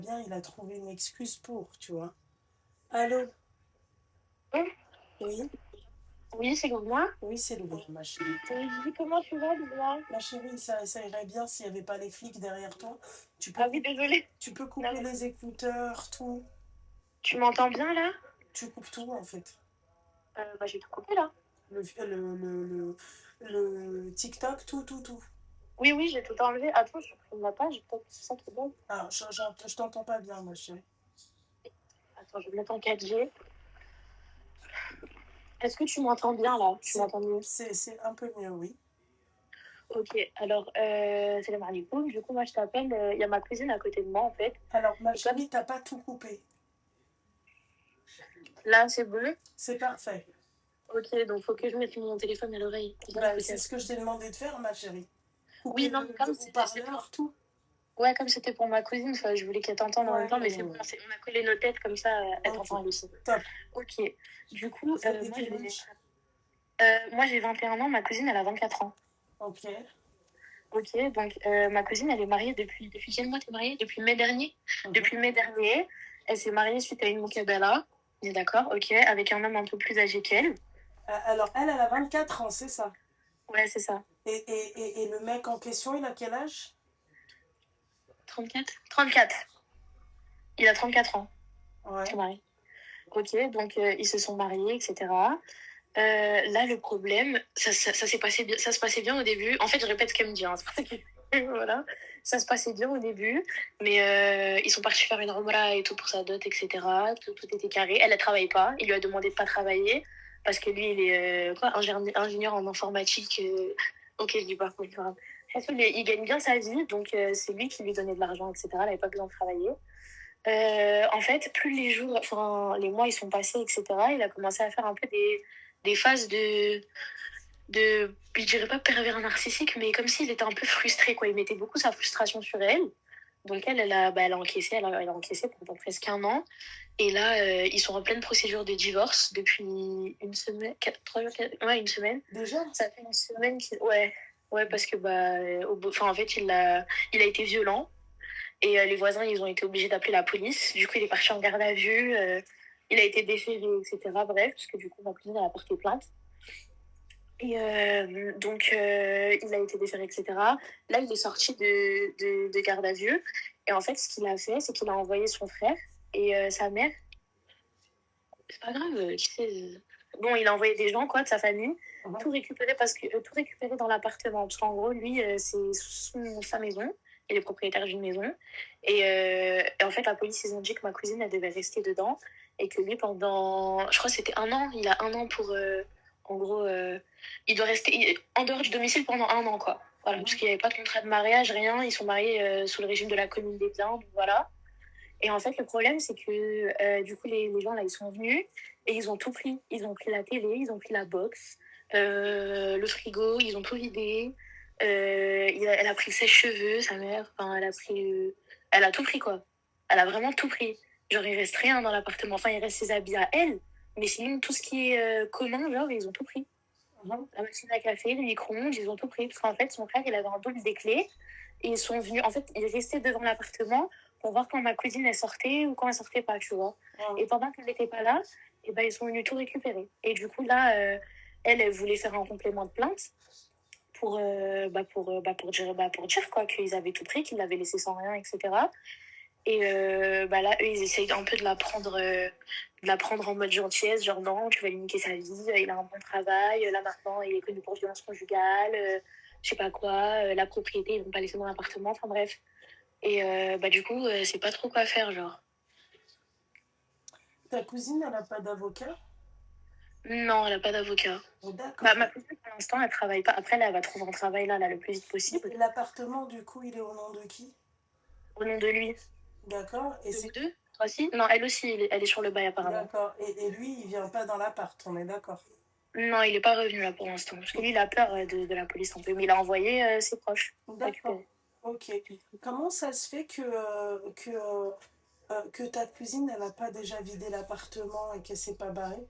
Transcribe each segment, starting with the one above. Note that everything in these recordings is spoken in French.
bien, il a trouvé une excuse pour, tu vois. Allô? Oui, Oui, oui, c'est comme moi. oui, c'est Louis, ma chérie. Je dis comment tu vas, Lisa? Ma chérie, ça irait bien s'il n'y avait pas les flics derrière toi. Tu peux, Ah oui, désolée. tu peux Non, couper les écouteurs, tout. tu m'entends bien là? Tu coupes tout, en fait. Bah, j'ai tout coupé là. Le TikTok, tout, tout, tout. Oui, oui, j'ai tout enlevé. Attends, je supprime ma page, peut-être que c'est ça qui est bon. Ah, je t'entends pas bien, ma chérie. Attends, je vais mettre en 4G. Est-ce que tu m'entends bien là? Tu C'est, m'entends mieux? c'est un peu mieux, oui. Ok, alors, c'est le mardi-coup. Du coup, moi, je t'appelle. Il y a ma cousine à côté de moi en fait. Alors, ma Et comme chérie, t'as pas tout coupé. là, c'est bon. C'est parfait. Ok, donc faut que je mette mon téléphone à l'oreille. Bien Ben, écouter. c'est ce que je t'ai demandé de faire, ma chérie. Oui, Couper non, mais le comme c'est pour. haut-parleur, tout. Ouais, comme c'était pour ma cousine, je voulais qu'elle t'entende en même Ouais, temps, mais ouais, c'est bon, ouais. on a collé nos têtes comme ça, elle Ok, t'entend elle aussi. top. Ok, du coup, Vous avez quel âge? moi j'ai 21 ans, ma cousine elle a 24 ans. Ok. Ok, donc ma cousine elle est mariée depuis quel mois t'es mariée? Depuis mai dernier. Mhm. Depuis mai dernier, elle s'est mariée suite à une Mokabala, on est d'accord, ok, avec un homme un peu plus âgé qu'elle. Alors, elle a 24 ans, c'est ça. Ouais, c'est ça. Et le mec en question, il a quel âge? 34. 34. Il a 34 ans, son Ouais. mari. Ok, donc ils se sont mariés, etc. Là, le problème, ça s'est passé bien, ça se passait bien au début. En fait, je répète ce qu'elle me dit, hein, c'est pour ça que voilà. Ça se passait bien au début, mais ils sont partis faire une remora et tout pour sa dot, etc. Tout était carré. Elle ne travaille pas. Il lui a demandé de pas travailler parce que lui, il est ingénieur en informatique. Ok, je dis pas, mais grave. Bref, il gagne bien sa vie, donc c'est lui qui lui donnait de l'argent, etc. Elle n'avait pas besoin de travailler. En fait, plus les jours, enfin, les mois ils sont passés, etc., il a commencé à faire un peu des phases je dirais pas pervers narcissique, mais comme s'il était un peu frustré, quoi. Il mettait beaucoup sa frustration sur elle. Donc elle a encaissé, elle a encaissé pendant presque un an. Et là, ils sont en pleine procédure de divorce depuis une semaine, 3 jours, ouais, une semaine. Déjà? Ça fait une semaine ouais, ouais, parce que enfin, en fait, il a été violent. Et les voisins, ils ont été obligés d'appeler la police. Du coup, il est parti en garde à vue. Il a été déféré, etc. Bref, parce que du coup, ma cousine a porté plainte. Et donc, il a été déféré, etc. Là, il est sorti de garde à vue. Et en fait, ce qu'il a fait, c'est qu'il a envoyé son frère et sa mère. C'est pas grave, tu sais. Bon, il a envoyé des gens, quoi, de sa famille, Mhm. tout récupérer dans l'appartement. Parce qu'en gros, lui, c'est sa maison. Il est propriétaire d'une maison. Et en fait, la police, ils ont dit que ma cousine, elle devait rester dedans. Et que lui, pendant, je crois que c'était un an, il a un an pour, en gros, il doit rester en dehors du domicile pendant un an, quoi. Voilà, parce Mhm. qu'il n'y avait pas de contrat de mariage, rien. Ils sont mariés sous le régime de la commune des biens, donc voilà. Et en fait, le problème, c'est que du coup, les gens là, ils sont venus et ils ont tout pris. Ils ont pris la télé, ils ont pris la box, le frigo, ils ont tout vidé. Elle a pris ses cheveux, sa mère. Enfin, elle a tout pris, quoi. Elle a vraiment tout pris. Genre, il reste rien dans l'appartement. Enfin, il reste ses habits à elle. Mais sinon, tout ce qui est commun, genre, ils ont tout pris. Mhm. La machine à café, le micro-ondes, ils ont tout pris. Parce qu'en fait, son frère, il avait un double des clés. Et ils sont venus. En fait, ils restaient devant l'appartement pour voir quand ma cousine elle sortait ou quand elle sortait pas, tu vois. Mhm. Et pendant qu'elle n'était pas là, et ben, ils sont venus tout récupérer. Et du coup, là, elle voulait faire un complément de plainte pour dire quoi, qu'ils avaient tout pris, qu'ils l'avaient laissé sans rien, etc. Et là, eux, ils essayent un peu de la prendre en mode gentillesse, genre non, tu vas lui niquer sa vie, il a un bon travail, là maintenant il est connu pour violence conjugale, je sais pas quoi, la propriété, ils vont pas laisser dans l'appartement, enfin bref. Et du coup, c'est pas trop quoi faire, genre. Ta cousine, elle n'a pas d'avocat? Non, elle a pas d'avocat. Oh, d'accord. Bah, ma cousine, pour l'instant, elle travaille pas. Après, là, elle va trouver un travail là, le plus vite possible, L'appartement, du coup, il est au nom de qui? au nom de lui. D'accord. Et De vous c'est deux? Toi aussi? Non, elle aussi, elle est sur le bail apparemment. d'accord. Et lui, il vient pas dans l'appart, on est d'accord. Non, il est pas revenu là pour l'instant. Parce que lui, il a peur de la police un peu. Mais il a envoyé ses proches D'accord. récupérer. Ok. Comment ça se fait que ta cousine, elle n'a pas déjà vidé l'appartement et qu'elle s'est pas barrée?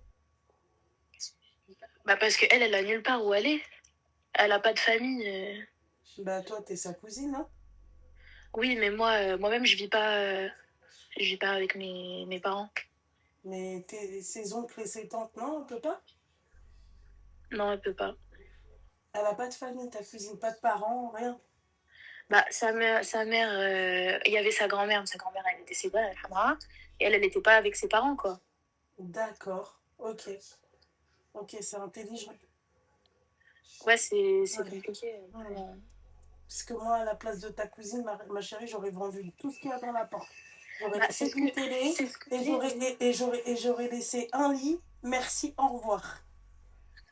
Bah parce qu'elle, elle a nulle part où aller. Elle a pas de famille. Bah, toi, t'es sa cousine, hein? Oui, mais moi, moi-même, je vis pas. Je vis pas avec mes parents. Mais ses oncles et ses tantes, non, on peut pas? Non, elle peut pas. Elle a pas de famille, ta cousine, pas de parents, rien. Bah, sa mère, il y avait sa grand-mère, mais sa grand-mère, elle est décédée, Alhamra, et elle n'était pas avec ses parents, quoi. D'accord, ok. Ok, c'est intelligent. Ouais, c'est Ouais. compliqué. Ouais. Parce que moi, à la place de ta cousine, ma chérie, j'aurais vendu tout ce qu'il y a dans la porte. J'aurais Bah, laissé une télé c'est ce que et j'ai dit. j'aurais laissé un lit. Merci, au revoir.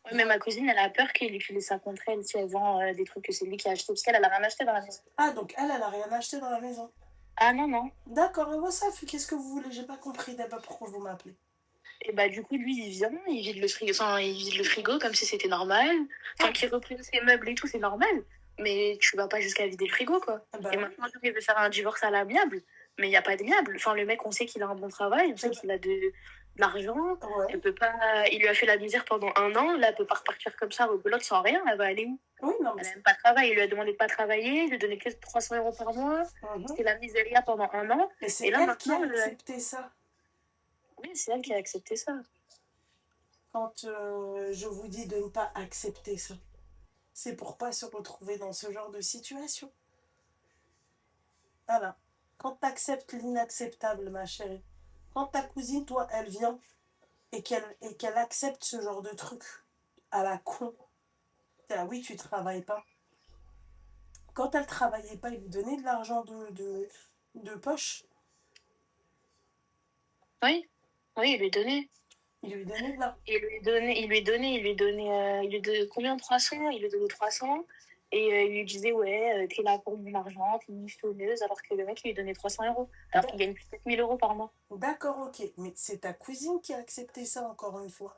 Ouais, mais ma cousine, elle a peur qu'il utilise ça contre elle si elle vend des trucs que c'est lui qui a acheté, parce qu'elle, elle a rien acheté dans la maison. Ah, donc elle a rien acheté dans la maison. Ah non, non. D'accord, et moi, ça, qu'est-ce que vous voulez? J'ai pas compris d'abord pourquoi vous m'appelez. Et bah, du coup, lui, il vient, il vide le frigo, enfin, il vide le frigo comme si c'était normal. Tant qu'il reprenne ses meubles et tout, c'est normal. Mais tu vas pas jusqu'à vider le frigo, quoi. Ah bah Et oui. maintenant, il veut faire un divorce à l'amiable. Mais il n'y a pas d'amiable. Enfin, le mec, on sait qu'il a un bon travail, on sait qu'il a de l'argent. Ouais. Elle peut pas... Il lui a fait la misère pendant 1 an. Là, elle peut pas repartir comme ça, rebelote, sans rien. Elle va aller où? Oui, non, mais Elle n'aime pas travailler. Il lui a demandé de pas travailler. Il lui donnait que 300 euros par mois. C'était la miséria pendant 1 an. mais c'est Et là, elle qui a maintenant, accepté ça. oui, c'est elle qui a accepté ça. Quand je vous dis de ne pas accepter ça, c'est pour pas se retrouver dans ce genre de situation. Voilà. Quand tu acceptes l'inacceptable, ma chérie, quand ta cousine, toi, elle vient et qu'elle accepte ce genre de truc à la con, ah oui, tu travailles pas. Quand elle travaillait pas, il lui donnait de l'argent de poche. Oui, oui, il lui donnait. Il lui donnait de l'argent. Il lui donnait combien? 300? Il lui donnait 300. Et il lui disait, ouais, t'es là pour mon argent, t'es une chômeuse, alors que le mec, il lui donnait 300 euros. Alors qu'il gagne plus de 7 000 euros par mois. D'accord, ok. Mais c'est ta cousine qui a accepté ça, encore une fois.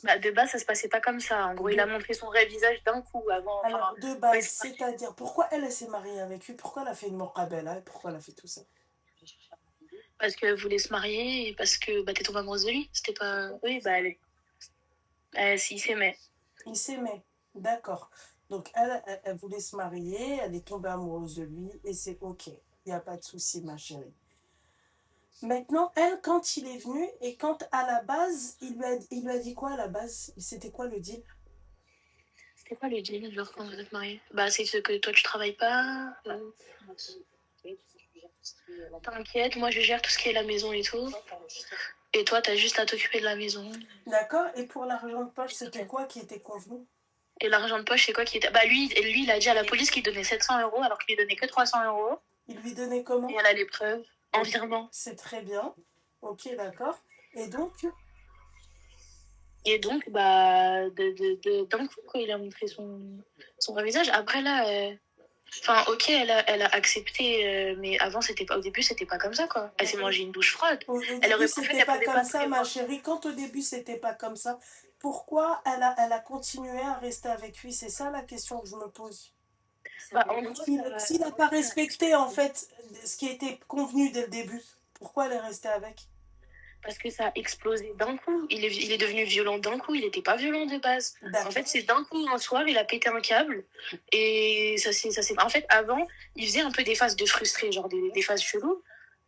Bah, de base, ça se passait pas comme ça. En gros, il a montré son vrai visage d'un coup avant. Alors, de base, c'est-à-dire, pourquoi elle s'est mariée avec lui? Pourquoi elle a fait une morabella? Pourquoi elle a fait tout ça? Parce qu'elle voulait se marier et parce que bah, t'es tombée amoureuse de lui. C'était pas. Oui, bah, il s'aimait. Il s'aimait. D'accord. Donc, elle voulait se marier, elle est tombée amoureuse de lui, et c'est ok. Il n'y a pas de souci, ma chérie. Maintenant, elle, quand il est venu, et quand à la base, il lui a dit quoi à la base? C'était quoi le deal? C'était quoi le deal, genre, quand vous êtes mariés? Bah, c'est ce que toi, tu travailles pas. T'inquiète, moi, je gère tout ce qui est la maison et tout. Et toi, t'as juste à t'occuper de la maison. D'accord. Et pour l'argent de poche, c'était quoi qui était convenu? Et l'argent de poche, c'est quoi qui était. Bah, lui, il a dit à la police qu'il donnait 700 euros alors qu'il lui donnait que 300 euros. Il lui donnait comment? Et elle a les preuves. En virement. C'est très bien. Ok, d'accord. Et donc? Et donc, bah, d'un coup, quand il a montré son vrai visage. Après, là, enfin, ok, elle a accepté, mais avant, c'était pas, au début, c'était pas comme ça, quoi. Elle s'est mangé une douche froide. Au Elle aurait début, en fait, c'était elle pas pouvait comme pas ça, ma chérie. Quand au début, c'était pas comme ça, pourquoi elle a continué à rester avec lui? C'est ça la question que je me pose. Bah, en gros, S'il n'a pas respecté, en fait, ce qui était convenu dès le début, pourquoi elle est restée avec? parce que ça a explosé d'un coup. Il est devenu violent d'un coup. Il n'était pas violent de base. En fait, c'est d'un coup, un soir, il a pété un câble. Et ça s'est. En fait, avant, il faisait un peu des phases de frustré, genre des phases cheloues.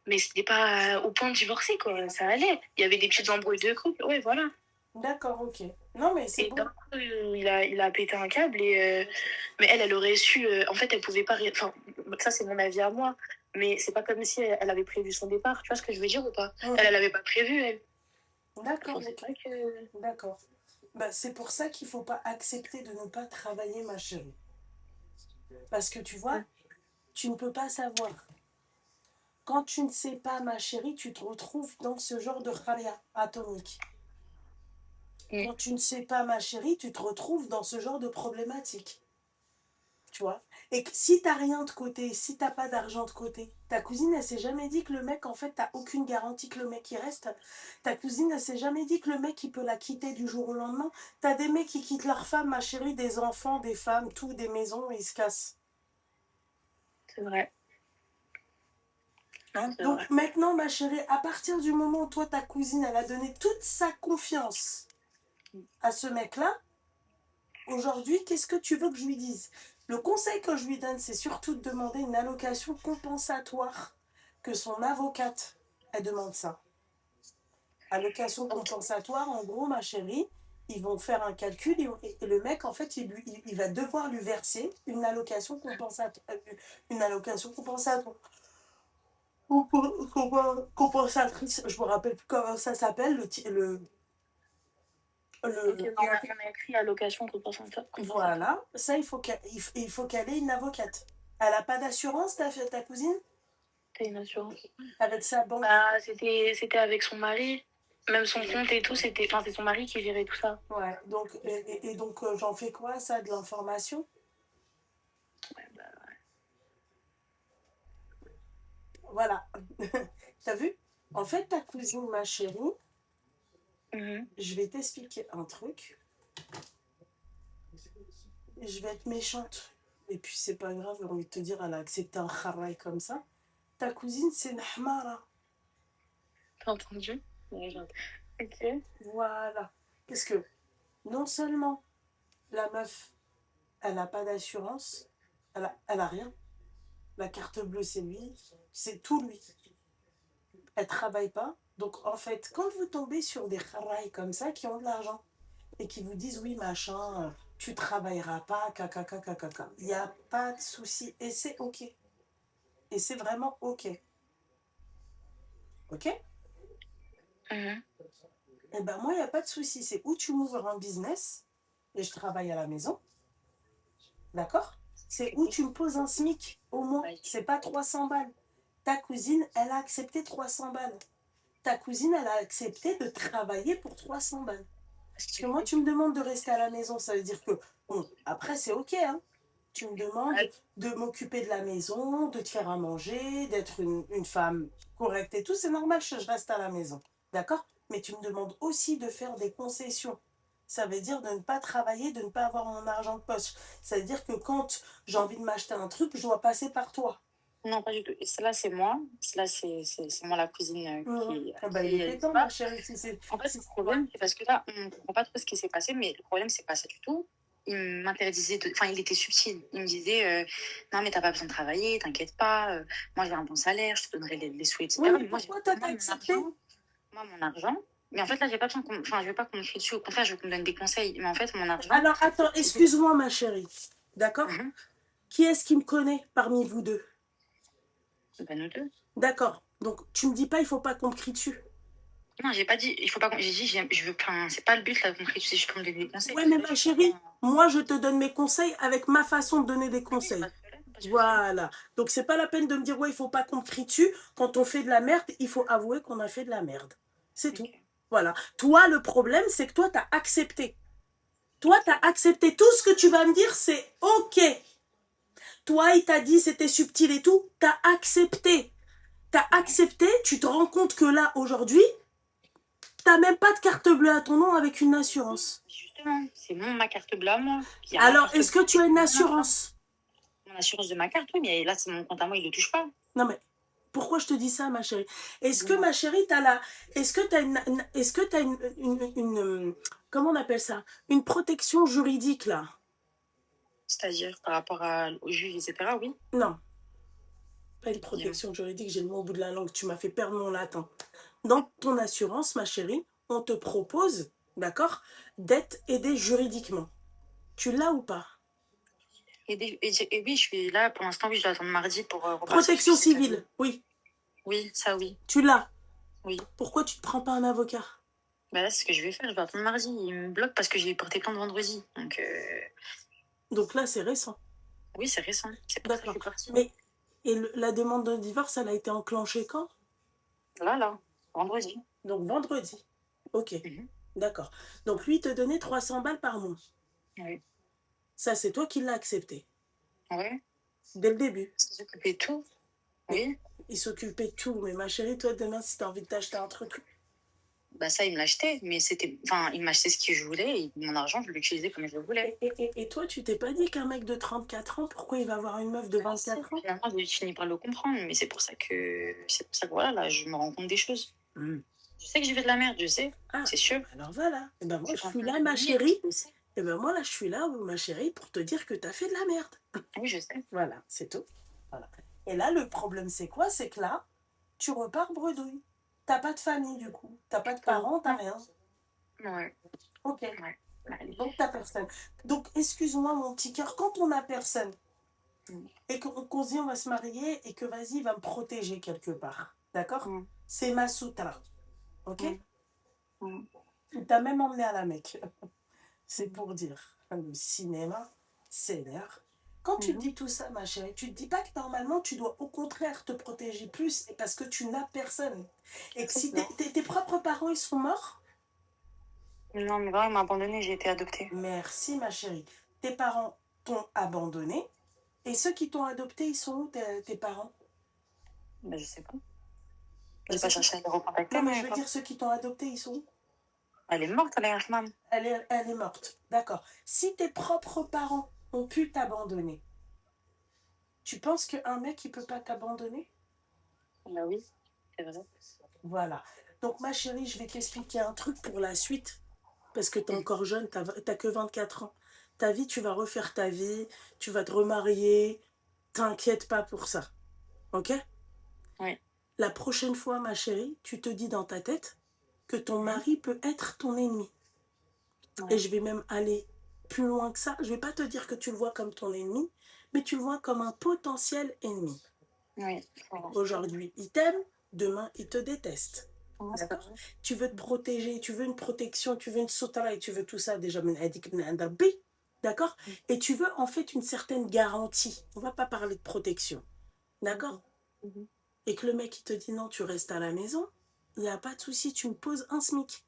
Mais c'était pas au point de divorcer, quoi. Ça allait. Il y avait des petites embrouilles de couple. Ouais, voilà. D'accord, ok. Non, mais c'est Et bon. d'un coup, il a pété un câble. Mais elle aurait su. En fait, elle pouvait pas. Enfin, ça, c'est mon avis à moi. Mais c'est pas comme si elle avait prévu son départ. Tu vois ce que je veux dire ou pas? Elle avait pas prévu, elle. D'accord, Enfin, c'est vrai que... D'accord. Bah, c'est pour ça qu'il ne faut pas accepter de ne pas travailler, ma chérie. Parce que tu vois, tu ne peux pas savoir. Quand tu ne sais pas, ma chérie, tu te retrouves dans ce genre de khalia atomique. Quand tu ne sais pas, ma chérie, tu te retrouves dans ce genre de problématique. Tu vois? Et que si t'as rien de côté, si t'as pas d'argent de côté, ta cousine, elle s'est jamais dit que le mec, en fait, t'as aucune garantie que le mec, il reste. Ta cousine, elle s'est jamais dit que le mec, il peut la quitter du jour au lendemain. T'as des mecs qui quittent leur femme, ma chérie, des enfants, des femmes, tout, des maisons, et ils se cassent. C'est vrai. Non, c'est Donc vrai. maintenant, ma chérie, à partir du moment où toi, ta cousine, elle a donné toute sa confiance à ce mec-là, aujourd'hui, qu'est-ce que tu veux que je lui dise? Le conseil que je lui donne, c'est surtout de demander une allocation compensatoire que son avocate, elle demande ça. Allocation compensatoire, en gros, ma chérie, ils vont faire un calcul et le mec, en fait, il va devoir lui verser une allocation compensatoire. Une allocation compensatoire. Ou compensatrice, je me rappelle plus comment ça s'appelle, Ok, oui, on a écrit allocation compensatoire. Voilà, ça, il faut qu'elle ait une avocate. Elle n'a pas d'assurance, ta cousine? T'as une assurance? Avec sa banque? Bah, c'était avec son mari. Même son compte et tout, c'est son mari qui gérait tout ça. Ouais, donc, j'en fais quoi, ça, de l'information? Ouais, bah, Voilà. T'as vu? En fait, ta cousine, ma chérie, je vais t'expliquer un truc. Je vais être méchante. Et puis, c'est pas grave, j'ai envie de te dire, elle a accepté un travail comme ça. Ta cousine, c'est une hamara. T'as entendu? Ouais, ok. Voilà. Parce que non seulement la meuf, elle n'a pas d'assurance, elle a rien. La carte bleue, c'est lui, c'est tout lui. Elle travaille pas. Donc, en fait, quand vous tombez sur des haraïs comme ça qui ont de l'argent et qui vous disent oui, machin, tu travailleras pas, caca, caca, caca, il n'y a pas de souci. Et c'est OK. Et c'est vraiment OK. OK? Et ben moi, il n'y a pas de souci. C'est où tu m'ouvres un business et je travaille à la maison. D'accord? C'est où tu me poses un SMIC, au moins. C'est pas 300 balles. Ta cousine, elle a accepté 300 balles. Ta cousine, elle a accepté de travailler pour 300 balles. Parce que moi, tu me demandes de rester à la maison. Ça veut dire que, bon, après, c'est OK, hein. Tu me demandes de m'occuper de la maison, de te faire à manger, d'être une femme correcte et tout. C'est normal, je reste à la maison. D'accord? Mais tu me demandes aussi de faire des concessions. Ça veut dire de ne pas travailler, de ne pas avoir mon argent de poche. Ça veut dire que quand j'ai envie de m'acheter un truc, je dois passer par toi. Non, pas du tout. Celle-là, c'est moi. Celle-là, c'est moi, la cousine qui. Ah bah, il était temps, ma chérie. En fait, le problème, c'est parce que là, on ne comprend pas trop ce qui s'est passé, mais le problème, c'est pas ça du tout. Il m'interdisait de. Enfin, il était subtil. Il me disait non, mais t'as pas besoin de travailler, t'inquiète pas. Moi, j'ai un bon salaire, je te donnerai les sous, etc. Oui, mais Mais moi, pourquoi toi, t'as accepté? Moi, mon argent. Mais en fait, là, j'ai pas besoin qu'on. Enfin, je veux pas qu'on me crie dessus. Au contraire, je veux qu'on me donne des conseils. Mais en fait, mon argent. Alors, attends, excuse-moi, ma chérie. D'accord? Qui est-ce qui me connaît parmi vous deux? Ben, nous deux. D'accord. Donc, tu me dis pas, il faut pas qu'on me crie dessus. Non, j'ai pas dit, il faut pas. J'ai dit, je veux pas. C'est pas le but là qu'on me crie dessus, je peux me donner des conseils. Ouais, mais ma chérie, moi, je te donne mes conseils avec ma façon de donner des conseils. Voilà. Donc, c'est pas la peine de me dire, ouais, il faut pas qu'on me crie dessus. Quand on fait de la merde, il faut avouer qu'on a fait de la merde. C'est tout. Voilà. Toi, le problème, c'est que toi, t'as accepté. Toi, t'as accepté. Tout ce que tu vas me dire, c'est OK. Toi, il t'a dit c'était subtil et tout. T'as accepté. T'as accepté. Tu te rends compte que là, aujourd'hui, t'as même pas de carte bleue à ton nom avec une assurance. Justement, c'est ma carte bleue à moi. Alors, est-ce que tu as une assurance? Mon assurance de ma carte, oui, mais là, c'est mon compte à moi, il le touche pas. Non, mais pourquoi je te dis ça, ma chérie? Est-ce que, ma chérie, est-ce que tu as une comment on appelle ça? Une protection juridique, là? C'est-à-dire par rapport au juge, etc., oui. Non. Pas une protection juridique, j'ai le mot au bout de la langue. Tu m'as fait perdre mon latin. Dans ton assurance, ma chérie, on te propose, d'accord, d'être aidé juridiquement. Tu l'as ou pas? Et oui, je suis là, pour l'instant, oui, je dois attendre mardi pour protection civile, oui. Oui, ça oui. Tu l'as? Oui. Pourquoi tu ne te prends pas un avocat? Bah là, c'est ce que je vais faire, je vais attendre mardi. Il me bloque parce que j'ai porté plainte vendredi. Donc là, c'est récent. Oui, c'est récent. C'est pour ça que je suis partie. Mais la demande de divorce, elle a été enclenchée quand? Là, vendredi. Donc vendredi. Ok. D'accord. Donc lui, il te donnait 300 balles par mois. Oui. Ça, c'est toi qui l'as accepté. Oui. Dès le début. Il s'occupait de tout. Oui. Il s'occupait de tout. Mais ma chérie, toi, demain, si tu as envie de t'acheter un truc. Bah ça, il me l'achetait, mais c'était... Enfin, il m'achetait ce que je voulais et mon argent, je l'utilisais comme je le voulais. Et toi, tu t'es pas dit qu'un mec de 34 ans, pourquoi il va avoir une meuf de 24 ans? Finalement, j'ai fini par le comprendre, mais c'est pour ça que voilà, là, je me rends compte des choses. Je sais que j'ai fait de la merde, je sais. C'est sûr. Alors voilà. Et ben moi, je suis là, ma chérie. Et ben moi, là, je suis là, ma chérie, pour te dire que t'as fait de la merde. Oui, je sais. Voilà, c'est tout. Voilà. Et là, le problème, c'est quoi? C'est que là, tu repars bredouille. T'as pas de famille, du coup. T'as pas de parents, t'as rien. Ouais. Ok. Ouais. Allez. Donc, t'as personne. Donc, excuse-moi, mon petit cœur, quand on a personne Mm. et qu'on se dit on va se marier et que vas-y, il va me protéger quelque part. D'accord? Mm. C'est ma soutra. Ok? Mm. Il t'a même emmené à la Mecque. C'est pour dire. Le cinéma, c'est l'air. Quand tu te dis tout ça, ma chérie, tu te dis pas que normalement tu dois au contraire te protéger plus parce que tu n'as personne. Et que si tes propres parents ils sont morts, Non, mais vraiment, il m'a abandonnée, j'ai été adoptée. merci ma chérie. Tes parents t'ont abandonné et ceux qui t'ont adopté, ils sont où tes parents? Ben, je sais pas. Ben, J'ai pas cherché à les recontacter, non, mais je mais veux dire, ceux qui t'ont adopté, ils sont où? elle est morte, elle est Rahman. Elle est morte. D'accord. Si tes propres parents ont pu t'abandonner, tu penses qu'un mec, il peut pas t'abandonner? Bah oui, c'est vrai. Voilà. Donc, ma chérie, je vais t'expliquer un truc pour la suite. Parce que tu es encore jeune, tu n'as que 24 ans. Ta vie, tu vas refaire ta vie, tu vas te remarier. T'inquiète pas pour ça. Ok? Oui. La prochaine fois, ma chérie, tu te dis dans ta tête que ton mari peut être ton ennemi. Ouais. Et je vais même aller plus loin que ça. Je vais pas te dire que tu le vois comme ton ennemi, mais tu le vois comme un potentiel ennemi. Oui. Aujourd'hui, il t'aime, demain, il te déteste. Ouais, D'accord? Tu veux te protéger, tu veux une protection, tu veux une sotara et tu veux tout ça déjà. D'accord? Et tu veux en fait une certaine garantie. On va pas parler de protection. D'accord? Et que le mec il te dit non, tu restes à la maison, il n'y a pas de souci, tu me poses un SMIC.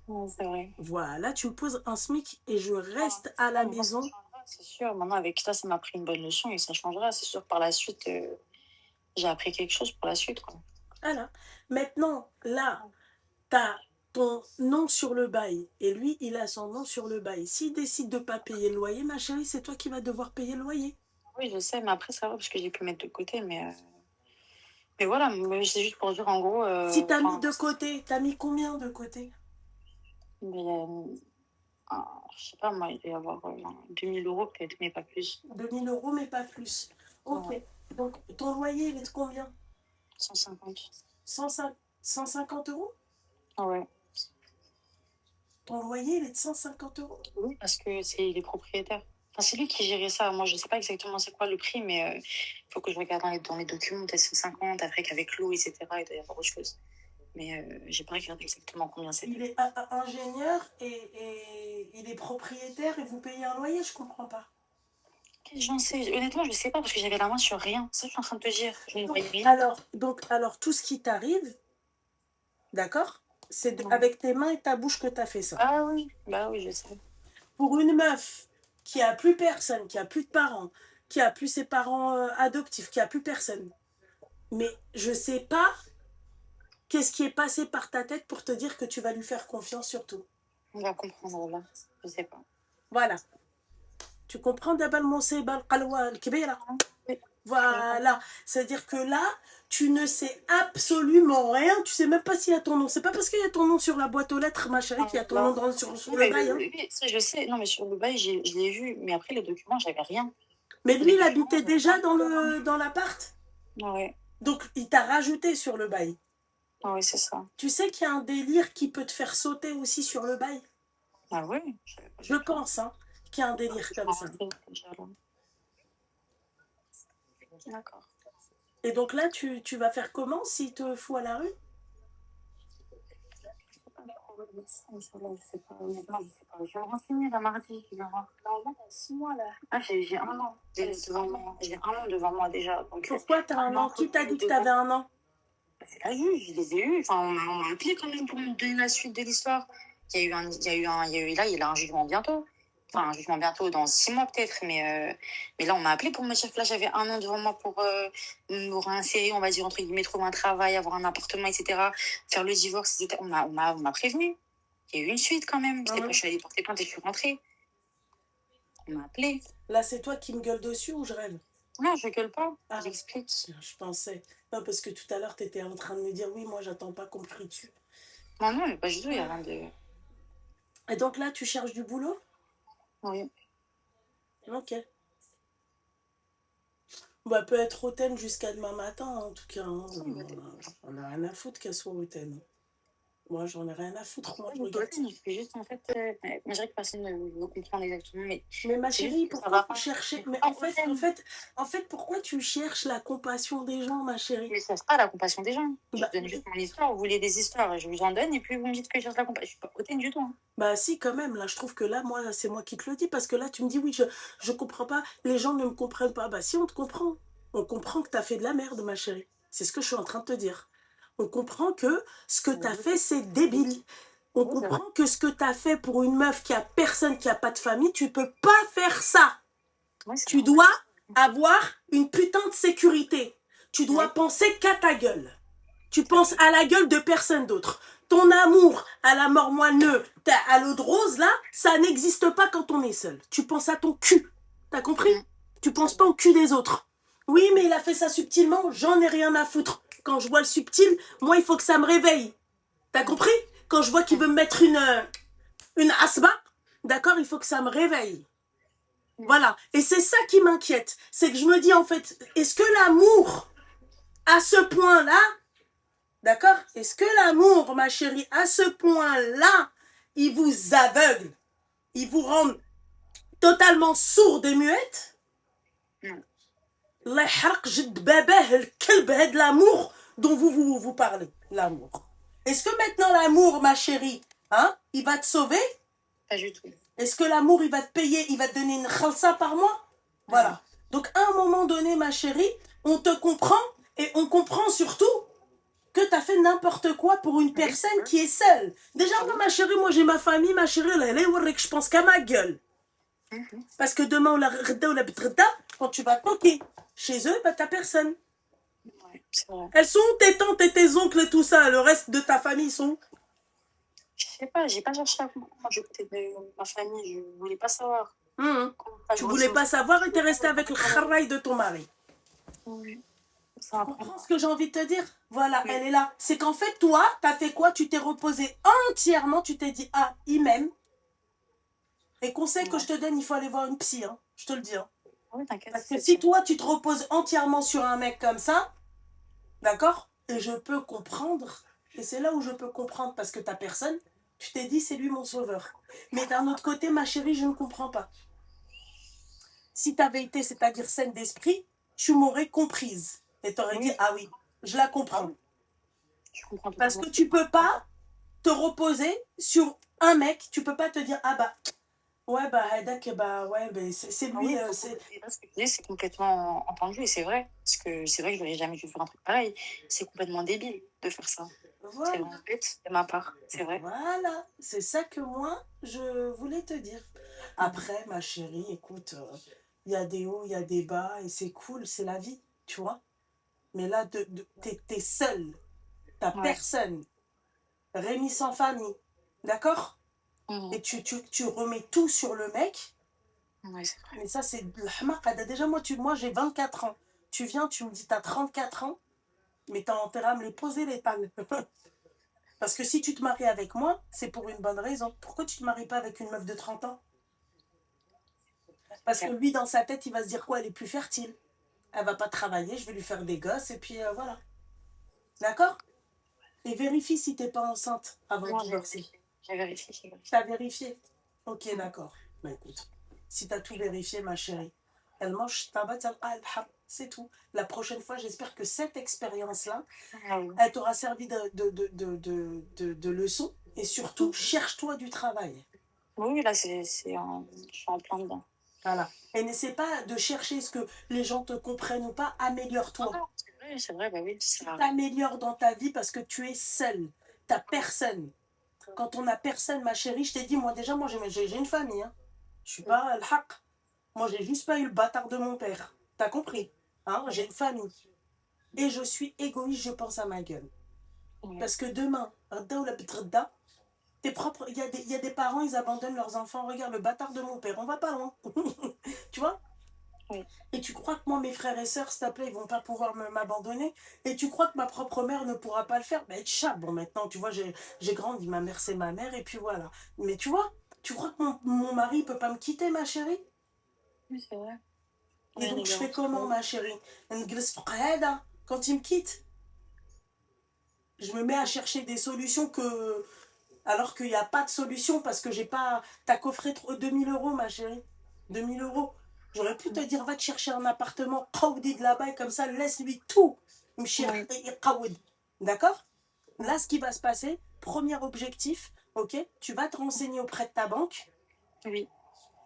Ouais, c'est vrai. Voilà, tu me poses un SMIC et je reste à la maison. C'est sûr, maintenant avec ça m'a pris une bonne leçon et ça changera. C'est sûr que par la suite, j'ai appris quelque chose pour la suite, quoi. Voilà. Maintenant, là, tu as ton nom sur le bail et lui, il a son nom sur le bail. S'il décide de ne pas payer le loyer, ma chérie, c'est toi qui vas devoir payer le loyer. Oui, je sais, mais après, ça va parce que j'ai pu mettre de côté. Mais voilà, mais c'est juste pour dire en gros. Si tu as mis de côté, tu as mis combien de côté? Mais, je sais pas, moi, il doit y avoir 2000 euros peut-être, mais pas plus. 2000 euros, mais pas plus. Ok. Ouais. Donc, ton loyer, il est de combien? 150. 150 euros? Ah ouais. Ton loyer, il est de 150 euros? Oui, parce que c'est les propriétaires. Enfin, c'est lui qui gérait ça. Moi, je sais pas exactement c'est quoi le prix, mais il faut que je regarde dans les documents, peut-être 150, après qu'avec l'eau, etc., il doit y avoir autre chose. Mais j'ai pas regardé exactement combien c'était. Il est ingénieur et il est propriétaire et vous payez un loyer, je comprends pas. J'en sais, honnêtement, je sais pas parce que j'avais la main sur rien. C'est ça que je suis en train de te dire. Je ne voyais rien. Alors, tout ce qui t'arrive, d'accord? C'est Ouais. avec tes mains et ta bouche que tu as fait ça. Ah oui, bah oui, je sais. Pour une meuf qui a plus personne, qui a plus de parents, qui a plus ses parents adoptifs, qui a plus personne. Mais je sais pas qu'est-ce qui est passé par ta tête pour te dire que tu vas lui faire confiance sur tout. On va comprendre là. Je sais pas. Voilà. Tu comprends d'abord mon sebal qalwa al-kbira. Voilà. C'est-à-dire que là, tu ne sais absolument rien. Tu sais même pas s'il y a ton nom. C'est pas parce qu'il y a ton nom sur la boîte aux lettres, ma chérie, qu'il y a ton nom sur le bail. Hein. Oui, ça je sais. Non, mais sur le bail, je l'ai vu. Mais après, les documents, j'avais rien. Mais lui, il habitait déjà dans l'appart. Ouais. Donc, il t'a rajouté sur le bail. Ah oui, c'est ça. Tu sais qu'il y a un délire qui peut te faire sauter aussi sur le bail. Ah oui. Je pense hein, qu'il y a un délire comme ça. D'accord. Et donc là, tu vas faire comment s'il te fout à la rue? Je sais pas. Honnêtement, je sais pas. Je vais me renseigner là mardi. Je vais voir. Normalement, t'as 6 mois là. Ah, j'ai un an. J'ai un an devant moi déjà. Donc, pourquoi t'as un an? Qui t'a dit que t'avais un an? C'est la juge, je les ai eus. Enfin, on m'a appelé quand même pour me donner la suite de l'histoire. Là, il y a un jugement bientôt. Enfin, un jugement bientôt dans 6 mois peut-être. Mais là, on m'a appelé pour me dire que là, j'avais un an devant moi pour me réinsérer, on va dire, entre guillemets, trouver un travail, avoir un appartement, etc. Faire le divorce, etc. On m'a prévenu. Il y a eu une suite quand même. Parce qu'après, je suis allée porter plainte et je suis rentrée. On m'a appelé. Là, c'est toi qui me gueule dessus ou je rêve? Non, je gueule pas. J'explique. Je pensais. Non, parce que tout à l'heure, tu étais en train de me dire oui, moi, j'attends pas qu'on me crie dessus. Non, mais pas du tout, il n'y a rien de. Et donc là, tu cherches du boulot? Oui. Ok. Bah, peut être hautaine jusqu'à demain matin, en tout cas, hein. Si, bah, On a rien à foutre qu'elle soit hautaine. Moi, j'en ai rien à foutre. Moi, pas je du tout regarde ça. hautaine, je fais juste en fait, mais je dirais que personne ne veut comprendre exactement, mais Mais ma c'est chérie, juste que ça pourquoi va vous pas. cherchez? Mais Mais pas hautaine. en fait, pourquoi tu cherches la compassion des gens, ma chérie? Mais ça sera la compassion des gens. Je Bah, donne juste mon histoire. Vous voulez des histoires, je vous en donne et puis vous me dites que je cherche la compassion. Je suis pas hautaine du tout, hein. bah si, quand même, là, je trouve que là, moi, c'est moi qui te le dis, parce que là, tu me dis, oui, je comprends pas, les gens ne me comprennent pas. Bah si, on te comprend. On comprend que t'as fait de la merde, ma chérie. C'est ce que je suis en train de te dire. On comprend que ce que t'as fait, c'est débile. On Oui, c'est vrai. comprend que ce que t'as fait pour une meuf qui a personne, qui a pas de famille, tu peux pas faire ça. Oui, c'est Tu vrai. dois avoir une putain de sécurité. Tu dois Oui, penser qu'à ta gueule. Tu c'est penses vrai. à la gueule de personne d'autre. Ton amour à la mort moineux, à l'eau de rose, là, ça n'existe pas quand on est seul. Tu penses à ton cul. T'as compris? Mm, Tu c'est penses pas vrai. au cul des autres. Oui, mais il a fait ça subtilement, j'en ai rien à foutre. Quand je vois le subtil, moi, il faut que ça me réveille. T'as Mm, compris? Quand je vois qu'il mm, veut me mettre une asba, d'accord, il faut que ça me réveille. mm. Voilà. Et c'est ça qui m'inquiète. C'est que je me dis, en fait, est-ce que l'amour, à ce point-là, d'accord? Est-ce que l'amour, ma chérie, à ce point-là, il vous aveugle? Il vous rend totalement sourde et muette? Non. الله يحرق جد باباه الكلب هاد l'amour dont vous parlez. L'amour. Est-ce que maintenant l'amour, ma chérie, hein, il va te sauver? Pas du tout. Est-ce que l'amour, il va te payer, il va te donner une khalsa par mois? Non. Voilà. Donc, à un moment donné, ma chérie, on te comprend et on comprend surtout que tu as fait n'importe quoi pour une Oui, personne qui est seule. Déjà, ah moi, oui. ma chérie, moi, j'ai ma famille, ma chérie, là, je pense qu'à ma gueule. Mhm. Parce que demain, quand tu vas toquer chez eux, bah, t'as personne. Ouais, c'est vrai. Elles sont où tes tantes et tes oncles et tout ça? Le reste de ta famille sont où? Je sais pas, j'ai pas cherché à comprendre du côté de ma famille, je voulais pas savoir. Pas Tu grand voulais chose. pas savoir Je et t'es voulais pas resté me avec le faire. kharaï de ton mari. Oui, ça Tu apprend. comprends ce que j'ai envie de te dire? Voilà, Oui. elle est là. C'est qu'en fait, toi, t'as fait quoi? Tu t'es reposé entièrement, tu t'es dit, ah, il m'aime. Et conseil que Ouais. je te donne, il faut aller voir une psy, hein. Je te le dis, hein. Oui, t'inquiète, Parce que c'est si sûr. toi, tu te reposes entièrement sur un mec comme ça, d'accord? Et je peux comprendre, et c'est là où je peux comprendre, parce que t'as personne, tu t'es dit, c'est lui mon sauveur. Mais d'un autre côté, ma chérie, je ne comprends pas. Si t'avais été, c'est-à-dire saine d'esprit, tu m'aurais comprise. Et t'aurais dit, Oui, ah oui, je la ah comprends. oui, je comprends Parce totalement que ce que tu tu veux peux pas te reposer sur un mec, tu peux pas te dire, ah bah, ouais, bah, Hadak, bah, ouais, bah, c'est Ah lui, oui, faut c'est... et là, ce que tu dis, c'est complètement entendu et c'est vrai. Parce que c'est vrai que j'aurais jamais dû faire un truc pareil. C'est complètement débile de faire ça. C'est Voilà. vraiment bête de ma part, c'est vrai. Voilà, c'est ça que moi, je voulais te dire. Mhm. Après, ma chérie, écoute, il y a des hauts, il y a des bas, et c'est cool, c'est la vie, tu vois. Mais là, t'es seule, t'as Ouais. personne. Rémi sans famille, d'accord? Mhm. Et tu remets tout sur le mec, Ouais, c'est vrai. mais ça, c'est de l'ahmaqada. Déjà, moi j'ai 24 ans. Tu viens, tu me dis, t'as 34 ans, mais t'as intérêt à me les poser, les pannes. Parce que si tu te maries avec moi, c'est pour une bonne raison. Pourquoi tu te maries pas avec une meuf de 30 ans? Parce que Ok. lui, dans sa tête, il va se dire quoi? Elle est plus fertile. Elle va pas travailler, je vais lui faire des gosses, et puis voilà. D'accord? Et vérifie si t'es pas enceinte avant de Non, j'ai divorcer. vérifié. J'ai vérifié, j'ai vérifié. T'as vérifié? Ok, Mhm. d'accord. Bah écoute, si t'as tout vérifié, ma chérie, elle mange ta batte, c'est tout. La prochaine fois, j'espère que cette expérience-là, Ah oui. elle t'aura servi de leçon. Et surtout, Mhm. cherche-toi du travail. Oui, là, je suis en plein dedans. Voilà. Et n'essaie pas de chercher ce que les gens te comprennent ou pas. Non, Améliore-toi. non, c'est vrai, bah oui, Tu ça. t'améliores dans ta vie parce que tu es seule. T'as personne. Quand on a personne, ma chérie, je t'ai dit, moi déjà, moi j'ai une famille. Hein. Je suis pas le haq. Moi, j'ai juste pas eu le bâtard de mon père. T'as compris? Hein? J'ai une famille. Et je suis égoïste, je pense à ma gueule. Ouais. Parce que demain, tes propres, il y a des parents, ils abandonnent leurs enfants. Regarde, le bâtard de mon père, on va pas loin. Tu vois? Oui. Et tu crois que moi, mes frères et sœurs, s'il te plaît, ils vont pas pouvoir m'abandonner? Et tu crois que ma propre mère ne pourra pas le faire? Ben, chat, bon, maintenant, tu vois, j'ai grandi, ma mère, c'est ma mère, et puis voilà. Mais tu vois, tu crois que mon mari peut pas me quitter, ma chérie? Oui, c'est vrai. Et Ouais, donc, je les fais gars. comment, ma chérie? Quand il me quitte, je me mets à chercher des solutions que. Alors qu'il n'y a pas de solution parce que j'ai pas. T'as coffré 2000 euros, ma chérie. 2000 euros. J'aurais pu te dire, va te chercher un appartement, Qaoudi de là-bas, et comme ça, laisse-lui tout. Oui. D'accord? Oui. Là, ce qui va se passer, premier objectif, ok? Tu vas te renseigner auprès de ta banque Oui.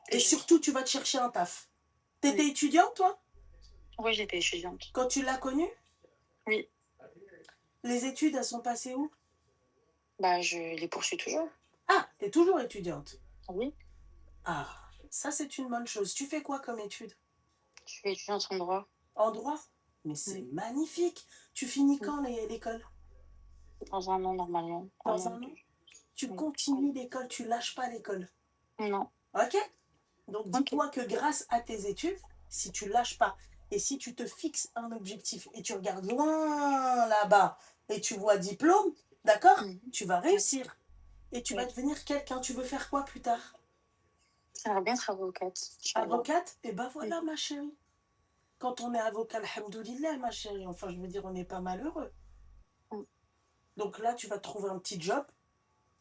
et surtout, tu vas te chercher un taf. T'étais Oui. étudiante, toi, Oui, j'étais étudiante. quand tu l'as connu? Oui. Les études, elles sont passées où? Bah, je les poursuis toujours. Ah, t'es toujours étudiante. Oui. Ah, ça, c'est une bonne chose. Tu fais quoi comme étude? Je suis étudiante en droit. En droit? Mais c'est Oui. magnifique. Tu finis Oui. quand l'école? Dans un an, normalement. Un Dans an ou un an? deux. Tu Oui. continues l'école, tu lâches pas l'école. Non. Ok? Donc Ok. dis-toi que grâce à tes études, si tu lâches pas et si tu te fixes un objectif et tu regardes loin là-bas et tu vois diplôme, d'accord? Mhm. Tu vas Oui. réussir et tu vas Oui. devenir quelqu'un. Tu veux faire quoi plus tard? J'aimerais bien être avocate. Inch'Allah. Avocate? Et ben Mhm. voilà, ma chérie. Quand on est avocat, alhamdoulilah, ma chérie, enfin je veux dire, on n'est pas malheureux. Mhm. Donc là, tu vas trouver un petit job,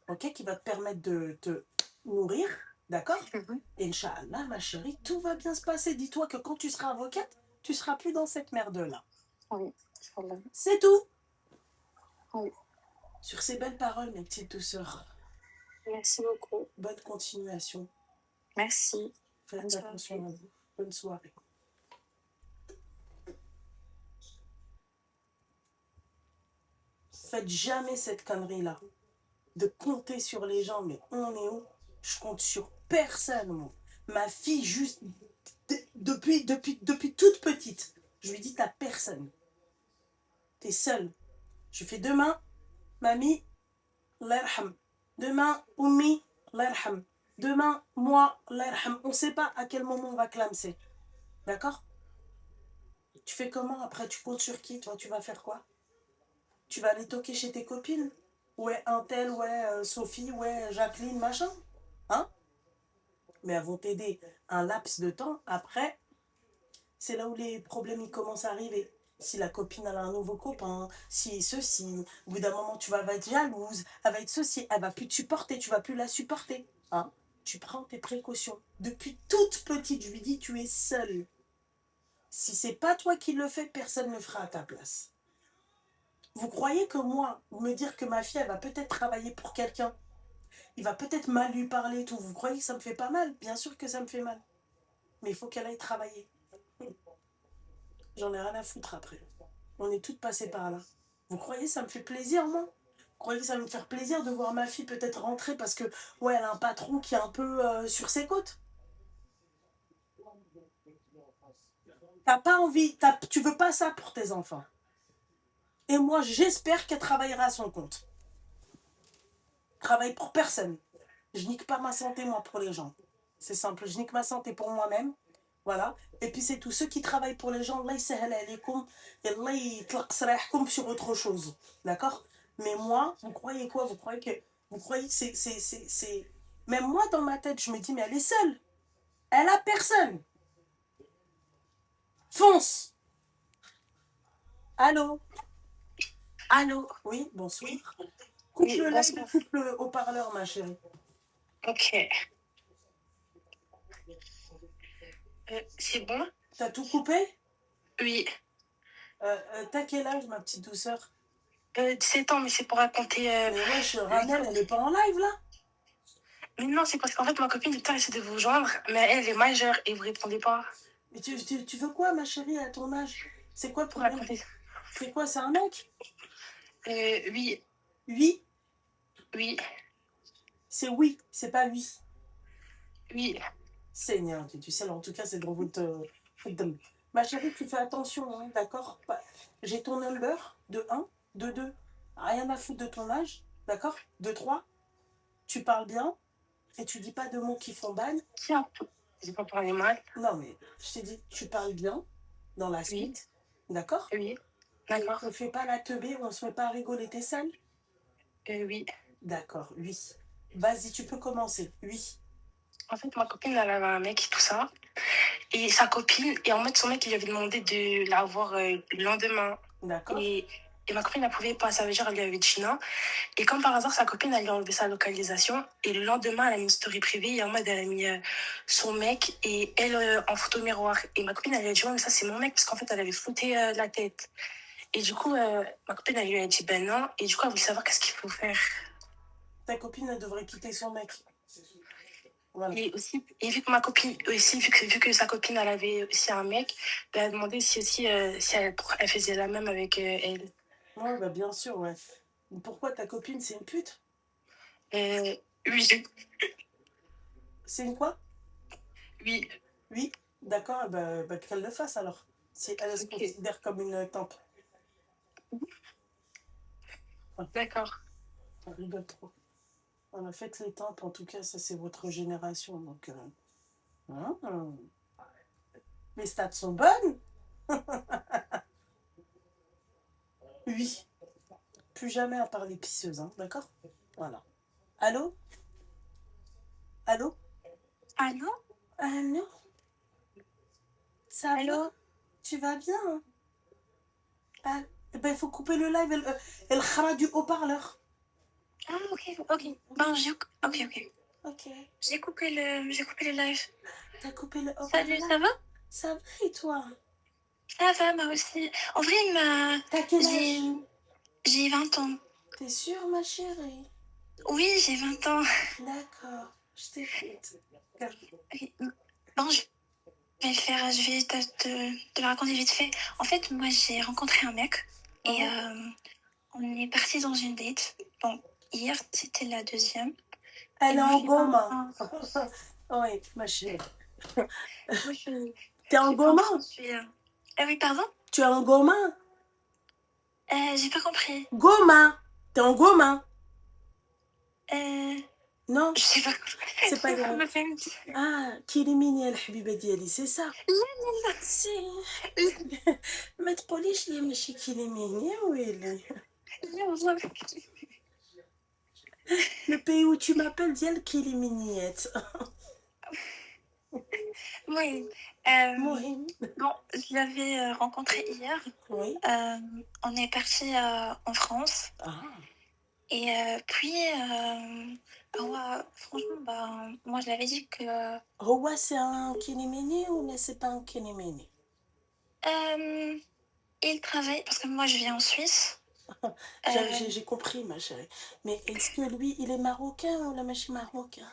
ok, qui va te permettre de te nourrir, d'accord? Mhm. Inch'Allah, ma chérie, tout va bien se passer. Dis-toi que quand tu seras avocate, tu seras plus dans cette merde-là. Oui. Inch'Allah. C'est tout. Oui. Sur ces belles paroles, mes petites douceurs, Merci beaucoup. bonne continuation. Merci. Bonne Faites attention soirée. à vous. Bonne soirée. Faites jamais cette connerie-là. De compter sur les gens, mais on est où? Je compte sur personne, moi. Ma fille, juste depuis toute petite, je lui dis, t'as personne. T'es seule. Je fais demain, mamie, l'erham. Demain, oumi, l'erham. Demain, moi, l'erham. On ne sait pas à quel moment on va clamser. D'accord? Tu fais comment après? Tu comptes sur qui? Toi, tu vas faire quoi? Tu vas aller toquer chez tes copines? Ouais, un tel, ouais, Sophie, ouais, Jacqueline, machin. Hein? Mais elles vont t'aider un laps de temps. Après, c'est là où les problèmes ils commencent à arriver. Si la copine elle a un nouveau copain, si ceci, au bout d'un moment tu vas être jalouse, elle va être ceci, elle va plus te supporter, tu vas plus la supporter. Hein? Tu prends tes précautions. Depuis toute petite, je lui dis tu es seule. Si c'est pas toi qui le fais, personne ne le fera à ta place. Vous croyez que moi, me dire que ma fille elle va peut-être travailler pour quelqu'un, il va peut-être mal lui parler, tout, vous croyez que ça me fait pas mal? Bien sûr que ça me fait mal. Mais il faut qu'elle aille travailler. J'en ai rien à foutre après. On est toutes passées par là. Vous croyez que ça me fait plaisir, moi? Vous croyez que ça va me faire plaisir de voir ma fille peut-être rentrer parce que, ouais, elle a un patron qui est un peu sur ses côtes? T'as pas envie, tu veux pas ça pour tes enfants. Et moi, j'espère qu'elle travaillera à son compte. Travaille pour personne. Je nique pas ma santé, moi, pour les gens. C'est simple, je nique ma santé pour moi-même. Voilà. Et puis c'est tout. Ceux qui travaillent pour les gens, Allah yisahel alaykoum, et Allah yitlaq sarahkoum sur autre chose. D'accord? Mais moi, vous croyez quoi? Vous croyez que c'est. Même moi, dans ma tête, je me dis, mais elle est seule. Elle a personne. Fonce! Allô? Allô? Oui, bonsoir. Oui. Coupe Oui, le live et bonsoir. coupe le haut-parleur, ma chérie. Ok. C'est bon? T'as tout coupé? Oui. T'as quel âge, ma petite douceur? 17 ans, mais c'est pour raconter Mais wesh, Ranel, l'école. elle est pas en live, là? Mais non, c'est parce qu'en fait, ma copine, tout le temps, essaie de vous joindre, mais elle est majeure et vous répondez pas. Mais tu veux quoi, ma chérie, à ton âge? C'est quoi le Pour problème? raconter. C'est quoi, c'est un mec? Oui. Oui, Oui. c'est oui, c'est pas oui. Oui. Seigneur, tu sais, en tout cas, c'est dans votre. Ma chérie, tu fais attention, hein, d'accord? J'ai ton number de un, de 2. Rien à foutre de ton âge, d'accord? De 3, tu parles bien et tu dis pas de mots qui font ban. Tiens. J'ai pas parlé mal. Non, mais je t'ai dit, tu parles bien dans la Oui. suite, d'accord? Oui. Et D'accord. on fait pas la teubée, on se met pas à rigoler, t'es seule? Oui. D'accord, oui. Vas-y, tu peux commencer, oui. En fait, ma copine, elle avait un mec, tout ça. Et sa copine, et en mode son mec, il lui avait demandé de la voir le lendemain. D'accord. Et ma copine, elle pouvait pas, ça veut dire elle lui avait dit non. Et comme par hasard, sa copine, elle lui a enlevé sa localisation. Et le lendemain, elle a mis une story privée. Et en mode, elle a mis son mec et elle en photo miroir. Et ma copine, elle lui a dit, ouais, mais ça, c'est mon mec. Parce qu'en fait, elle avait flouté la tête. Et du coup, ma copine, elle lui a dit, ben non. Et du coup, elle voulait savoir qu'est-ce qu'il faut faire. Ta copine, elle devrait quitter son mec. Voilà. Et aussi, et vu que ma copine, aussi, vu que sa copine, elle avait aussi un mec, ben, elle a demandé si aussi, si elle faisait la même avec elle. Ouais, bah bien sûr, ouais. Pourquoi ta copine, c'est une pute? Oui, C'est une quoi? oui. Oui, d'accord, bah, qu'elle le fasse alors. Si elle se Ok. considère comme une tempe. D'accord. On rigole trop. Voilà, faites les tempes, en tout cas, ça c'est votre génération. Donc, hein, les stats sont bonnes. Oui, plus jamais à part les pisseuses, hein, d'accord? Voilà. Allô? Allô? Allô? Allô? Ça va? Allô? Tu vas bien? Hein? Ah, eh ben, il faut couper le live et le khara du haut-parleur. Ah, ok, ok. Bon, ok, ok. Ok. J'ai coupé le live. T'as coupé le Salut, haut-parleur? ça va? Ça va et toi? Ça va, moi aussi. En vrai, T'as quel âge? j'ai, j'ai 20 ans. T'es sûre, ma chérie? Oui, j'ai 20 ans. D'accord, je t'écoute. Ok. Bon, je vais te le raconter vite fait. En fait, moi, j'ai rencontré un mec et Mhm. on est parti dans une date. Bon, hier, c'était la deuxième. Et Elle est moi, je en suis pas Goma. en France. Oui, ma chérie. Moi, T'es je en suis pas en Goma? France. Je suis, Ah oui, pardon? Tu es en Goma? J'ai pas compris. Goma. T'es en Goma? Euh, Non, je sais pas. c'est pas grave. ما فهمت. Ah, كيلميني الحبيبة ديالي, c'est ça. سي ما تقوليش لي ماشي كيلميني يا ويلي. لا والله. Le pays où tu m'appelles ديال كيلمينيات. Oui. مهم. Bon, je l'avais rencontré hier. Oui. On est parti en France. Ah. Et puis, ouais, franchement, bah, moi, je l'avais dit que Rowa, c'est un kilimini ou mais c'est pas un kilimini? il travaille, parce que moi, je vis en Suisse. J'ai compris, ma chérie. Mais est-ce que lui, il est marocain ou la machine marocain?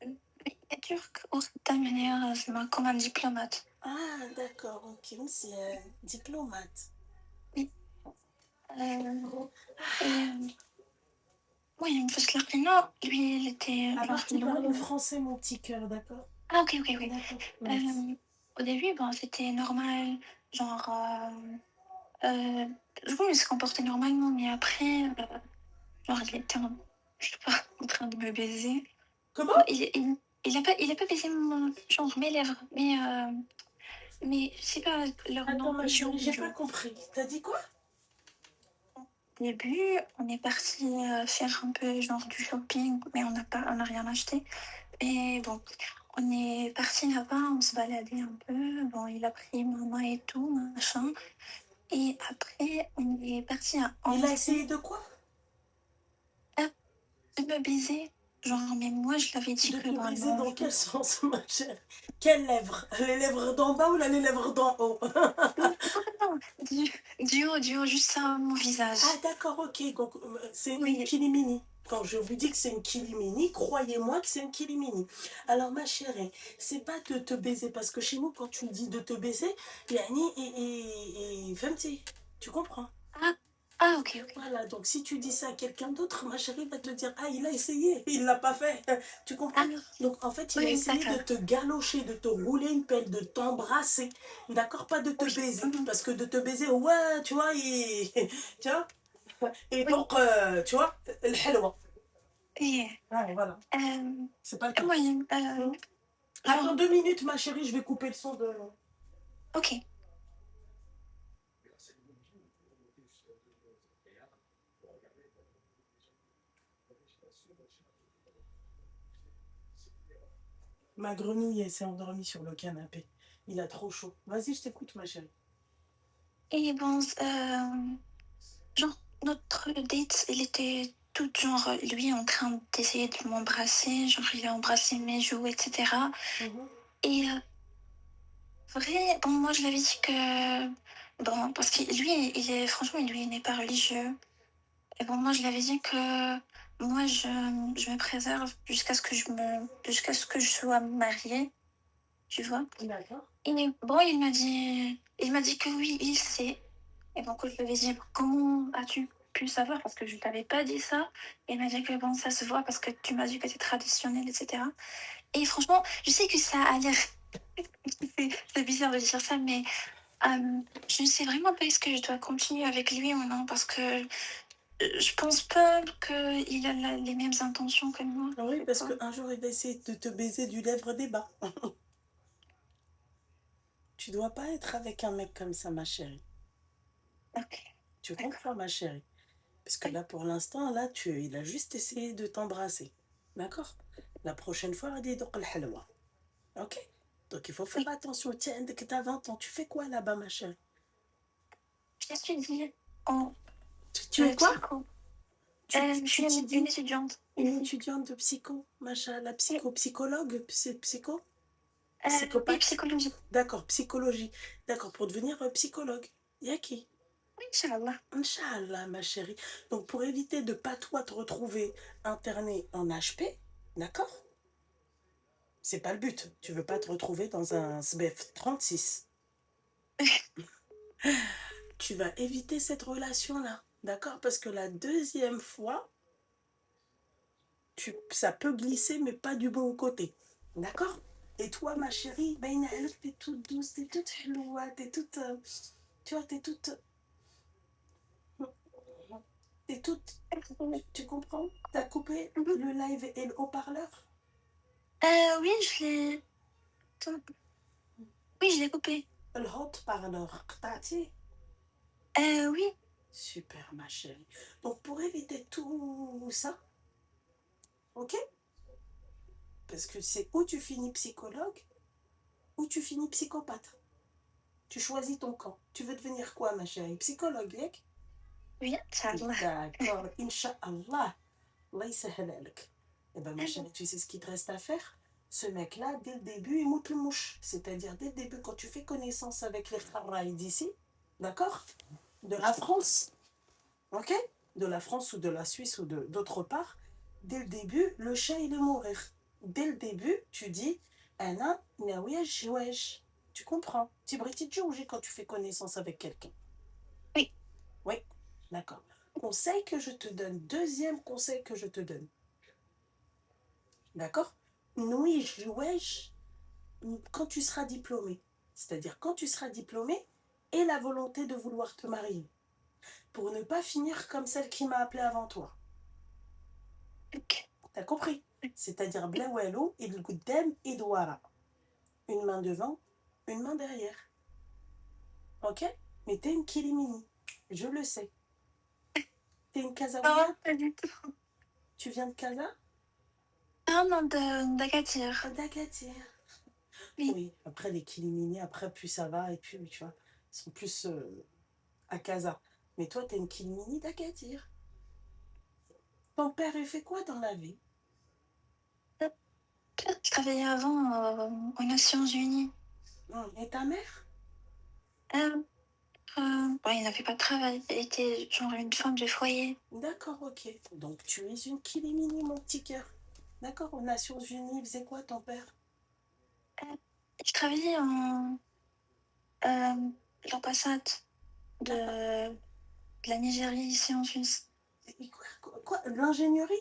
Il est turc, ou de manière, c'est comme un diplomate. Ah, d'accord, ok, c'est un diplomate. Oui. Et ouais, il me faisait la non, lui, il était Alors, genre tu parles loin. français, mon petit cœur, d'accord? Ah, ok, ok, oui. D'accord, merci. Au début, bon, c'était normal, genre, je crois qu'il se comportait normalement, mais après, genre, il était, je sais pas, en train de me baiser. Comment? Non, il a pas baisé genre, mes lèvres, mais je sais pas leur Attends, nom, ma Joe, chérie, j'ai pas Joe. compris. T'as dit quoi? Au début, on est parti faire un peu genre du shopping, mais on n'a rien acheté. Et bon, on est parti là-bas, on se baladait un peu. Bon, il a pris ma main et tout, machin. Et après, on est parti à Il a Annecy. essayé de quoi? De me baiser. Genre, mais moi, je l'avais dit De que te bah baiser non. dans quel sens, ma chérie? Quelles lèvres? Les lèvres d'en bas ou les lèvres d'en haut? Non, du haut, juste à mon visage. Ah, d'accord, ok. Donc, c'est une Oui. kilimini. Quand je vous dis que c'est une kilimini, croyez-moi que c'est une kilimini. Alors, ma chérie, c'est pas de te baiser, parce que chez nous, quand tu dis de te baiser, yani, et femti, tu comprends? Ok, ok. Voilà, donc si tu dis ça à quelqu'un d'autre, ma chérie va te dire, ah, il a essayé, il l'a pas fait. Tu comprends? Donc, en fait, il a Oui, essayé de d'accord. te galocher, de te rouler une pelle, de t'embrasser. D'accord? Pas de te Oui. baiser. Parce que de te baiser, ouais, tu vois, tu vois? Et Oui. donc, tu vois, le halwa. Yeah. Ah, voilà. C'est pas le cas. Oui. Attends Genre, 2 minutes, ma chérie, je vais couper le son de. ok. Ma grenouille, elle s'est endormie sur le canapé. Il a trop chaud. Vas-y, je t'écoute, ma chérie. Et bon, genre, notre date, il était tout genre, lui en train d'essayer de m'embrasser, genre, il a embrassé mes joues, etc. Mhm. Et vrai, bon, moi, je l'avais dit que, bon, parce que lui, franchement, lui, il n'est pas religieux. Et bon, moi, je l'avais dit que moi, je me préserve jusqu'à ce que je sois mariée, tu vois. D'accord. Et bon, il m'a dit que oui, il sait. Et donc, je lui ai dit, comment as-tu pu savoir? Parce que je ne t'avais pas dit ça. Et il m'a dit que bon, ça se voit parce que tu m'as dit que c'est traditionnel, etc. Et franchement, je sais que ça a l'air. C'est bizarre de dire ça, mais je ne sais vraiment pas est-ce que je dois continuer avec lui ou non. Parce que je pense pas qu'il a les mêmes intentions que moi. Oui, Je sais parce pas. qu'un jour, il va essayer de te baiser du lèvre des bas. Tu dois pas être avec un mec comme ça, ma chérie. Ok, Tu d'accord. comprends, ma chérie? Parce que Oui. là, pour l'instant, là, il a juste essayé de t'embrasser. D'accord? La prochaine fois, il dit donc le halwa. Ok? Donc, il faut faire Oui. attention. Tiens, dès que tu as 20 ans, tu fais quoi là-bas, ma chérie? Je suis dit en Tu es quoi? psycho. Tu, Je tu suis une étudies étudiante une ici. étudiante de psycho, machin, la Oui, psychologue, psycho, oui, psychopathe. psychologie. D'accord, psychologie. D'accord, pour devenir psychologue. Yaki. Oui, Inch'Allah. Inch'Allah, ma chérie. Donc, pour éviter de pas toi te retrouver interné en HP, d'accord? C'est pas le but. Tu veux pas te retrouver dans un SBF 36. Tu vas éviter cette relation-là, d'accord? Parce que la deuxième fois, ça peut glisser, mais pas du bon côté. D'accord? Et toi, ma chérie, ben, t'es toute douce, t'es toute helloua, t'es toute. Tu vois, t'es toute. T'es toute. Tu comprends? T'as coupé le live et le haut-parleur? Oui, je l'ai. Attends. Oui, je l'ai coupé. Le haut-parleur, qta'ti? Oui. Super, ma chérie. Donc, pour éviter tout ça, ok? Parce que c'est où tu finis psychologue ou tu finis psychopathe. Tu choisis ton camp. Tu veux devenir quoi, ma chérie? Psychologue, yek? Oui, Inch'Allah. D'accord, Inch'Allah. Allah yisahhalak. Eh ben, ma chérie, tu sais ce qu'il te reste à faire? Ce mec-là, dès le début, il monte le mouche. C'est-à-dire, dès le début, quand tu fais connaissance avec les Kharraï d'ici, d'accord? De la France, ok? De la France ou de la Suisse ou d'autre part, dès le début, le chat, il est mourir. Dès le début, tu dis, Anna, naouiesh, wesh. Tu comprends? Tibriti djouji quand tu fais connaissance avec quelqu'un. Oui. Oui, d'accord. Conseil que je te donne, deuxième conseil que je te donne. D'accord? Nouish, wesh, quand tu seras diplômé. C'est-à-dire quand tu seras diplômé et la volonté de vouloir te marier. Pour ne pas finir comme celle qui m'a appelé avant toi. Ok. T'as compris? C'est-à-dire blawelo et le goudem et douara. Une main devant, une main derrière. Ok? Mais t'es une kilimini. Je le sais. T'es une kazaouia? Non, pas du tout. Tu viens de Kaza? Non, non, d'Agadir. D'Agadir. Oui. Oui, après les kilimini, après plus ça va et puis tu vois, ils sont plus à Casa. Mais toi, t'es une kilimini d'Agadir. Ton père, il fait quoi dans la vie? Je travaillais avant aux Nations Unies. Et ta mère? Bon, il n'avait pas de travail. Il était genre une femme de foyer. D'accord, ok. Donc tu es une kilimini, mon petit cœur. D'accord, aux Nations Unies, il faisait quoi ton père? Je travaillais en l'ambassade de la Nigérie ici en Suisse. Quoi? L'ingénierie?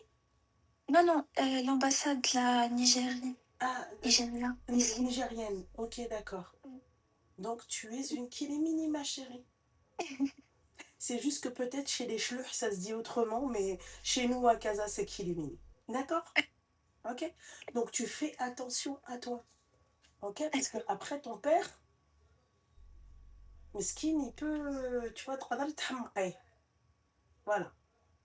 Non, non, l'ambassade de la Nigérie. Ah, Nigeria, ici. nigérienne. Ok, d'accord. Donc tu es une kilimini, ma chérie. C'est juste que peut-être chez les Schleurs, ça se dit autrement, mais chez nous, à Casa, c'est kilimini. D'accord? Ok? Donc tu fais attention à toi. Ok? Parce que après ton père, Miskin, il peut, tu vois, voilà.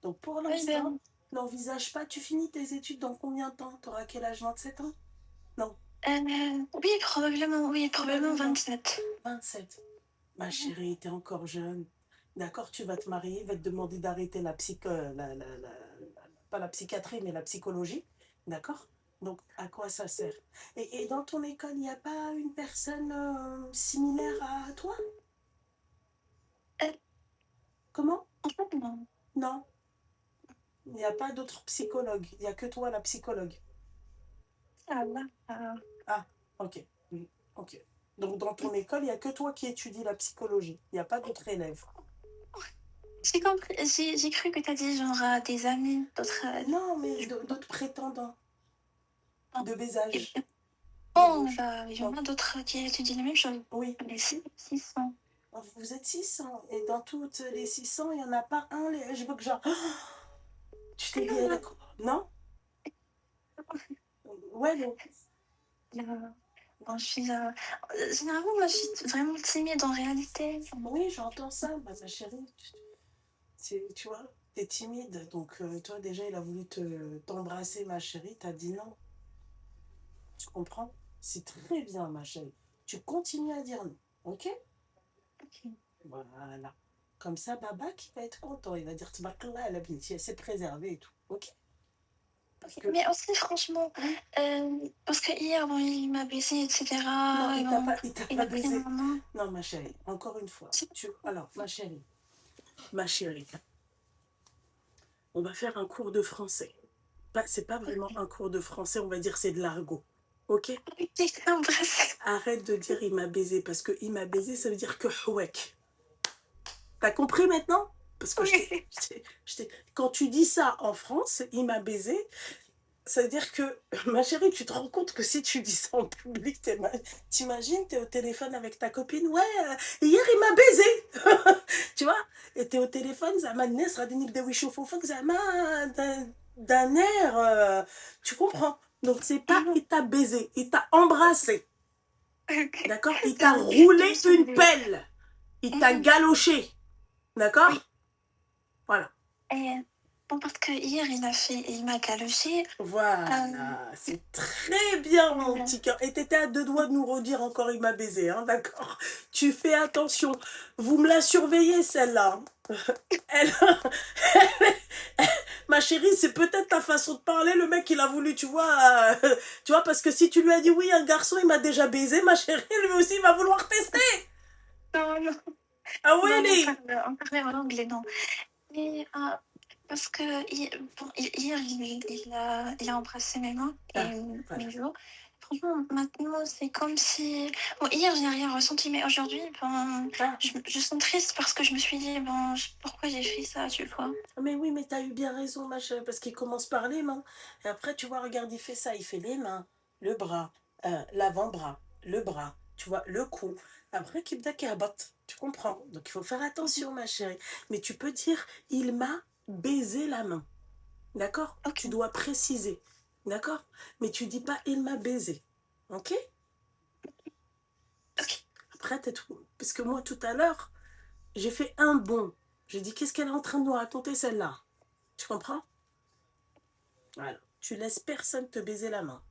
Donc pour Oui, l'instant, ben, n'envisage pas. Tu finis tes études dans combien de temps? Tu auras quel âge? 27 ans? Non. Oui, probablement 27. 27. Ma chérie, t'es encore jeune. D'accord, tu vas te marier, il va te demander d'arrêter pas la psychiatrie, mais la psychologie. D'accord? Donc, à quoi ça sert? Et dans ton école, il n'y a pas une personne similaire à toi? Euh, Comment? En fait, non. Non, il n'y a pas d'autre psychologue. Il n'y a que toi, la psychologue. Ça va. Ah, ok. Mm, ok. Donc, dans ton école, il n'y a que toi qui étudie la psychologie. Il n'y a pas d'autres élèves. J'ai compris. J'ai cru que t'as dit genre des amis, d'autres. Non, mais d'autres prétendants Non. de baisage. Bon, il y en a d'autres qui étudient la même chose. Oui. Les 600. Vous êtes 600. Et dans toutes les 600, il n'y en a pas un. Je veux que genre. Tu t'es dit à la cour. Non? Ouais, non. Bon, généralement, moi, je suis vraiment timide en réalité. Oui, j'entends ça, bah, ma chérie. Tu vois, t'es timide. Donc, toi, déjà, il a voulu t'embrasser, ma chérie. T'as dit non. Tu comprends? C'est très bien, ma chérie. Tu continues à dire non. Ok? Ok. Voilà. Comme ça, Baba qui va être content. Il va dire, Tabarakallah, elle a bien, elle s'est préservée et tout. Ok? Parce que... Mais aussi, franchement, parce que hier, bon, il m'a baissé, etc. Non, et il bon, t'a il pas a pris baisé. ma main. Non, ma chérie, encore une fois. Alors, ma chérie, on va faire un cours de français. C'est pas vraiment un cours de français, on va dire c'est de l'argot. Ok? J'ai embrassé. Arrête de dire il m'a baisé, parce que il m'a baisé, ça veut dire que houek. T'as compris maintenant? Parce que quand tu dis ça en France, il m'a baisé, ça veut dire que, ma chérie, tu te rends compte que si tu dis ça en public, t'imagines, t'es au téléphone avec ta copine, ouais, hier il m'a baisé, tu vois, et t'es au téléphone, Zama Nesra Denik de Wishofofok, Zama d'un air, tu comprends? Donc c'est pas il t'a baisé, il t'a embrassé, d'accord? Il t'a roulé une pelle, il t'a galoché, d'accord? Voilà. Et bon, parce que hier, il m'a galoché. Voilà, c'est très bien, mon petit cœur. Et t'étais à 2 doigts de nous redire encore, il m'a baisé, hein, d'accord? Tu fais attention. Vous me la surveillez, celle-là. Ma chérie, c'est peut-être ta façon de parler. Le mec, il a voulu, tu vois, parce que si tu lui as dit oui, un garçon, il m'a déjà baisé, ma chérie, lui aussi, il va vouloir tester. Non. Ah oui, On parlait en anglais, non. Mais parce que bon, hier, il a embrassé mes mains et mes joues. Franchement, maintenant, c'est comme si... Bon, hier, je n'ai rien ressenti, mais aujourd'hui, bon, je sens triste parce que je me suis dit, bon, pourquoi j'ai fait ça, tu vois. Mais oui, mais t'as eu bien raison, ma chérie, parce qu'il commence par les mains. Et après, tu vois, regarde, il fait ça, il fait les mains, le bras, l'avant-bras, le bras, tu vois, le cou. Après, tu comprends. Donc, il faut faire attention, ma chérie. Mais tu peux dire, il m'a baisé la main. D'accord? Ok. Tu dois préciser. D'accord? Mais tu dis pas, il m'a baisé. Ok? Après, parce que moi, tout à l'heure, j'ai fait un bond. J'ai dit, qu'est-ce qu'elle est en train de nous raconter, celle-là? Tu comprends? Voilà. Tu laisses personne te baiser la main.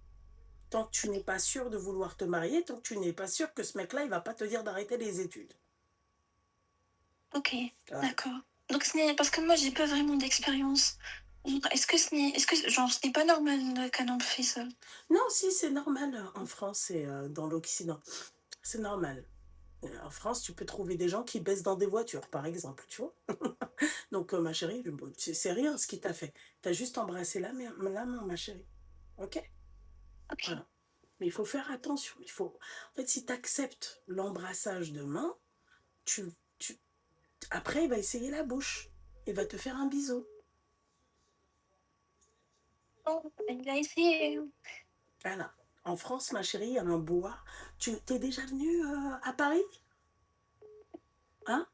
Tant que tu n'es pas sûr de vouloir te marier, tant que tu n'es pas sûr que ce mec-là, il va pas te dire d'arrêter les études. Ok, d'accord. Donc, parce que moi, j'ai pas vraiment d'expérience. Est-ce que genre, ce n'est pas normal qu'un homme fait ça? Non, si, c'est normal en France et dans l'Occident. C'est normal. En France, tu peux trouver des gens qui baissent dans des voitures, par exemple, tu vois. Donc, ma chérie, c'est rien ce qu'il t'a fait. T'as juste embrassé la main, ma chérie. Ok? Ok. Voilà. Mais il faut faire attention. En fait, si tu acceptes l'embrassage de main, après, il va essayer la bouche. Il va te faire un bisou. Oh, il a essayé. Voilà. En France, ma chérie, il y a un bois. Tu t'es déjà venue à Paris? Hein?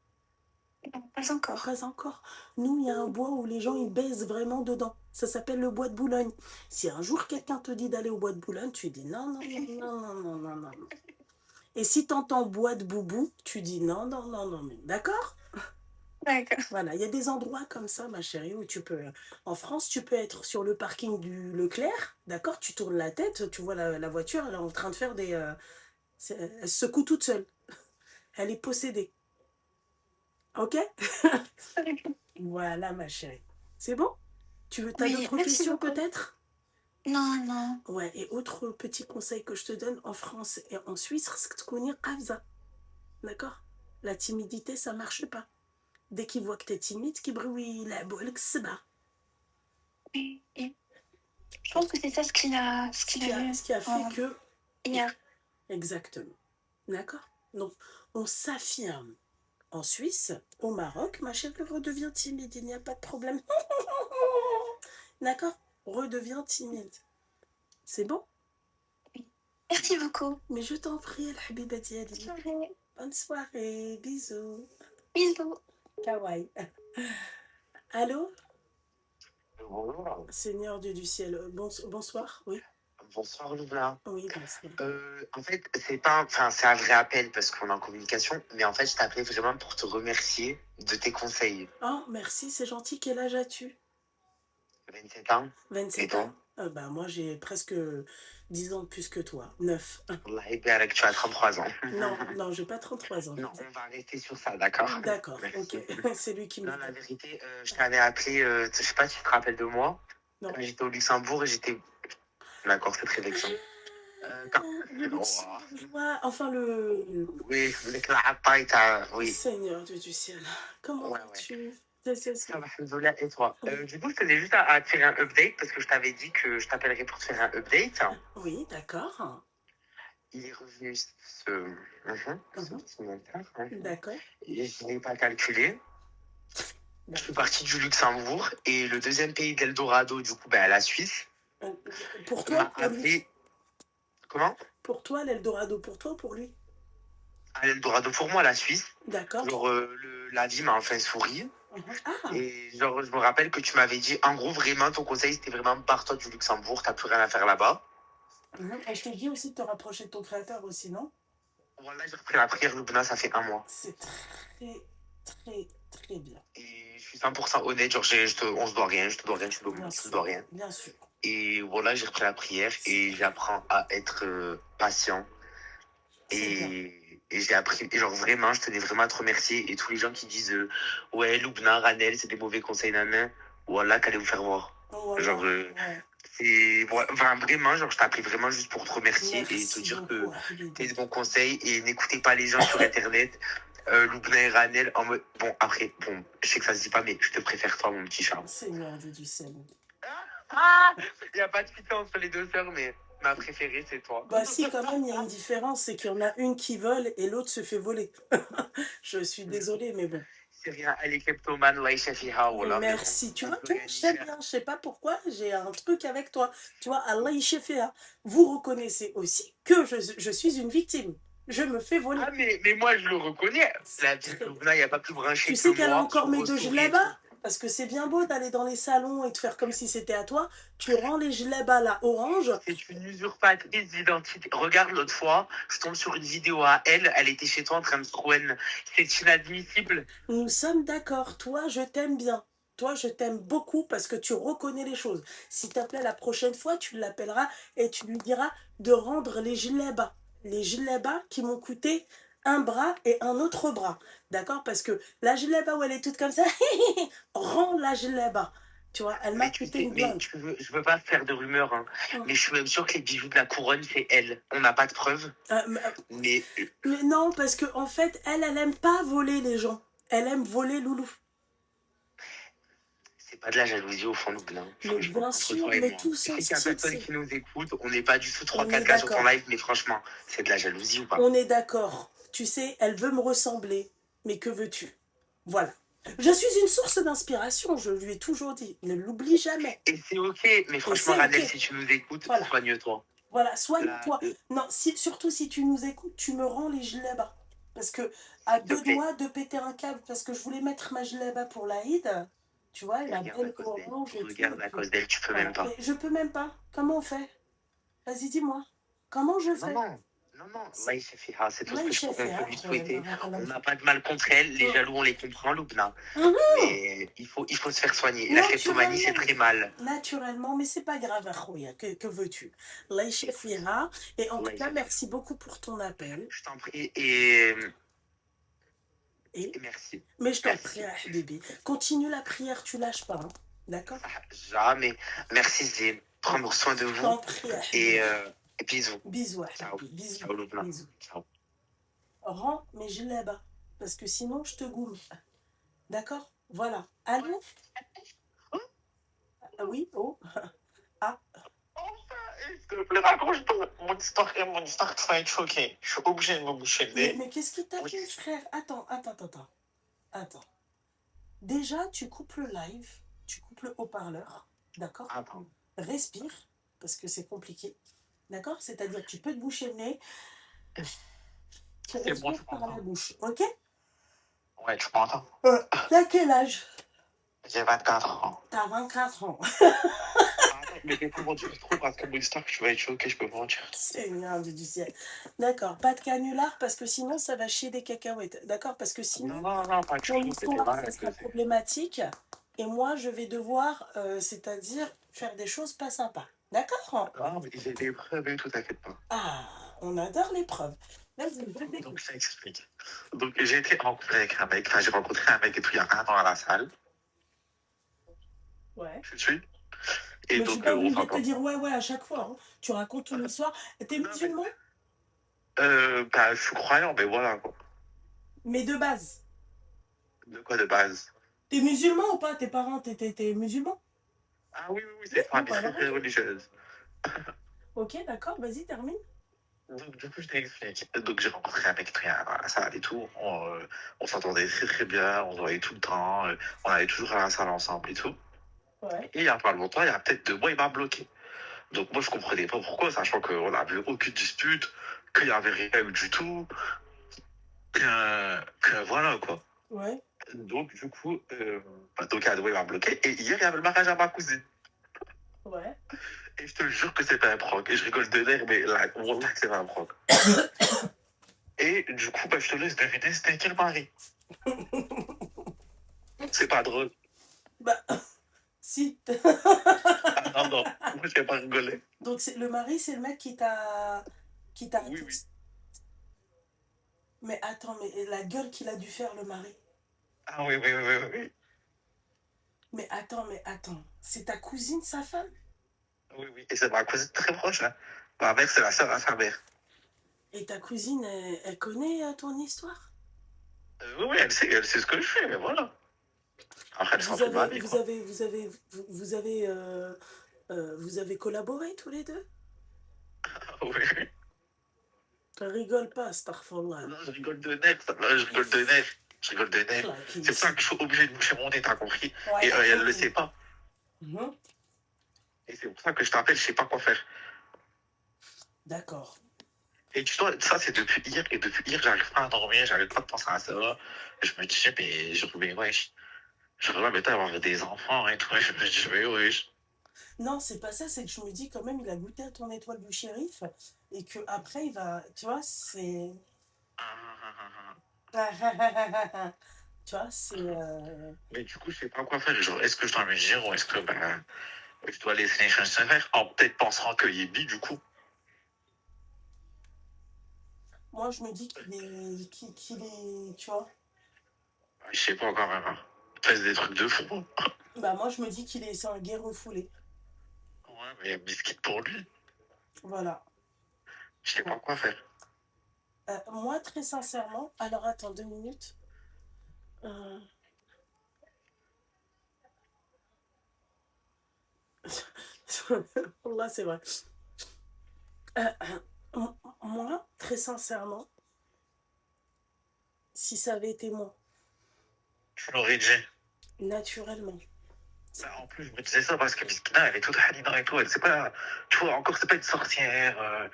Non, pas encore. Pas encore. Nous, il y a un bois où les gens, ils baisent vraiment dedans. Ça s'appelle le bois de Boulogne. Si un jour, quelqu'un te dit d'aller au bois de Boulogne, tu dis non, non, non, non, non, non, non. Et si t'entends bois de Boubou, tu dis non, non, non, non, mais d'accord? D'accord. Voilà, il y a des endroits comme ça, ma chérie, où tu peux. En France, tu peux être sur le parking du Leclerc, d'accord? Tu tournes la tête, tu vois la voiture, elle est en train de faire des. Elle se secoue toute seule. Elle est possédée. Ok? Voilà, ma chérie. C'est bon? T'as Oui, d'autres merci questions beaucoup. peut-être? Non, non. Ouais, et autre petit conseil que je te donne, en France et en Suisse, خصك تكوني قافزة. D'accord? La timidité, ça marche pas. Dès qu'ils voient que t'es timide, كيبغيو يلعبوا عليك السبعة. Oui, oui. Je pense que c'est ça ce qu'il a vu Ce qui a fait en- que. hier. Exactement. D'accord? Donc, on s'affirme. En Suisse, au Maroc, ma chérie redevient timide, il n'y a pas de problème. D'accord? Redevient timide. C'est bon? Merci beaucoup. Mais je t'en prie, la habiba Bonne diali. soirée. Bonne soirée, bisous. Bisous. Kawaii. Allô? Bonjour. Seigneur Dieu du ciel, bonsoir, oui. Bonsoir Loubna. Oui, bonsoir. En fait, c'est un vrai appel parce qu'on est en communication, mais en fait, je t'appelais vraiment pour te remercier de tes conseils. Oh, merci, c'est gentil. Quel âge as-tu? 27 ans. 27 Et toi? ans? Bah, moi, j'ai presque 10 ans de plus que toi. 9. Allah yabarak, tu as 33 ans. Non, non, j'ai pas 33 ans. Non, on va rester sur ça, d'accord? D'accord, Merci. ok. C'est lui qui me Non, la dit. vérité, je t'avais appelé, je sais pas si tu te rappelles de moi. Non. Quand j'étais au Luxembourg et j'étais. D'accord, cette réflexion. Quand... Le luxembourgeois, enfin Oui, avec la Hatta et ta. Oui. Seigneur Dieu du ciel. Comment Ouais, vas-tu? Ça va, alhamdoulilah, et toi? Oui. Du coup, je tenais juste à te faire un update parce que je t'avais dit que je t'appellerais pour te faire un update. Oui, d'accord. Il est revenu ce petit montant. D'accord. Et je n'ai pas calculé. Je suis parti du Luxembourg et le deuxième pays d'Eldorado, du coup, la Suisse, Pour m'a toi, pour lui? appelé. Comment? Pour toi, l'Eldorado, pour toi ou pour lui? À l'Eldorado pour moi, la Suisse. D'accord. Genre, la vie m'a enfin souri. Ah, Et genre, je me rappelle que tu m'avais dit, en gros, vraiment, ton conseil, c'était vraiment barre-toi du Luxembourg, t'as plus rien à faire là-bas. et je t'ai dit aussi de te rapprocher de ton créateur aussi, non? Voilà, j'ai repris la prière Lubna, ça fait 1 mois. C'est très, très, très bien. Et je suis 100% honnête, genre, on se doit rien, je te dois rien, tu te dois rien. Bien sûr. Et voilà, j'ai repris la prière et j'apprends à être patient. Et j'ai appris, et genre vraiment, je tenais vraiment à te remercier. Et tous les gens qui disent ouais, Lubna, Ranel, c'est des mauvais conseils, nanan, voilà, qu'allez vous faire voir. Voilà. Genre, Ouais. c'est. Enfin, vraiment, genre, je t'ai appelé vraiment juste pour te remercier Merci et te dire beaucoup, que Habibi. t'es de bons conseils et n'écoutez pas les gens sur internet. Lubna et Ranel en mode. Bon, après, bon, je sais que ça se dit pas, mais je te préfère toi, mon petit chat. Seigneur Dieu du ciel. Il n'y a pas de pitié entre les deux sœurs, mais ma préférée, c'est toi. Bah si, quand même, il y a une différence, c'est qu'il y en a une qui vole et l'autre se fait voler. Je suis désolée, mais bon. C'est rien, elle est kleptomane, Allah yashafiha, voilà. Merci. Tu vois, j'aime bien, je sais pas pourquoi, j'ai un truc avec toi. Tu vois, Allah yashafiha. Vous reconnaissez aussi que je suis une victime. Je me fais voler. Ah, mais moi, je le reconnais. La petite Lubna, il n'y a pas plus branché Tu sais que qu'elle a moi, encore sur mes vos 2 stories gilets et bas? Parce que c'est bien beau d'aller dans les salons et de faire comme si c'était à toi. Tu rends les gilets bas là orange. C'est une usurpatrice d'identité. Regarde, l'autre fois, je tombe sur une vidéo à elle. Elle était chez toi en train de se trouver. C'est inadmissible. Nous sommes d'accord. Toi, je t'aime bien. Toi, je t'aime beaucoup parce que tu reconnais les choses. S'il te plaît, la prochaine fois, tu l'appelleras et tu lui diras de rendre les gilets bas. Les gilets bas qui m'ont coûté un bras et un autre bras. D'accord? Parce que la gilet bas où elle est toute comme ça, rends la gilet bas. Tu vois, elle m'a Mais tu coûté sais, une mais blinde. je veux pas faire de rumeurs, hein, mais je suis même sûre que les bijoux de la couronne, c'est elle. On n'a pas de preuves, mais Mais non, parce que en fait, elle aime pas voler les gens. Elle aime voler Loulou. c'est pas de la jalousie au fond, Lubna. Mais Franchement, bien entre sûr, toi et mais moi. tout Je sais son qu'il y a style, personne c'est... qui nous écoute. On n'est pas du tout On est 3-4 sur ton d'accord. live, mais franchement, c'est de la jalousie ou pas? On est d'accord. Tu sais, elle veut me ressembler. Mais que veux-tu? Voilà. Je suis une source d'inspiration, je lui ai toujours dit. Ne l'oublie jamais. Et c'est ok, mais franchement, c'est Ranel, ok. si tu nous écoutes, Voilà. soigne-toi. Voilà, soigne-toi. Là, Non, surtout si tu nous écoutes, tu me rends les gilets bas. Parce que à S'il te deux plaît. doigts de péter un câble, parce que je voulais mettre ma gilet bas pour l'Aïd. Tu vois, la Regarde à belle cause orange et d'elle. tout. Regarde à cause d'elle, tu peux Voilà. même pas. Mais je peux même pas. Comment on fait? Vas-y, dis-moi. Comment je fais? Non, Non, non, Maïcha Fiha, c'est tout ce que Maïcha on peut Fiha, lui souhaiter. On خويا n'a pas de mal contre elle, les jaloux, on les comprend, Loubna. Mhm. Mais il faut se faire soigner. La kleptomanie, c'est Naturellement, très mal. naturellement, mais c'est pas grave, Akhoya, que veux-tu? Laïcha Fiha, et en tout cas, Maïcha Fiha, merci beaucoup pour ton appel. je t'en prie Et, et merci. mais je t'en prie, Merci. bébé, continue la prière, tu lâches pas, hein. D'accord? Jamais. Merci, Zine. Prendre soin de Je vous t'en prie, et, Habibi. et bisous. Bisous, Ciao. Habibi, bisous, Ciao, Loubna. bisous. Ciao. Rends mes gilets bas, parce que sinon, je te goume. D'accord? Voilà. Allô? Ah oui? Oh? Ah, S'il te plaît, raconte-toi mon histoire, tu vas être choqué. Je suis obligé de me boucher le nez. mais qu'est-ce qui t'arrive, frère? Attends. Déjà, tu coupes le live, tu coupes le haut-parleur, d'accord? Attends. Respire, parce que c'est compliqué, d'accord? C'est-à-dire, tu peux te boucher le nez, tu C'est bon, respires tu par la m'entends. bouche, ok? Ouais, tu m'entends. T'as quel âge? J'ai 24 ans. T'as 24 ans. Attends, mais t'es pas vendu trop parce que mon histoire, tu vas être choqué, je peux pas mentir. Seigneur du ciel. D'accord, pas de canular, parce que sinon, ça va chier des cacahuètes, d'accord? Parce que sinon, Non, pas du ton tout, c'était histoire, mal. ça sera problématique, et moi, je vais devoir, c'est-à-dire, faire des choses pas sympas, d'accord? Non, mais j'ai des preuves et tout, t'inquiète pas. Ah, on adore les preuves. Vas-y, je t'écoute. Donc, je t'explique. Donc, j'ai été en couple avec un mec, enfin, j'ai rencontré un mec et tout il y a 1 an à la salle. Ouais. Tu suis? Et Mais je suis donc, pas on obligée de te s'entend. dire ouais à chaque fois, hein. Tu racontes ton histoire. T'es Non, musulman? bah, je suis croyant, mais voilà, quoi. Mais de base. De quoi de base? T'es musulman ou pas? Tes parents, t'es musulman? Ah oui, c'est une Bon, famille bah très, alors, très ok. religieuse. Ok, d'accord, vas-y, termine. Donc, du coup, je t'explique. Donc, j'ai rencontré un mec très à la salle et tout. On s'entendait très, très bien. On se voyait tout le temps. On allait toujours à la salle ensemble et tout. Ouais. Et il y a pas longtemps, il y a peut-être 2 mois, il m'a bloqué. Donc, moi, je comprenais pas pourquoi, sachant qu'on n'avait aucune dispute, qu'il n'y avait rien eu du tout, que voilà, quoi. Ouais. Donc, du coup, donc, il y a 2 mois, il m'a bloqué. Et hier, il y avait le mariage à ma cousine. Ouais. Et je te jure que c'était un prank. Et je rigole de l'air, mais là, wallah, que c'est pas un prank. Et du coup, bah, je te laisse deviner c'était quel mari. C'est pas drôle. Bah, si. Ah non, moi je vais pas rigoler. Donc, le mari, c'est le mec qui t'a. Oui. Mais attends, mais la gueule qu'il a dû faire, le mari. Ah oui. Mais attends. C'est ta cousine, sa femme? Oui. Et c'est ma cousine très proche. Hein. Ma mère, c'est la sœur à sa mère. Et ta cousine, elle connaît ton histoire? Oui, elle sait ce que je fais, mais voilà. Après, elle s'en fout de ma vie, quoi. Vous avez collaboré tous les deux? Oui. Rigole pas, astaghfirullah. Non, je rigole de net. Je rigole de net. C'est pour ça que je suis obligé de boucher mon nez, t'as compris. Ouais, Et elle le sait pas. Mhm. Et c'est pour ça que je t'appelle, je sais pas quoi faire. D'accord. Et tu vois, ça, c'est depuis hier. Et depuis hier, j'arrive pas à dormir, j'arrive pas à penser à ça. Je me dis, mais wesh. Je regarde maintenant avoir des enfants et tout. Je me dis, mais wesh. Non, c'est pas ça, c'est que je me dis quand même, il a goûté à ton étoile du shérif et que après il va. Tu vois, c'est. Tu vois, c'est. Mais du coup, je sais pas quoi faire. Genre, est-ce que je dois me dire ou est-ce que je dois laisser les choses se faire en peut-être pensant que Yébi, du coup. Moi, je me dis qu'il est. Tu vois. Je sais pas encore même. Hein. Fais des trucs de fou. Bah, moi, je me dis qu'il est. C'est un gay refoulé. Ouais, mais biscuit pour lui. Voilà. Je sais pas quoi faire. Moi, très sincèrement. Alors, attends 2 minutes. Là, c'est vrai. Moi, très sincèrement, si ça avait été moi, Tu l'aurais dit. naturellement. Bah, en plus, je me disais ça parce que Miskina, elle est toute halina et tout. Elle sait pas. Tu vois, encore, c'est pas une sorcière.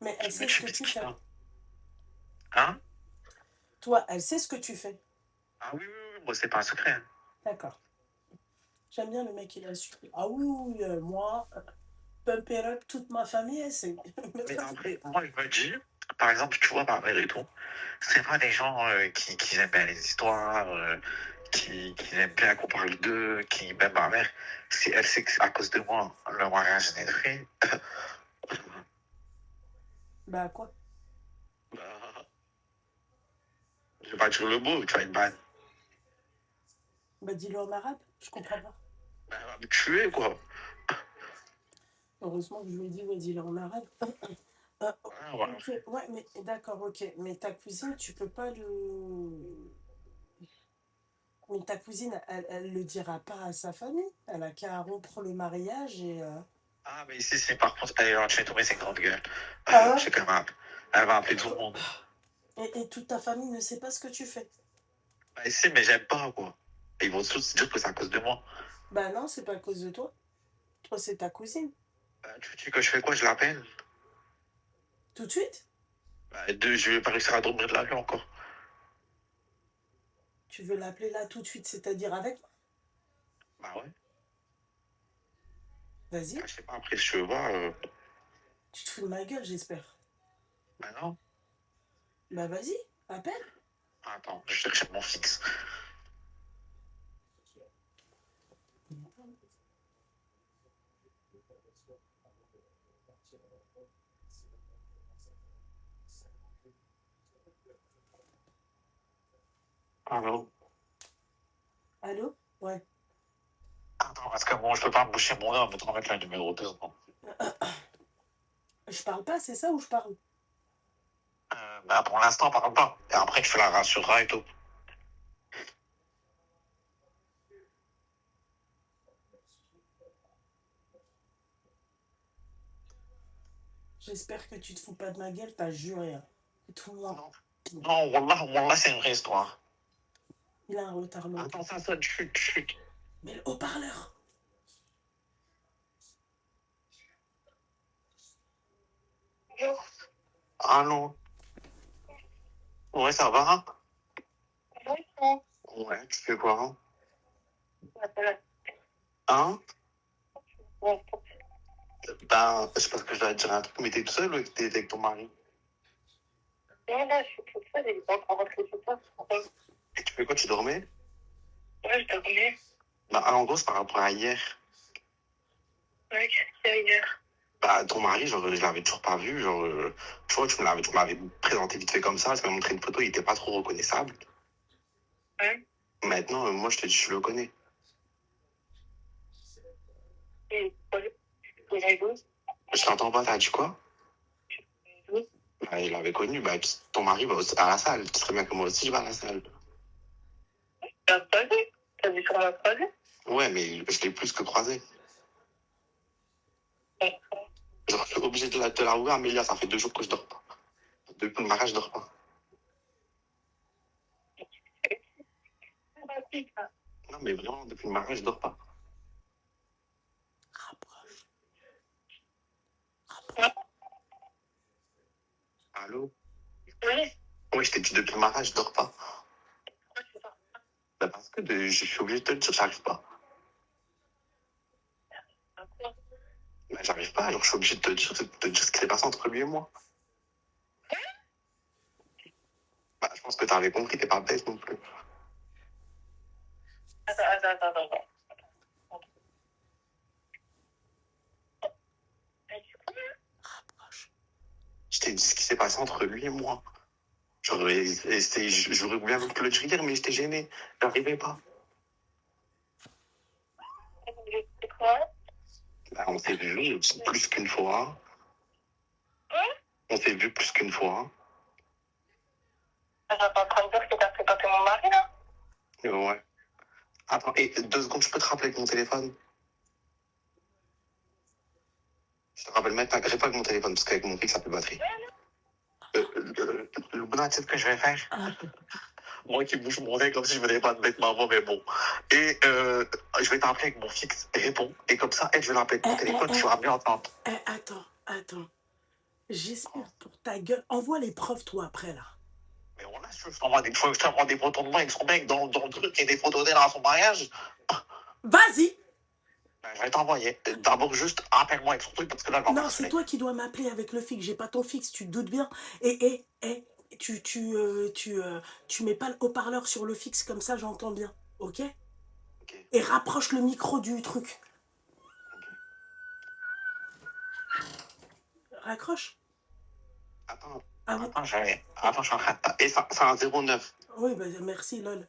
Mais elle sait ce que tu fais. Hein? Toi, elle sait ce que tu fais. Ah oui, moi, c'est pas un secret. Hein. D'accord. J'aime bien le mec, il a su. Ah oui, moi. pump it up, toute ma famille, elle sait. Mais après, moi, je me dis, par exemple, tu vois, ma mère et tout, c'est pas des gens qui aiment bien les histoires, qui aiment bien qu'on parle d'eux, qui, même ma mère, si elle sait que c'est à cause de moi, le mariage n'est fait, Bah quoi? bah, je vais pas dire le mot, tu vas être ban. Bah dis-le en arabe, je comprends pas. Bah, elle va me tuer, quoi. Heureusement que je lui ai dit, ouais, dis-le en arabe. Ah, voilà. Ok, ouais, mais d'accord, ok. Mais ta cousine, tu peux pas le. Mais ta cousine, elle le dira pas à sa famille. Elle a qu'à rompre le mariage et. Ah, mais ici, c'est par contre, elle est enchaînée tomber ses grandes gueules. Ah Je sais qu'elle elle va appeler tout le monde. et toute ta famille ne sait pas ce que tu fais. Bah, ici, mais j'aime pas, quoi. Ils vont tous se dire que c'est à cause de moi. Bah non, c'est pas à cause de toi. Toi, c'est ta cousine. Bah, tu dis que je fais quoi? Je l'appelle. Tout de suite? Bah, je vais pas réussir à dormir de la nuit encore. Tu veux l'appeler là tout de suite, c'est-à-dire avec? Bah ouais. Vas-y. Bah, je sais pas, après, si tu veux voir, Tu te fous de ma gueule, j'espère. bah non. Bah vas-y, appelle. Attends, je cherche mon fixe. Allô? Allô? Ouais. Attends, parce que bon, je peux pas me boucher mon nez en mettant mettre le numéro 2. Bon. Je parle pas, c'est ça ou je parle? Bah pour l'instant, parle pas. Et après, tu la rassureras et tout. J'espère que tu te fous pas de ma gueule, t'as juré. Hein. Tout le monde. Non, wallah, c'est une vraie histoire. Il a un retard mental. Attends, ça sonne, chut, chut. Mais le haut-parleur. Allô? Ouais, ça va? Ouais, tu fais quoi? Hein? Ben, je pense que je dois te dire un truc, mais t'es tout seul ou t'es avec ton mari? Non, là, je suis toute seule, elle est pas encore rentrée chez toi. Et tu fais quoi? Tu dormais? Ouais, je dormais. Bah, en gros, c'est par rapport à hier. Ouais, qu'est-ce qu'il y a hier? Bah, ton mari, genre, je l'avais toujours pas vu. Genre, tu vois, tu me l'avais présenté vite fait comme ça. Tu m'as montré une photo, il était pas trop reconnaissable. Ouais. Maintenant, moi, je te dis, je le connais. Et il a vu? Je t'entends pas, t'as dit quoi? Oui. Bah, il avait connu. Bah, ton mari va à la salle. Tu serais bien que moi aussi, je vais à la salle. T'as pas vu? T'as vu sur ma croisée? Ouais, mais je l'ai plus que croisé. Genre, je suis obligé de te l'avouer, Amélia, ça fait 2 jours que je dors pas. Depuis le mariage, je dors pas. Non, mais vraiment, depuis le mariage, je dors pas. Rapproche. Allô? Oui. Oui, je t'ai dit depuis le mariage, je dors pas. Bah, parce que je suis obligé de te le dire, j'arrive pas. Bah, j'arrive pas, alors je suis obligé de te dire ce qui s'est passé entre lui et moi. Bah, je pense que t'avais compris, t'es pas bête non plus. Attends. Rapproche. Je t'ai dit ce qui s'est passé entre lui et moi. J'aurais bien voulu te le dire, mais j'étais gêné. J'arrivais pas. Bah, on s'est vu plus qu'une fois. On s'est vu plus qu'une fois. T'es en train de dire que t'as fréquenté mon mari, là? Ouais. Attends, et 2 secondes, je peux te rappeler avec mon téléphone? Je te rappelle maintenant, réponds avec mon téléphone, parce qu'avec mon fixe, ça peut batterie. Loubna, tu sais ce que je vais faire? Moi qui bouge mon nez comme si je venais pas de mettre maman, mais bon. Et je vais t'appeler avec mon fixe, réponds. Et comme ça, elle, je vais l'appeler avec mon téléphone, tu vas mieux entendre. Attends. J'espère pour ta gueule. Envoie les preuves, toi, après, là. Mais on a su, je t'envoie des photos de moi avec son mec dans le truc et des photos d'elle à son mariage. Vas-y! Ben, Je vais t'envoyer. D'abord, juste appelle-moi avec son truc parce que là, elle va Non, c'est m'harceler. toi qui dois m'appeler avec le fixe. J'ai pas ton fixe, tu te doutes bien. Tu mets pas le haut-parleur sur le fixe, comme ça j'entends bien. Ok? Ok. Et rapproche le micro du truc. Raccroche. Attends, Ah oui, attends, je suis en train de... Et ça, c'est un 09. oui, bah, merci, lol.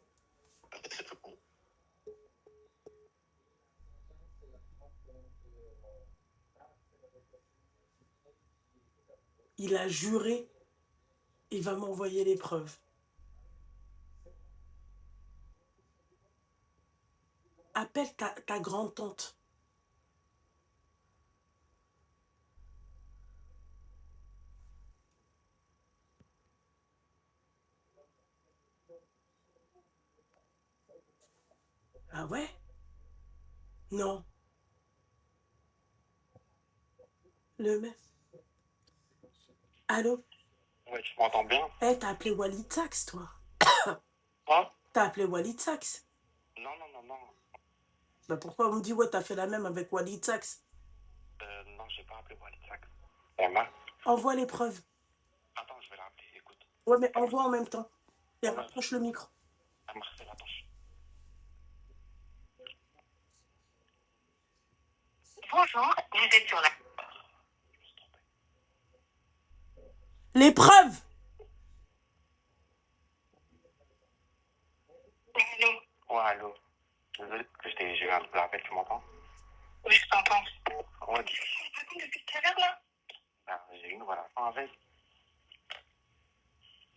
Il a juré, il va m'envoyer les preuves. Appelle ta grande-tante. Ah ouais? Non. Le mec. Allô? Ouais, tu m'entends bien? Eh, t'as appelé Walid Saks, toi. Quoi? T'as appelé Walid Saks. Non, non, non, non. Bah pourquoi on me dit, ouais, t'as fait la même avec Walid Saks? Non, j'ai pas appelé Walid Sak. Emma? Envoie les preuves. Attends, je vais l'appeler, écoute. Ouais, mais envoie en même temps. Et Ouais. rapproche le micro. À Marseille, attends. Bonjour, vous êtes sur la... Les preuves! Allô? Ouais, allô. Désolé que j'ai eu un double appel, tu m'entends? Oui, je t'entends. Ouais, Qu'est-ce que tu racontes depuis tout à l'heure, là? j'ai une relation avec.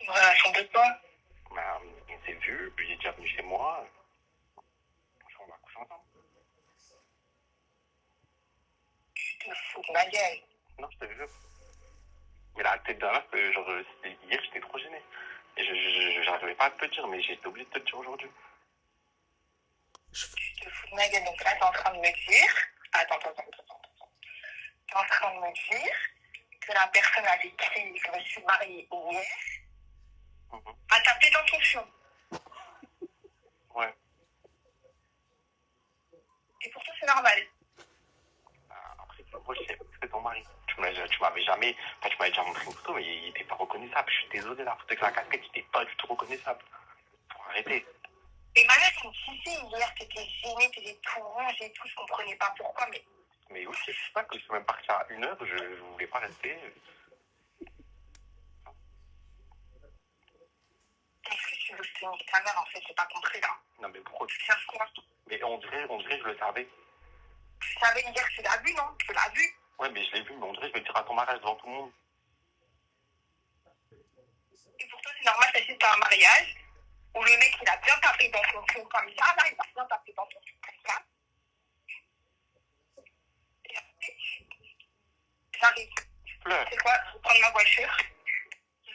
Une relation de quoi? On s'est vu, puis il est déjà venu chez moi. On va coucher ensemble. Tu te fous de ma gueule. Non, je te jure. Mais la tête d'un meuf, genre, hier, j'étais trop gêné. Et j'arrivais pas à te le dire, mais j'ai été obligé de te le dire aujourd'hui. Tu te fous de ma gueule. Donc là, t'es en train de me dire... Attends. T'es en train de me dire que la personne avec qui je me suis mariée hier a tapé dans ton fion. Ouais. Et pour toi, c'est normal. Après, moi, je sais, c'est ton mari. Tu m'avais jamais... Enfin, tu m'avais déjà montré une photo, mais il était pas reconnaissable. Je suis désolé, la photo avec la casquette, il était pas du tout reconnaissable. Faut arrêter. Et ma mère, elle me disait hier, t'étais gênée, t'étais tout rouge et tout, je comprenais pas pourquoi, mais... Mais oui, c'est ça que je suis même parti à 1h, je voulais pas rester. Est-ce que tu veux que je te nique ta mère, en fait? J'ai pas compris, là. Non, mais pourquoi Tu cherches quoi? Mais on dirait que je le savais. Tu savais hier, tu l'as vu, non? Tu l'as vu? Ouais, mais je l'ai vu, mais on dirait que je vais le dire à ton mariage devant tout le monde. Et pour toi, c'est normal d'assister à un mariage où le mec, il a bien tapé dans son fion comme ça, là, il a bien tapé dans son fion comme ça. Et après, j'arrive. Tu pleures. C'est quoi? Je vais prendre ma voiture. Je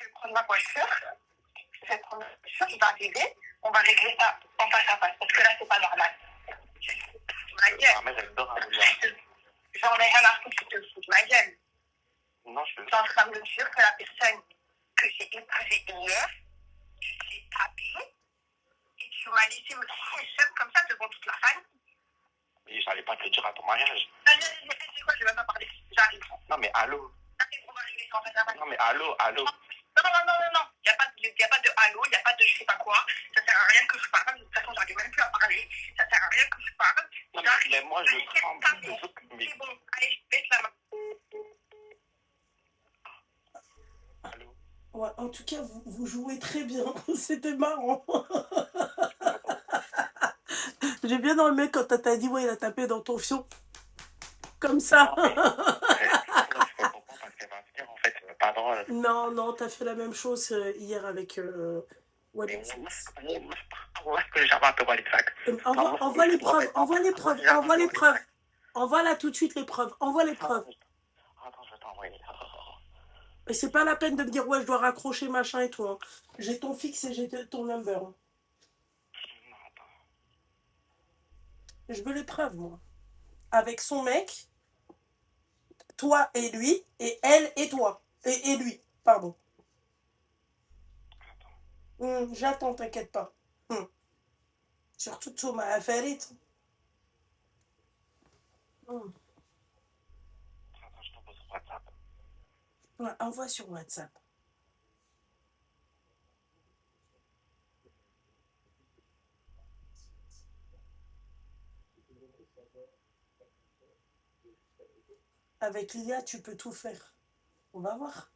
vais arriver. On va régler ça en face à face. Parce que là, c'est pas normal. Ma Ma gueule. mère, elle dort à J'en ai rien à foutre, tu te fous de ma gueule. Non, je Tu es en train de me dire que la personne que j'ai épousée hier, tu t'es tapé et tu m'as laissé me trouver seule comme ça devant toute la famille. Mais j'allais pas te le dire à ton mariage. Allez, c'est quoi? Je vais même pas parler. J'arrive. Non, mais allô. Allez, on va régler ça en face à face. Non, mais allô. Non. Il n'y a pas de allô, il n'y a pas de je sais pas quoi. Ça sert à rien que je parle. De toute façon, j'arrive même plus à parler. Ça sert à rien que je parle. Non, J'arrive. mais moi, je tremble. C'est bon, allez, baisse la main. Allô. Ouais, en tout cas, vous jouez très bien. C'était marrant. J'ai bien aimé quand t'as dit, ouais, il a tapé dans ton fion. Comme ça. En fait, pas drôle. Non, t'as fait la même chose hier avec Walid Saks. Envoie les preuves. Envoie là tout de suite les preuves. Envoie les preuves. Attends, je vais t'envoyer. Et c'est pas la peine de me dire, ouais, je dois raccrocher, machin et tout. Hein. J'ai ton fixe et j'ai ton number. Hein. Je veux les preuves, moi. Avec son mec, toi et lui, et elle et toi. Et lui, pardon. J'attends, t'inquiète pas. Surtout Thomas Affalit. Hum. Attends, je t'envoie sur WhatsApp. Ouais, envoie sur WhatsApp. Avec l'IA, tu peux tout faire. On va voir.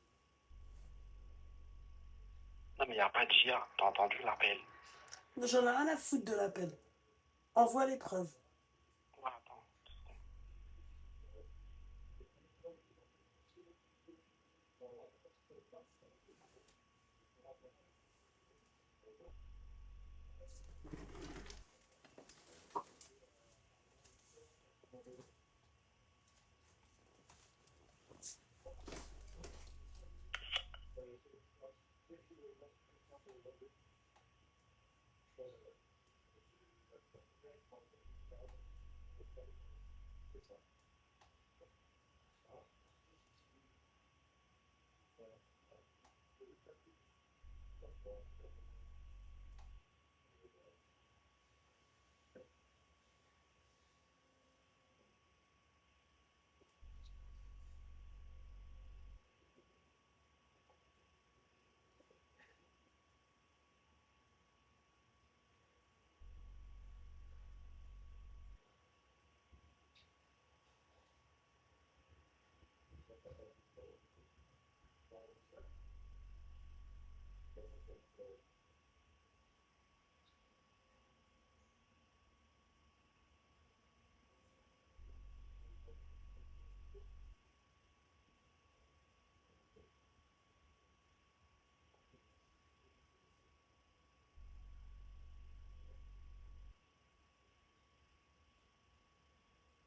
Non, mais il n'y a pas d'IA. T'as entendu l'appel? J'en ai rien à foutre de l'appel. Envoie les preuves. Ouais, attends.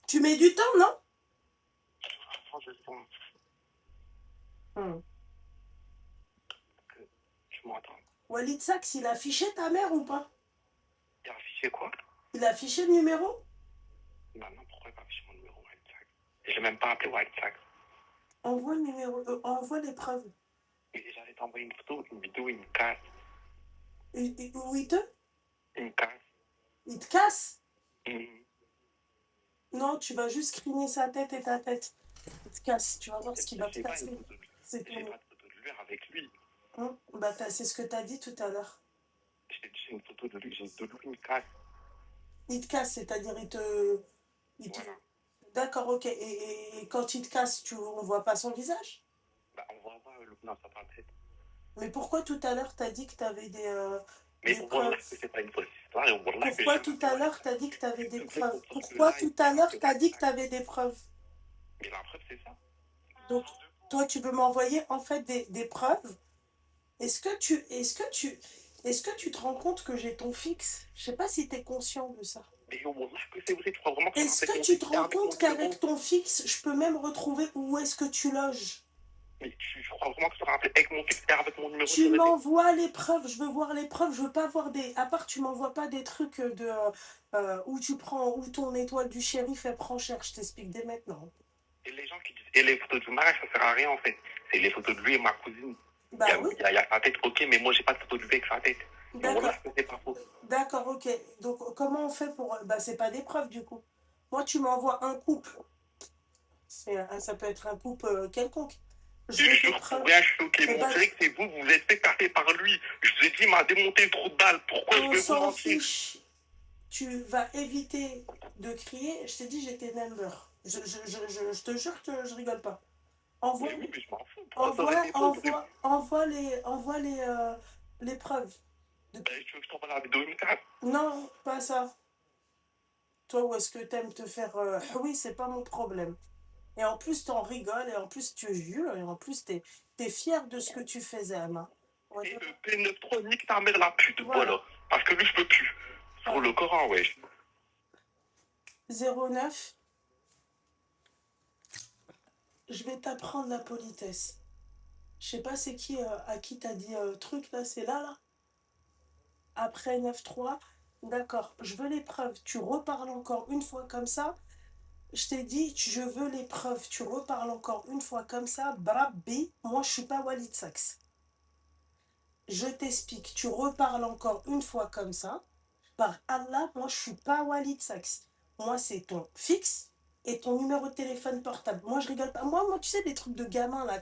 Tu mets du temps, non? Attends, je sens Hum. que tu m'entends. Walid Saks, il a affiché ta mère ou pas? Il a affiché quoi? Il a affiché le numéro? Bah non, pourquoi il pas affiché mon numéro WhatsApp? Je l'ai même pas appelé WhatsApp. Envoie le numéro, envoie les preuves. Mais j'allais t'envoyer une photo, une vidéo, il me casse. Où il te? Il me casse. Il te casse? Mhm. Non, tu vas juste criner sa tête et ta tête. Il te casse, tu vas voir ce qu'il va te J'ai pas casser. une photo de lui. C'est J'ai tout. pas de photo de lui avec lui. Bah, c'est ce que t'as dit tout à l'heure. J'ai une photo de lui, j'ai de lui, il me casse. Il te casse, c'est-à-dire Voilà. D'accord, ok. Et quand il te casse, on voit pas son visage? Bah on va voir le dans sa tête. Mais pourquoi tout à l'heure t'as dit que t'avais Mais des voilà preuves? que c'est pas une fausse histoire et voilà que Pourquoi j'ai tout pas à de l'heure t'as dit que t'avais des Je preuves? comprends que Pourquoi là, tout il à parle l'heure de t'as dit que WhatsApp. t'avais des preuves? Mais la preuve c'est ça. Donc, toi, tu peux m'envoyer en fait des preuves. Est-ce que tu te rends compte que j'ai ton fixe? Je sais pas si tu es conscient de ça. Mais voilà que c'est vrai, tu crois vraiment que Est-ce avec que mon tu te fixe et rends avec mon compte numéro? qu'avec ton fixe, je peux même retrouver où est-ce que tu loges? Mais je crois vraiment que tu te rappelles avec mon fixe et avec mon numéro Tu sur le m'envoies les preuves, je veux voir les preuves, je veux pas voir des... À part, tu m'envoies pas des trucs où ton étoile du shérif, elle prend cher, je t'explique dès maintenant. Et les gens qui disent, et les photos du mariage, ça sert à rien en fait. C'est les photos de lui et ma cousine. Bah oui, Il y a sa tête, ok, mais moi j'ai pas de photo de lui avec sa tête. Mais d'accord, voilà que c'est pas faux. d'accord, ok. Donc, comment on fait pour... Bah, c'est pas des preuves, du coup. Moi, tu m'envoies un couple. Ça peut être un couple quelconque. Je veux Je des pour preuves. rien choqué. Eh ben, Montrer que c'est vous, vous êtes fait taper par lui. Je vous ai dit, il m'a démonté le trou de balle. Pourquoi je on vais vous s'en mentir? fiche. Tu vas éviter de crier. Je t'ai dit, j'étais number. Je te jure que je rigole pas. Envoie, Mais oui, mais je m'en fous. Pourquoi ça aurait été faux? envoie les preuves. Tu veux que je t'envoie la vidéo, il me casse? Non, pas ça. Toi, où est-ce que t'aimes te faire... oui, c'est pas mon problème. Et en plus, t'en rigoles, et en plus, tu jures, et en plus, t'es fier de ce que tu faisais, Anna. Ouais, Et le P93, nique ta mère la pute, voilà. Parce que lui, je peux plus. Sur le Coran, wesh. 09. Je vais t'apprendre la politesse. Je sais pas c'est qui à qui t'as dit truc là, c'est là. Après 9-3. D'accord, je veux les preuves. Tu reparles encore une fois comme ça. Je t'ai dit, je veux les preuves. Tu reparles encore une fois comme ça. Brabbi, moi je suis pas Walid Saks. Je t'explique, tu reparles encore une fois comme ça. Par Allah, moi je suis pas Walid Saks. Moi c'est ton fixe et ton numéro de téléphone portable. Moi, je rigole pas. Moi, tu sais, des trucs de gamin, là,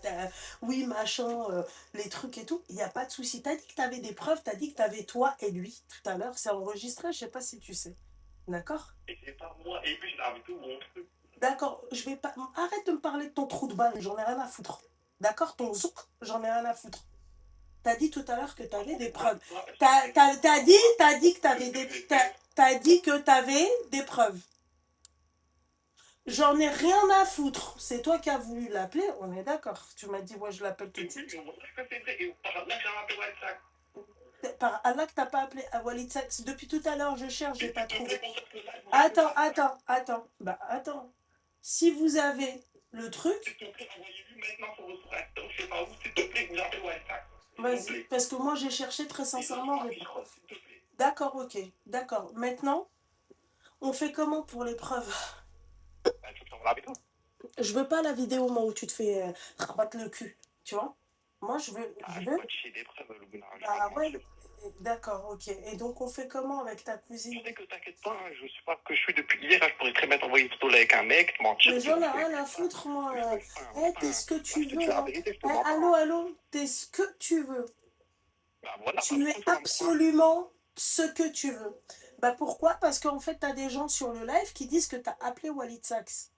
oui, machin, les trucs et tout, il n'y a pas de souci. T'as dit que t'avais des preuves, t'as dit que t'avais toi et lui, tout à l'heure, c'est enregistré, je sais pas si tu sais. D'accord? Et c'est pas moi, et puis avec tout mon truc. D'accord, je vais pas... Arrête de me parler de ton trou de balle, j'en ai rien à foutre. D'accord? Ton zouk, j'en ai rien à foutre. T'as dit tout à l'heure que t'avais des preuves. T'as dit que t'avais des... T'as dit que t'avais des preuves. J'en ai rien à foutre. C'est toi qui as voulu l'appeler, on est d'accord. Tu m'as dit, ouais, je l'appelle tout de suite. Par Allah que t'as pas appelé à Walid Saks. Depuis tout à l'heure, je cherche, j'ai pas trouvé. Attends. Bah, attends. Si vous avez le truc, vas-y. Parce que moi, j'ai cherché très sincèrement. D'accord, ok. D'accord. Maintenant, on fait comment pour les preuves? Je veux pas la vidéo, moi, où tu te fais rabattre le cul. Tu vois? Moi, je veux. Ah ouais. D'accord, ok. Et donc, on fait comment avec ta cousine? T'inquiète pas, je sais pas ce que je suis depuis hier, je pourrais très bien t'envoyer une photo là avec un mec, te mentir. Mais j'en ai rien à foutre, moi. T'es ce que tu veux. Hein. Allô, t'es ce que tu veux. Tu es absolument ce que tu veux. Bah pourquoi? Parce qu'en fait, t'as des gens sur le live qui disent que t'as appelé Walid Saks.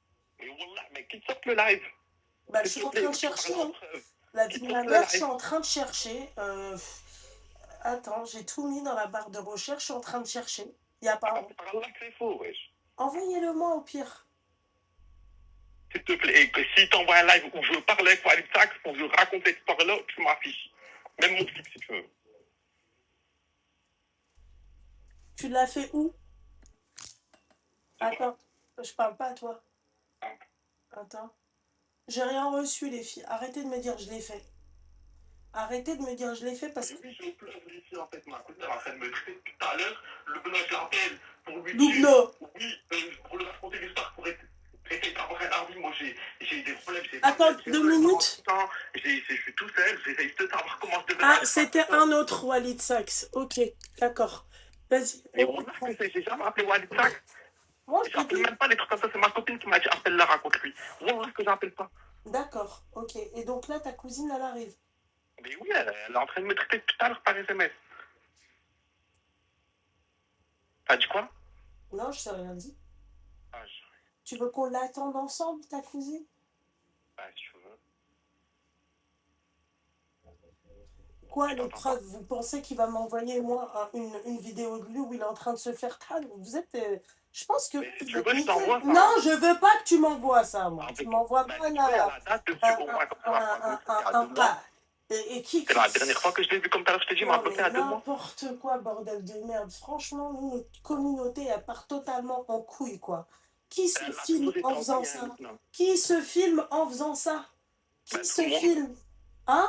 Mais qui sorte le live? Bah, je suis en train de chercher. Hein. La vie de ma mère, je suis en train de chercher. Attends, j'ai tout mis dans la barre de recherche, je suis en train de chercher. Il n'y a pas. Envoyez-le-moi au pire. S'il te plaît, et que si t'envoies un live où je parle avec Walid Saks, où je raconte cette histoire-là, tu m'affiches. Même mon clip si tu veux. Tu l'as fait où? Attends, je parle pas à toi. Attends. J'ai rien reçu, les filles. Arrêtez de me dire je l'ai fait. Arrêtez de me dire je l'ai fait parce que. Oui, je pleure ici, en fait, ma cousine est en train de me traiter tout à l'heure. Le bonheur, je l'appelle pour lui dire. Loubno. Oui, pour lui raconter l'histoire, pour essayer d'avoir un avis. Moi, j'ai des problèmes. Attends, 2 minutes. Je suis tout seul, j'essaie de savoir comment je devais. Ah, c'était un autre Walid Saks. Ok, d'accord. Vas-y. Mais on a fait, j'ai jamais appelé Walid Saks. Moi, j'appelle même pas les trucs comme ça, c'est ma copine qui m'a dit appelle-la, raconte-lui. Moi, est-ce que j'appelle pas? D'accord, ok. Et donc là, ta cousine, elle arrive. Mais oui, elle est en train de me traiter tout à l'heure par SMS. T'as dit quoi? Non, je t'ai rien dit. Ah, Tu veux qu'on l'attende ensemble, ta cousine? Bah, si tu veux. Quoi, les preuves? Vous pensez qu'il va m'envoyer, moi, une vidéo de lui où il est en train de se faire crâne? Vous êtes... je pense que... Mais si tu veux, je t'envoie ça. Non, je veux pas que tu m'envoies ça, moi. Ah, tu m'envoies bah, pas tu vois, la date dessus, au moins, comme ça, et qui... C'est la dernière fois que je l'ai vu comme ça, je t'ai dit, m'a bloqué à 2 mois. N'importe quoi, bordel de merde. Franchement, nous, notre communauté, elle part totalement en couille, quoi. Qui se filme en faisant ça? Qui se filme en faisant ça? Qui se filme? Hein?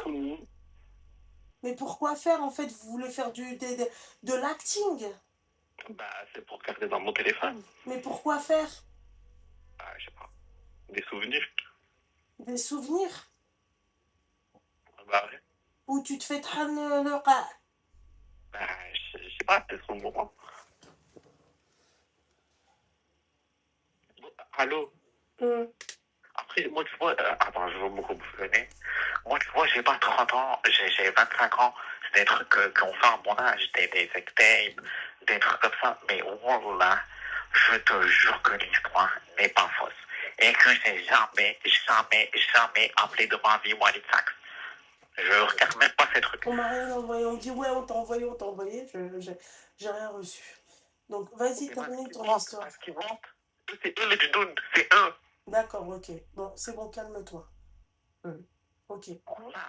Mais pourquoi faire, en fait? Vous voulez faire de l'acting? Bah, c'est pour garder dans mon téléphone. Mais pourquoi faire? Bah, je sais pas. Des souvenirs. Des souvenirs? Bah, ouais. Où tu te fais trahir le rat? Bah, je sais pas, c'est son moment. Allô? Après, moi, tu vois, attends, je veux me rebouffonner. Moi, tu vois, j'ai pas 30 ans, j'ai 25 ans. C'est des trucs qu'on fait à mon âge, des sex tapes, des trucs comme ça. Mais voilà, je te jure que l'histoire n'est pas fausse. Et que j'ai jamais appelé de ma vie Walid Saks. Je regarde même pas ces trucs. On m'a rien envoyé. On me dit, ouais, on t'a envoyé. J'ai rien reçu. Donc, vas-y, termine ton histoire. Parce qu'ils mentent. C'est eux les dudes, c'est eux. D'accord, ok. Bon, c'est bon, calme-toi. Ok. Voilà.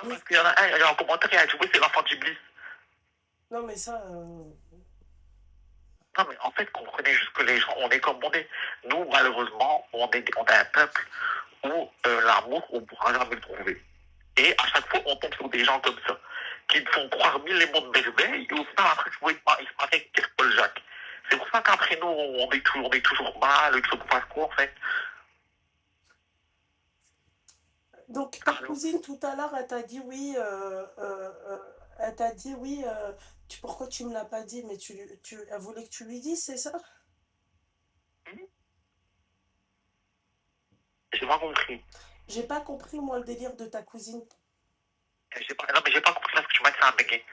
Non, parce qu'il y en a un, il y a un commentaire qui a dit, oui, c'est l'enfant d'Iblis. Non, mais ça... Non, mais en fait, comprenez juste que les gens, on est comme on est. Nous, malheureusement, on est un peuple où l'amour, on ne pourra jamais le trouver. Et à chaque fois, on tombe sur des gens comme ça, qui te font croire mille et mondes merveilles, et au final, après, tu vois, ils se marient avec Pierre-Paul Jacques. C'est pour ça qu'après nous, on est toujours mal, il faut qu'on fasse quoi, en fait? Donc, ta cousine, tout à l'heure, elle t'a dit oui, elle t'a dit oui, pourquoi tu me l'as pas dit, mais elle voulait que tu lui dises, c'est ça? J'ai pas compris. J'ai pas compris, moi, le délire de ta cousine. Non, mais j'ai pas compris parce que tu m'as dit ça a bugué.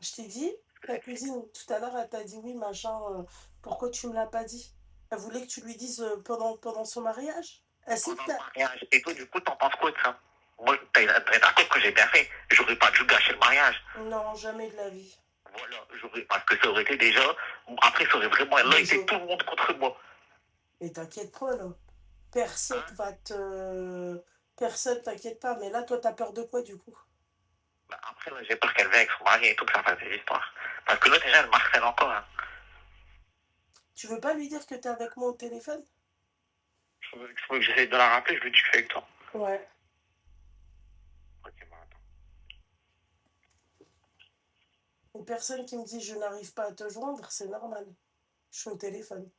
Je t'ai dit, ta cousine, tout à l'heure, elle t'a dit oui, machin, pourquoi tu me l'as pas dit? Elle voulait que tu lui dises pendant son mariage. Elle sait que Pendant le t'as... mariage. Et toi, du coup, t'en penses quoi de ça? Moi, t'es d'accord que j'ai bien fait. J'aurais pas dû gâcher le mariage. Non, jamais de la vie. Voilà, parce que ça aurait été déjà. Après, ça aurait vraiment. Là, Déjà. était tout le monde contre moi. Mais t'inquiète pas, là. Personne Hein? va te... Personne, t'inquiète pas. Mais là, toi, t'as peur de quoi, du coup? Bah, après, là, j'ai peur qu'elle vienne avec son mari et tout, que ça fasse des histoires. Parce que là, déjà, elle m'harcèle encore. Hein. Tu veux pas lui dire que t'es avec moi au téléphone? Je veux que j'essaie de la rappeler, je lui dis que je suis avec toi. Ouais. Ok, bah attends. Une personne qui me dit je n'arrive pas à te joindre, c'est normal. Je suis au téléphone.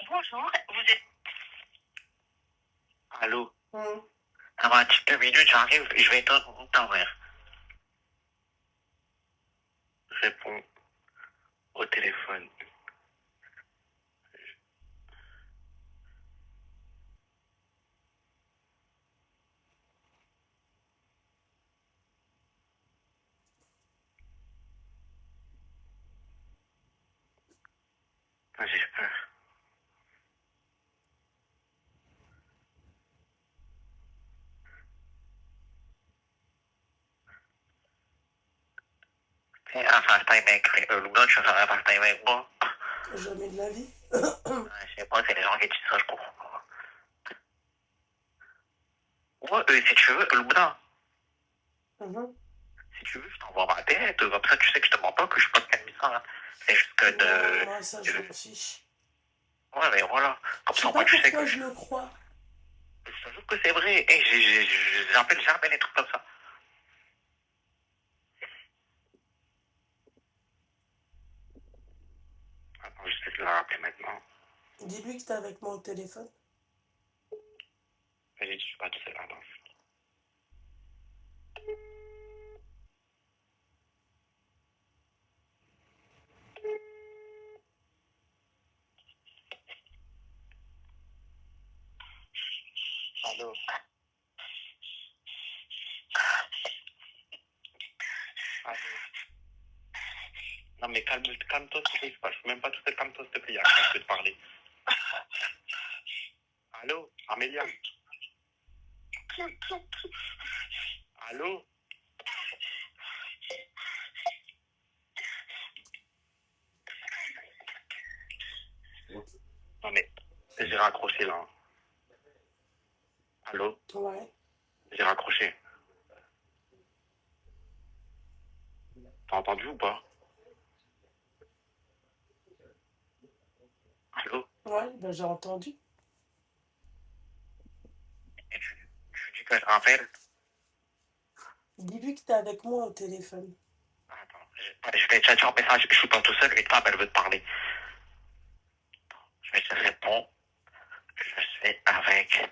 Bonjour, vous êtes. Allô? Hum. Dans un petit 2 minutes, j'arrive et je vais éteindre ta mère. Je réponds au téléphone. Ah, j'ai peur. Fais un FaceTime avec Luna, tu vas faire un FaceTime avec moi. Jamais de la vie. Je sais pas, c'est les gens qui disent ça, je comprends pas. Ouais, si tu veux, Luna, Mhm. si tu veux, je t'envoie ma tête, comme ça tu sais que je te mens pas, que je suis pas de ça. Hein. C'est juste que Non, moi, ça, je m'en fiche. Ouais, mais voilà. Comme Je ça, sais moi, pas tu sais pourquoi que je le crois. je te jure que c'est vrai. Et j'appelle jamais les trucs comme ça. Attends, j'essaie de la rappeler maintenant. Dis-lui que t'es avec moi au téléphone. J'ai dit, je suis pas tout seul, attends. Allô? Allô? Non, mais calme-toi, s'il te plaît. Je suis même pas tout seul, calme-toi, s'il te plaît. Il y a quelqu'un qui peut te parler. Allô? Amélia? Allô? Non, mais j'ai raccroché là. Allô? Ouais. J'ai raccroché. T'as entendu ou pas? Allô? Ouais, ben j'ai entendu. Et tu dis que je rappelle? Dis-lui que t'es avec moi au téléphone. Attends, je vais te dire un message. Je suis pas tout seul. Une femme, elle veut te parler. Je vais te répondre. Je suis avec.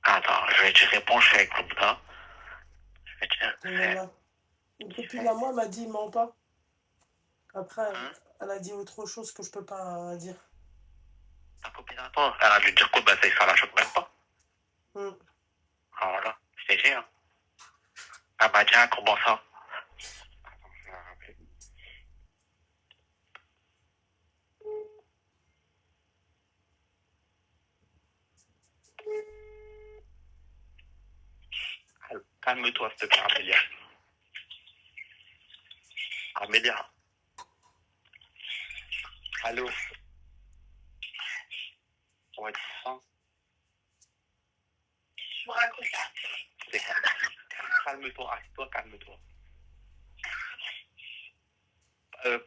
Attends, je vais te répondre. Je suis avec Luna. Je vais te dire. Voilà. Une copine à moi m'a dit il ment pas. Après, elle a dit autre chose que je peux pas dire. Ta copine à toi, elle a dû dire quoi? Bah, ça la choque même pas. Hmm. Ah, voilà, je t'ai dit. Hein. Ah, bah, tiens, comment ça? Attends, je vais la rappeler. Calme-toi, s'il te plaît, Amélia. Amélia. Allô? Ouais, tu sens? Je me raconte ça. Calme-toi, assieds-toi, calme-toi.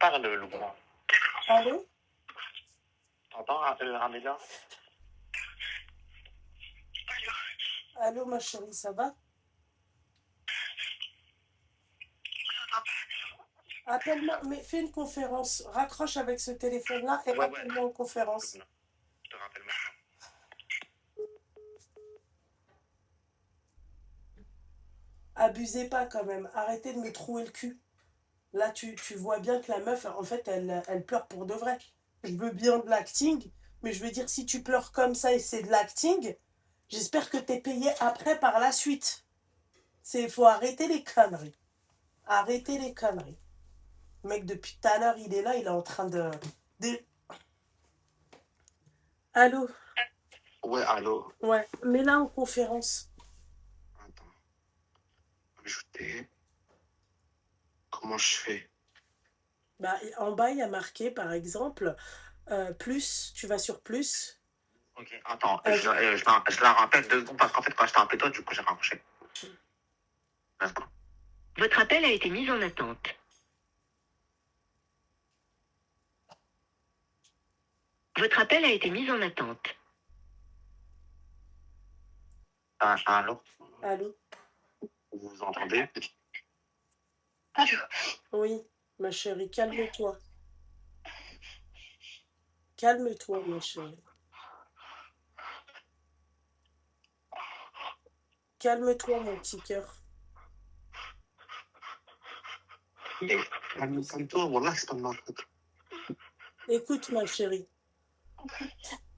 Parle, Luna. Allô? T'entends, Amélia? Allô, ma chérie, ça va? Appelle-moi, mais fais une conférence. Raccroche avec ce téléphone-là et Ouais, ouais. rappelle-moi en conférence. Je te rappelle maintenant. Abusez pas quand même. Arrêtez de me trouer le cul. Là, tu vois bien que la meuf, en fait, elle pleure pour de vrai. Je veux bien de l'acting, mais je veux dire, si tu pleures comme ça et c'est de l'acting, j'espère que t'es payé après par la suite. Faut arrêter les conneries. Arrêtez les conneries. Le mec, depuis tout à l'heure, il est là, il est en train de... Allô? Ouais, allô? Ouais, mets-la en conférence. Attends. Ajouter. Comment je fais? Bah, en bas, il y a marqué, par exemple, plus, tu vas sur plus. Ok, attends, je la rappelle 2 secondes parce qu'en fait, quand je t'ai appelé toi, du coup, j'ai raccroché. Let's go. Votre appel a été mis en attente. Votre appel a été mis en attente. Allô? Allô? Vous vous entendez? Allô? Oui, ma chérie, calme-toi. Calme-toi, ma chérie. Calme-toi, mon petit cœur. Calme-toi, voilà, c'est pas de ma faute. Écoute, ma chérie.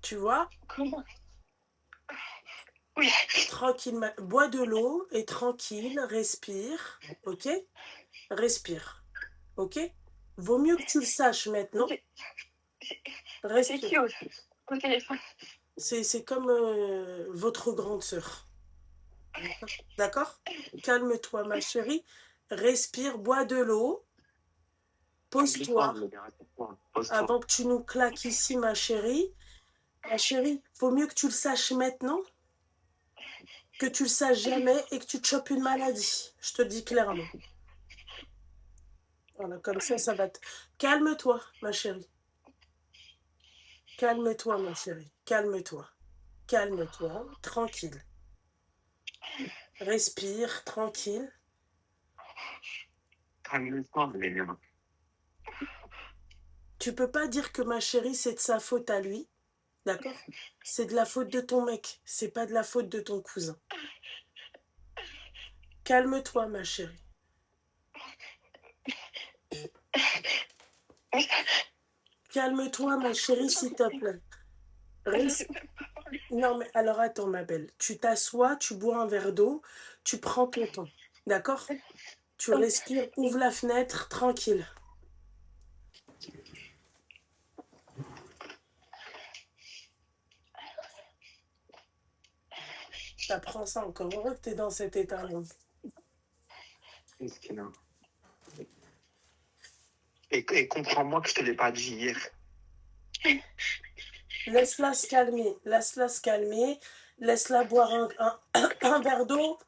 Tu vois? Oui. Tranquille, bois de l'eau et tranquille, respire, ok? Respire, ok? Vaut mieux que tu le saches maintenant. C'est Respire. qui au téléphone? C'est comme votre grande sœur. D'accord? Calme-toi, ma chérie. Respire, bois de l'eau. Pose-toi. Avant que tu nous claques ici, ma chérie. Ma chérie, vaut mieux que tu le saches maintenant que tu le saches jamais et que tu te chopes une maladie. Je te dis clairement. Voilà, comme ça va te... Calme-toi, ma chérie. Calme-toi, ma chérie. Calme-toi. Calme-toi. Tranquille. Respire, tranquille. Calme-toi, Amélia. Tu peux pas dire que ma chérie, c'est de sa faute à lui. D'accord? C'est de la faute de ton mec. C'est pas de la faute de ton cousin. Calme-toi, ma chérie. Calme-toi, ma chérie, s'il te plaît. Non, mais alors attends, ma belle. Tu t'assois, tu bois un verre d'eau, tu prends ton temps. D'accord? Tu respires, ouvre la fenêtre, tranquille. T'apprends ça encore heureux que t'es dans cet état-là. Qu'est-ce qu'il a? Et comprends-moi que je te l'ai pas dit hier. Laisse-la se calmer, laisse-la se calmer, laisse-la boire un verre d'eau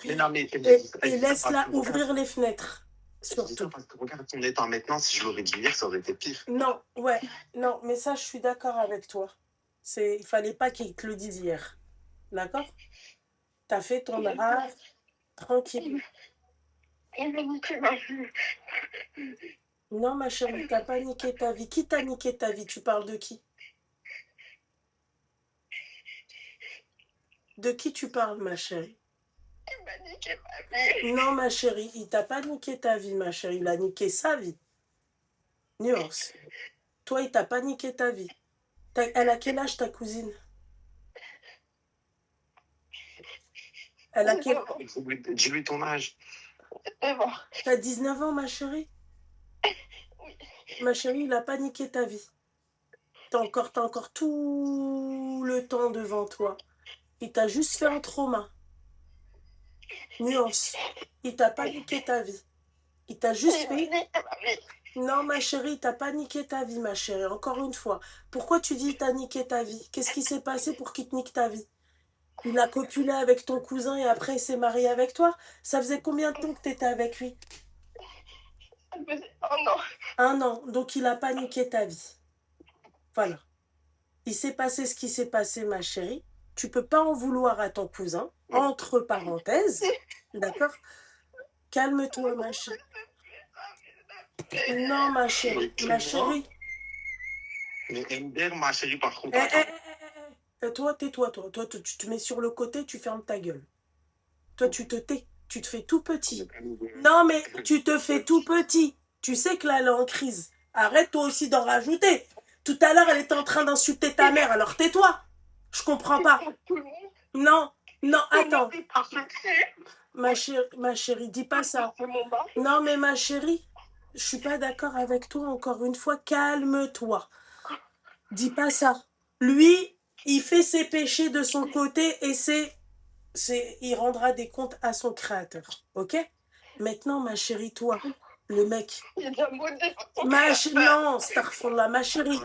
Mais non, mais et laisse-la ouvrir les fenêtres. Surtout. Parce que regarde ton état maintenant, si je l'aurais dit hier, ça aurait été pire. Non, ouais, non, mais ça, je suis d'accord avec toi. Il fallait pas qu'il te le dise hier. D'accord? T'as fait ton art, tranquille. Non, ma chérie, t'as pas niqué ta vie. Qui t'a niqué ta vie? Tu parles de qui? De qui tu parles, ma chérie? Il m'a niqué ma vie. Non, ma chérie, il t'a pas niqué ta vie, ma chérie. Il a niqué sa vie. Nuance. Toi, il t'a pas niqué ta vie. Elle a quel âge, ta cousine? Elle a quel... Dis-lui ton âge. T'as 19 ans, ma chérie? Oui. Ma chérie, il a pas niqué ta vie. T'as encore tout le temps devant toi. Il t'a juste fait un trauma. Nuance. Il t'a pas niqué ta vie. Il t'a juste fait... Non, ma chérie, il t'a pas niqué ta vie, ma chérie. Encore une fois. Pourquoi tu dis il t'a niqué ta vie? Qu'est-ce qui s'est passé pour qu'il te nique ta vie? Il a copulé avec ton cousin et après il s'est marié avec toi? Ça faisait combien de temps que t'étais avec lui? Ça faisait 1 an. 1 an. Donc il a pas niqué ta vie. Voilà. il s'est passé ce qui s'est passé, ma chérie. Tu peux pas en vouloir à ton cousin, entre parenthèses, d'accord? Calme-toi, ma chérie. Non, ma chérie, Tu ma vois? chérie. Mais Ender, ma chérie, par contre, Eh, attends. Toi, tais-toi, toi. Toi, tu te mets sur le côté, tu fermes ta gueule. Toi, tu te tais, tu te fais tout petit. Non, mais tu te fais tout petit. Tu sais que là, elle est en crise. Arrête toi aussi d'en rajouter. Tout à l'heure, elle était en train d'insulter ta mère, alors tais-toi. Je comprends pas. Non, non, attends. Ma chérie, dis pas ça. Non, mais ma chérie, je suis pas d'accord avec toi, encore une fois. Calme-toi. Dis pas ça. Lui, il fait ses péchés de son côté et il rendra des comptes à son créateur. Ok? Maintenant, ma chérie, toi, le mec. Non, Starfallah, ma chérie.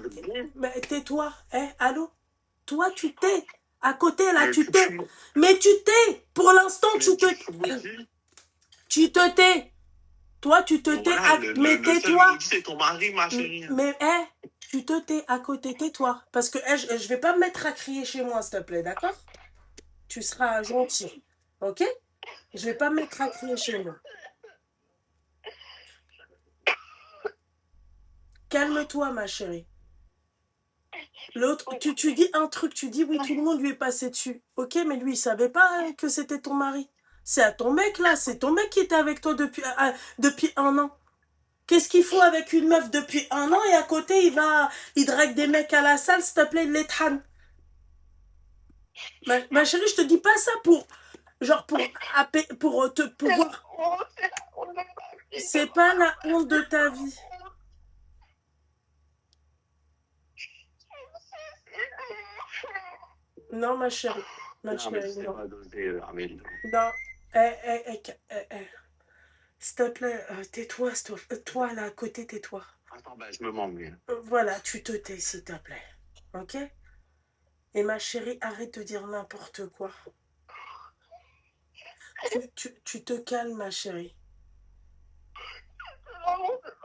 Tais-toi. Allô? Toi, tu t'es. À côté, là, tu t'es. Mais tu t'es. Pour l'instant, tu te tais. Toi, tu te tais. Mais tais-toi. C'est ton mari, ma chérie. Mais, tu te tais à côté, tais-toi. Parce que je vais pas me mettre à crier chez moi, s'il te plaît, d'accord? Tu seras gentil. Ok? Je vais pas me mettre à crier chez moi. Calme-toi, ma chérie. L'autre, tu dis un truc, tu dis oui, tout le monde lui est passé dessus. Ok, mais lui, il savait pas que c'était ton mari. C'est à ton mec, là. C'est ton mec qui était avec toi depuis 1 an. Qu'est-ce qu'il faut avec une meuf depuis 1 an et à côté, il drague des mecs à la salle, s'il te plaît, il les trane. Ma chérie, je te dis pas ça pour te pouvoir. C'est pas la honte de ta vie. Non, ma chérie. Ma chérie, non. Non. S'il te plaît, tais-toi. Toi, là, à côté, tais-toi. Attends, je me mens mieux. Voilà, tu te tais, s'il te plaît. Ok? Et ma chérie, arrête de dire n'importe quoi. Tu te calmes, ma chérie.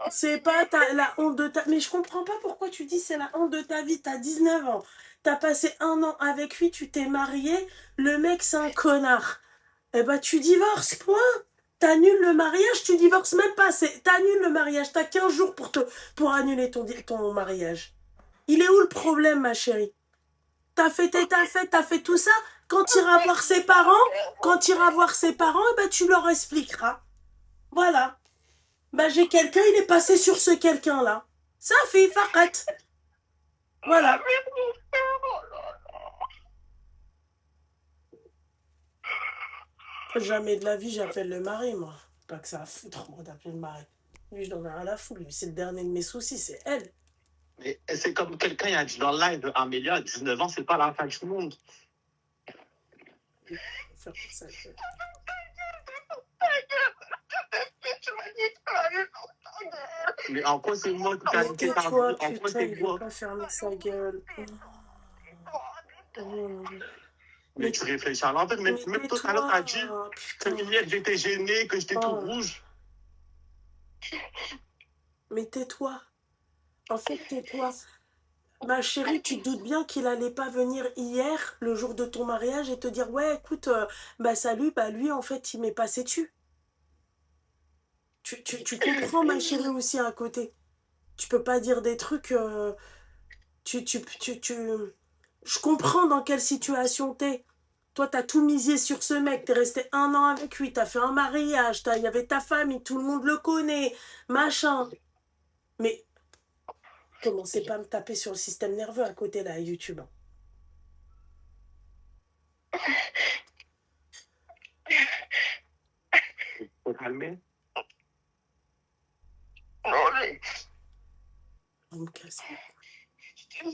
C'est pas la honte de ta... Mais je comprends pas pourquoi tu dis c'est la honte de ta vie. T'as 19 ans. T'as passé 1 an avec lui, tu t'es marié. Le mec, c'est un connard. Eh ben, tu divorces, point. T'annules le mariage, tu divorces même pas. T'annules le mariage. T'as 15 jours pour annuler ton mariage. Il est où le problème, ma chérie? T'as fait tout ça. Quand tu iras voir ses parents, eh ben, tu leur expliqueras. Voilà. Bah, j'ai quelqu'un, il est passé sur ce quelqu'un-là. Ça fait faqat. Voilà. Jamais de la vie, j'appelle le mari, moi. Pas que ça a foutre, moi, d'appeler le mari. Lui, je n'en ai rien à foutre. Lui, c'est le dernier de mes soucis, c'est elle. Mais c'est comme quelqu'un a dit dans le live, Amélia, à 19 ans, c'est pas la fin du monde. Faire pour ça, Mais en quoi c'est moi qui mais tais-toi, en quoi putain, c'est il veut moi? pas fermer sa gueule. Mais tu réfléchis à l'envers, même tout à l'heure, t'as dit que hier j'étais gêné, que j'étais tout rouge. Mais tais-toi. En fait, tais-toi. Ma chérie, tu te doutes bien qu'il allait pas venir hier, le jour de ton mariage, et te dire ouais, écoute, salut, lui, en fait, il m'est passé dessus. Tu comprends, ma chérie, aussi à côté. Tu peux pas dire des trucs. Je comprends dans quelle situation t'es. Toi, t'as tout misé sur ce mec, t'es resté 1 an avec lui, t'as fait un mariage, il y avait ta famille, tout le monde le connaît, machin. Mais commencez pas à me taper sur le système nerveux à côté, là, à YouTube. Faut calmer. On me casse. Je te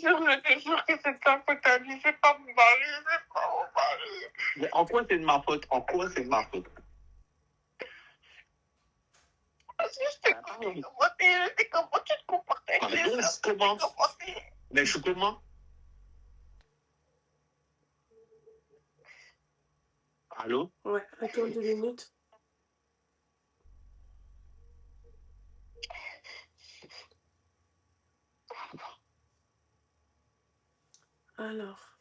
jure que c'est ta faute à lui, c'est pas mon mari, c'est pas mon mari. Mais en quoi c'est de ma faute? En quoi c'est de ma faute? Parce que je t'ai connu comment tu te comportais avec les autres. Comment? Mais je suis comment? Allô? Ouais, attends 2 minutes. Alors.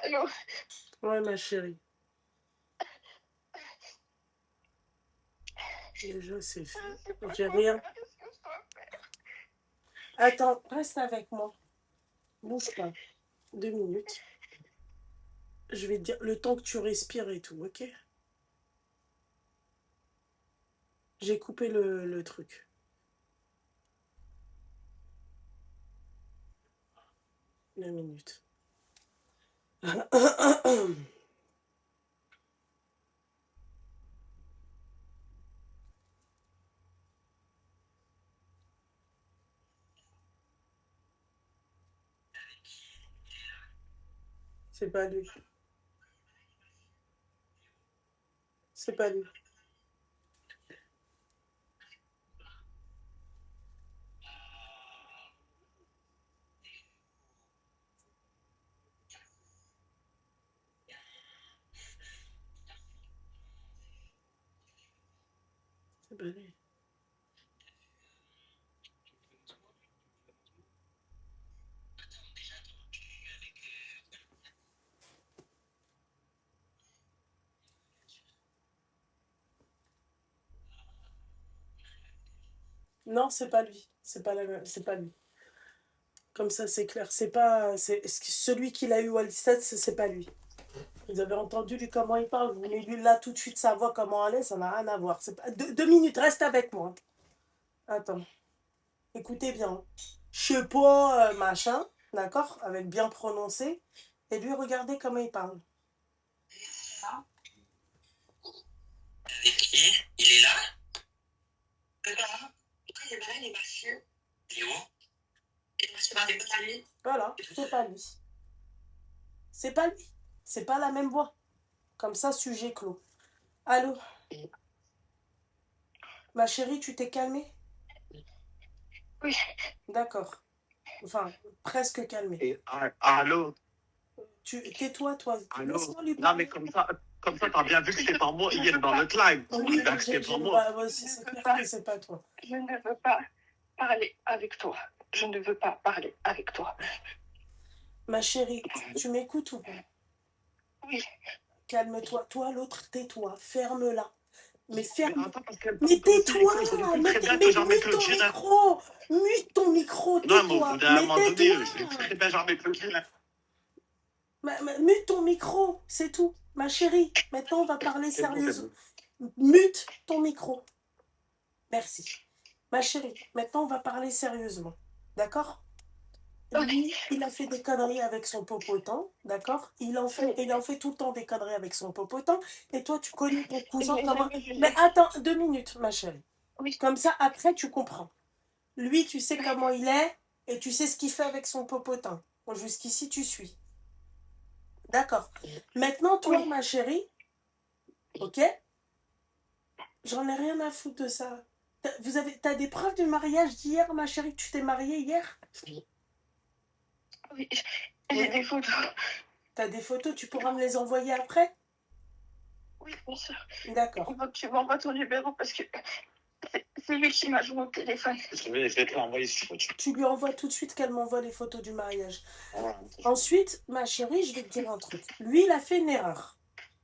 Allô? Ouais, ma chérie. Déjà, c'est fait. J'ai rien. Attends, reste avec moi. Bouge pas. 2 minutes. Je vais te dire le temps que tu respires et tout, ok? J'ai coupé le truc. Deux minutes. C'est pas lui. C'est pas lui. C'est pas lui. Non, c'est pas lui. C'est pas la même. C'est pas lui. Comme ça, c'est clair. C'est pas. Celui qui l'a eu à l'ISTAT, c'est pas lui. Vous avez entendu lui comment il parle. Vous venez lui là tout de suite sa voix comment elle est, ça n'a rien à voir. C'est pas... 2 minutes, reste avec moi. Attends. Écoutez bien. Je sais pas, machin, d'accord? Avec bien prononcé. Et lui, regardez comment il parle. Avec qui? Il est là? D'accord. Il est là, il est mafieux. Il est où? Il est mafieux dans des potes à lui. Voilà, c'est pas lui. C'est pas lui. C'est pas la même voix. Comme ça, sujet clos. Allô? Ma chérie, tu t'es calmée? Oui. D'accord. Enfin, presque calmée. Et, allô? Tais-toi, toi. Allô? Laisse-moi lui Non, parler. mais comme ça, t'as bien vu que c'était pas moi hier dans notre live. Oui, T'as vu que c'était pas moi. bah, c'est clair que c'est pas toi. Je ne veux pas parler avec toi. Je ne veux pas parler avec toi. Ma chérie, tu m'écoutes ou pas? Oui. Calme-toi. Toi, l'autre, tais-toi. Ferme-la. Mais ferme. attends, parce qu'elle Mais parle tais-toi. comme ça, j'aurais pu Mais très bien te jamais mute te le ton dire. micro. Mute ton micro. Non, mais au Tais-toi. bout d'un Mais moment donné, tais-toi. je vais très bien jamais te le dire. Mute ton micro. C'est tout. Ma chérie, maintenant, on va parler C'est bon, c'est sérieusement. bon. Mute ton micro. Merci. Ma chérie, maintenant, on va parler sérieusement. D'accord? Lui, il a fait des conneries avec son popotin, d'accord? Il en fait tout le temps des conneries avec son popotin. Et toi, tu connais ton cousin comment... Mais attends, 2 minutes, ma chérie. Oui. Comme ça, après, tu comprends. Lui, tu sais comment il est et tu sais ce qu'il fait avec son popotin. Bon, jusqu'ici, tu suis. D'accord. Maintenant, toi, Oui. ma chérie, ok? J'en ai rien à foutre de ça. T'as des preuves du mariage d'hier, ma chérie? Tu t'es mariée hier? Oui. J'ai des photos. T'as des photos, tu pourras me les envoyer après? Oui, bien sûr. D'accord. Il faut que tu m'envoies ton numéro parce que c'est lui qui m'a joué au téléphone. Je vais te l'envoyer si tu veux. Tu lui envoies tout de suite qu'elle m'envoie les photos du mariage. Voilà. Ensuite, ma chérie, je vais te dire un truc. Lui, il a fait une erreur.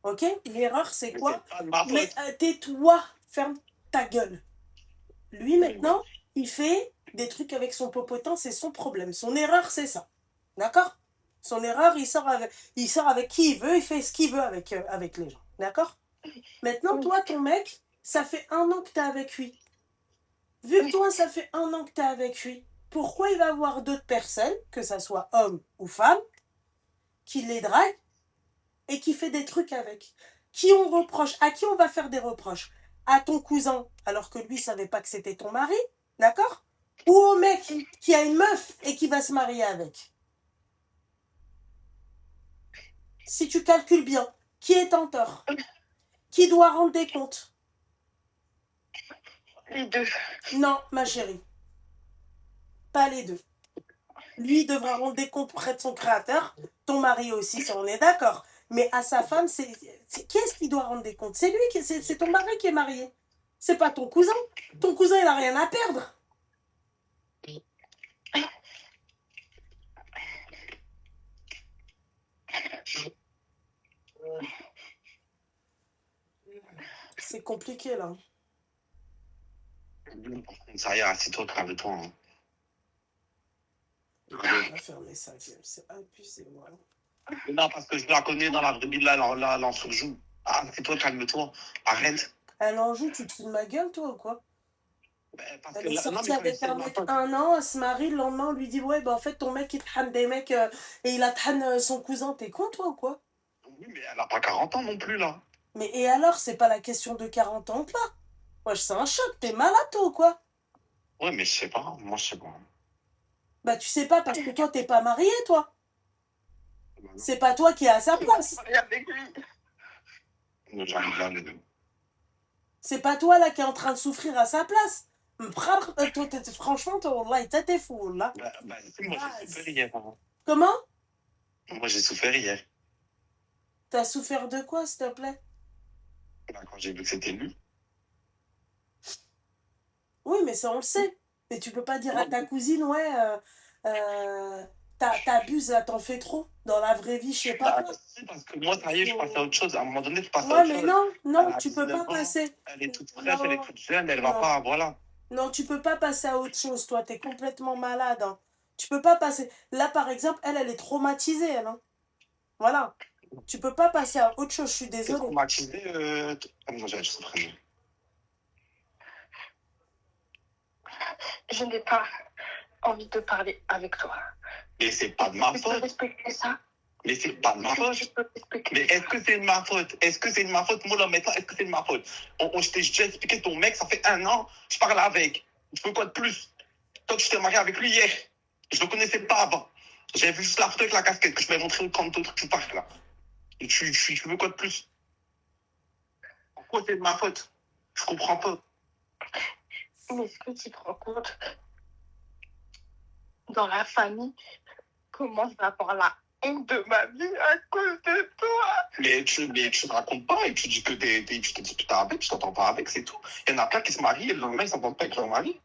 Ok? L'erreur, c'est Mais quoi? c'est pas de ma faute. Mais tais-toi, ferme ta gueule. Lui, maintenant, il fait des trucs avec son popotin, c'est son problème. Son erreur, c'est ça. D'accord? Son erreur, il sort avec qui il veut, il fait ce qu'il veut avec les gens. D'accord? Maintenant, toi, ton mec, ça fait 1 an que t'es avec lui. Vu que toi, ça fait 1 an que t'es avec lui, pourquoi il va avoir d'autres personnes, que ça soit homme ou femme, qui les draguent et qui fait des trucs avec? À qui on va faire des reproches? À ton cousin, alors que lui savait pas que c'était ton mari, d'accord? Ou au mec qui a une meuf et qui va se marier avec? Si tu calcules bien, qui est en tort? Qui doit rendre des comptes? Les deux. Non, ma chérie, pas les deux. Lui devra rendre des comptes auprès de son créateur, ton mari aussi, ça on est d'accord. Mais à sa femme, qui est-ce qui doit rendre des comptes? C'est lui, c'est ton mari qui est marié. C'est pas ton cousin. Ton cousin, il a rien à perdre. C'est compliqué là. Ça y est, assieds-toi, calme-toi. Hein. Il va fermer sa gueule, c'est abusé, moi. Non, parce que je la connais dans la vraie vie, là, elle en surjoue. Ah, assieds-toi, calme-toi. Arrête. Elle en joue, tu te fous de ma gueule, toi, ou quoi? Parce Elle que est là, non, sortie mais avec un mec 1 an, elle se marie, le lendemain, on lui dit, ouais, bah en fait, ton mec, il te des mecs et il a son cousin. T'es con, toi, ou quoi? oui, mais elle a pas 40 ans non plus, là. Mais et alors, c'est pas la question de 40 ans, là. Wesh, c'est un choc, t'es malade, toi, ou quoi? Ouais, mais je sais pas, moi, je sais pas. Bah, tu sais pas parce que toi, t'es pas marié, toi. Bah, non. C'est pas toi qui es à sa place. Avec lui. J'arrive là, les deux. C'est pas toi, là, qui est en train de souffrir à sa place. Franchement, toi, wallah, t'es fou, là. Si, moi, j'ai souffert hier. Hein. Comment? Moi, j'ai souffert hier. T'as souffert de quoi, s'il te plaît? Bah, quand j'ai vu que c'était lui. Oui, mais ça, on le sait. Mais tu peux pas dire à ta cousine, ouais, t'abuses, là, t'en fais trop. Dans la vraie vie, je sais pas quoi. Si, parce que moi, ça y est, je passe à autre chose. À un moment donné, je passe à Ouais, autre mais chose. non, Elle tu a peux pas 19 ans, passer. Elle est toute fraîche, elle est Non, toute jeune, elle va non. pas, voilà. Non, tu peux pas passer à autre chose, toi, t'es complètement malade. Hein. Tu peux pas passer. Là, par exemple, elle est traumatisée, elle. Hein. Voilà. Tu peux pas passer à autre chose, je suis T'es désolée. traumatisé, non, j'ai souffert. Je n'ai pas envie de parler avec toi. Mais c'est pas de ma Tu peux faute. respecter ça? Mais c'est pas de ma faute. Je peux respecter Mais est-ce que c'est de ma faute? Est-ce que c'est de ma faute? Moi, là, maintenant, est-ce que c'est de ma faute? Je t'ai déjà expliqué, ton mec, ça fait 1 an, je parle avec. Je veux quoi de plus? Toi, tu t'es marié avec lui hier. Je le connaissais pas avant. J'ai vu juste la photo avec la casquette que je m'avais montré quand tu parles, là. Et tu veux quoi de plus? Pourquoi c'est de ma faute? Je comprends pas. Mais est-ce que tu te rends compte, dans la famille, comment je vais avoir la honte de ma vie à cause de toi? Mais tu racontes pas et tu dis que tu te dis que t'es avec, tu t'entends pas avec, c'est tout. Il y en a plein qui se marient et le lendemain, ils s'entendent pas avec leur mari.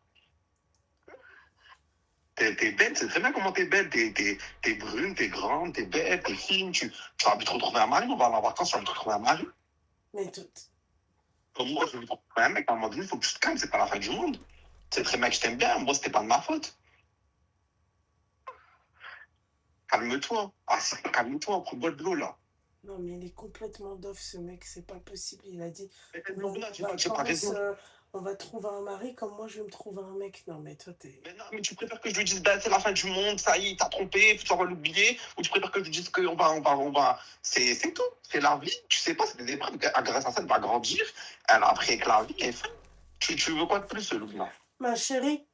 T'es belle, c'est très bien comment t'es belle. T'es brune, t'es grande, t'es belle, t'es fine. Tu as envie de te retrouver un mari, on va aller en vacances, tu as envie de te retrouver un mari. Mais tout. Comme moi, je veux me retrouver un mec, à un moment donné, il faut que tu te calmes, c'est pas la fin du monde. C'est très bien que je t'aime bien, moi, c'était pas de ma faute. Calme-toi. Ah, calme-toi, prends-moi de l'eau, là. Non, mais il est complètement dof, ce mec, c'est pas possible. Il a dit, J'ai pas raison. on va trouver un mari comme moi, je vais me trouver un mec. Non, mais toi, t'es... Mais non, mais tu préfères que je lui dise, ben, c'est la fin du monde, ça y est, t'as trompé, tu vas l'oublier, ou tu préfères que je lui dise qu'on va. C'est tout, c'est la vie, tu sais pas, c'est des épreuves. Grâce à ça, elle va grandir, elle a appris que la vie est fin. Tu veux quoi de plus, Loubna? Ma chérie,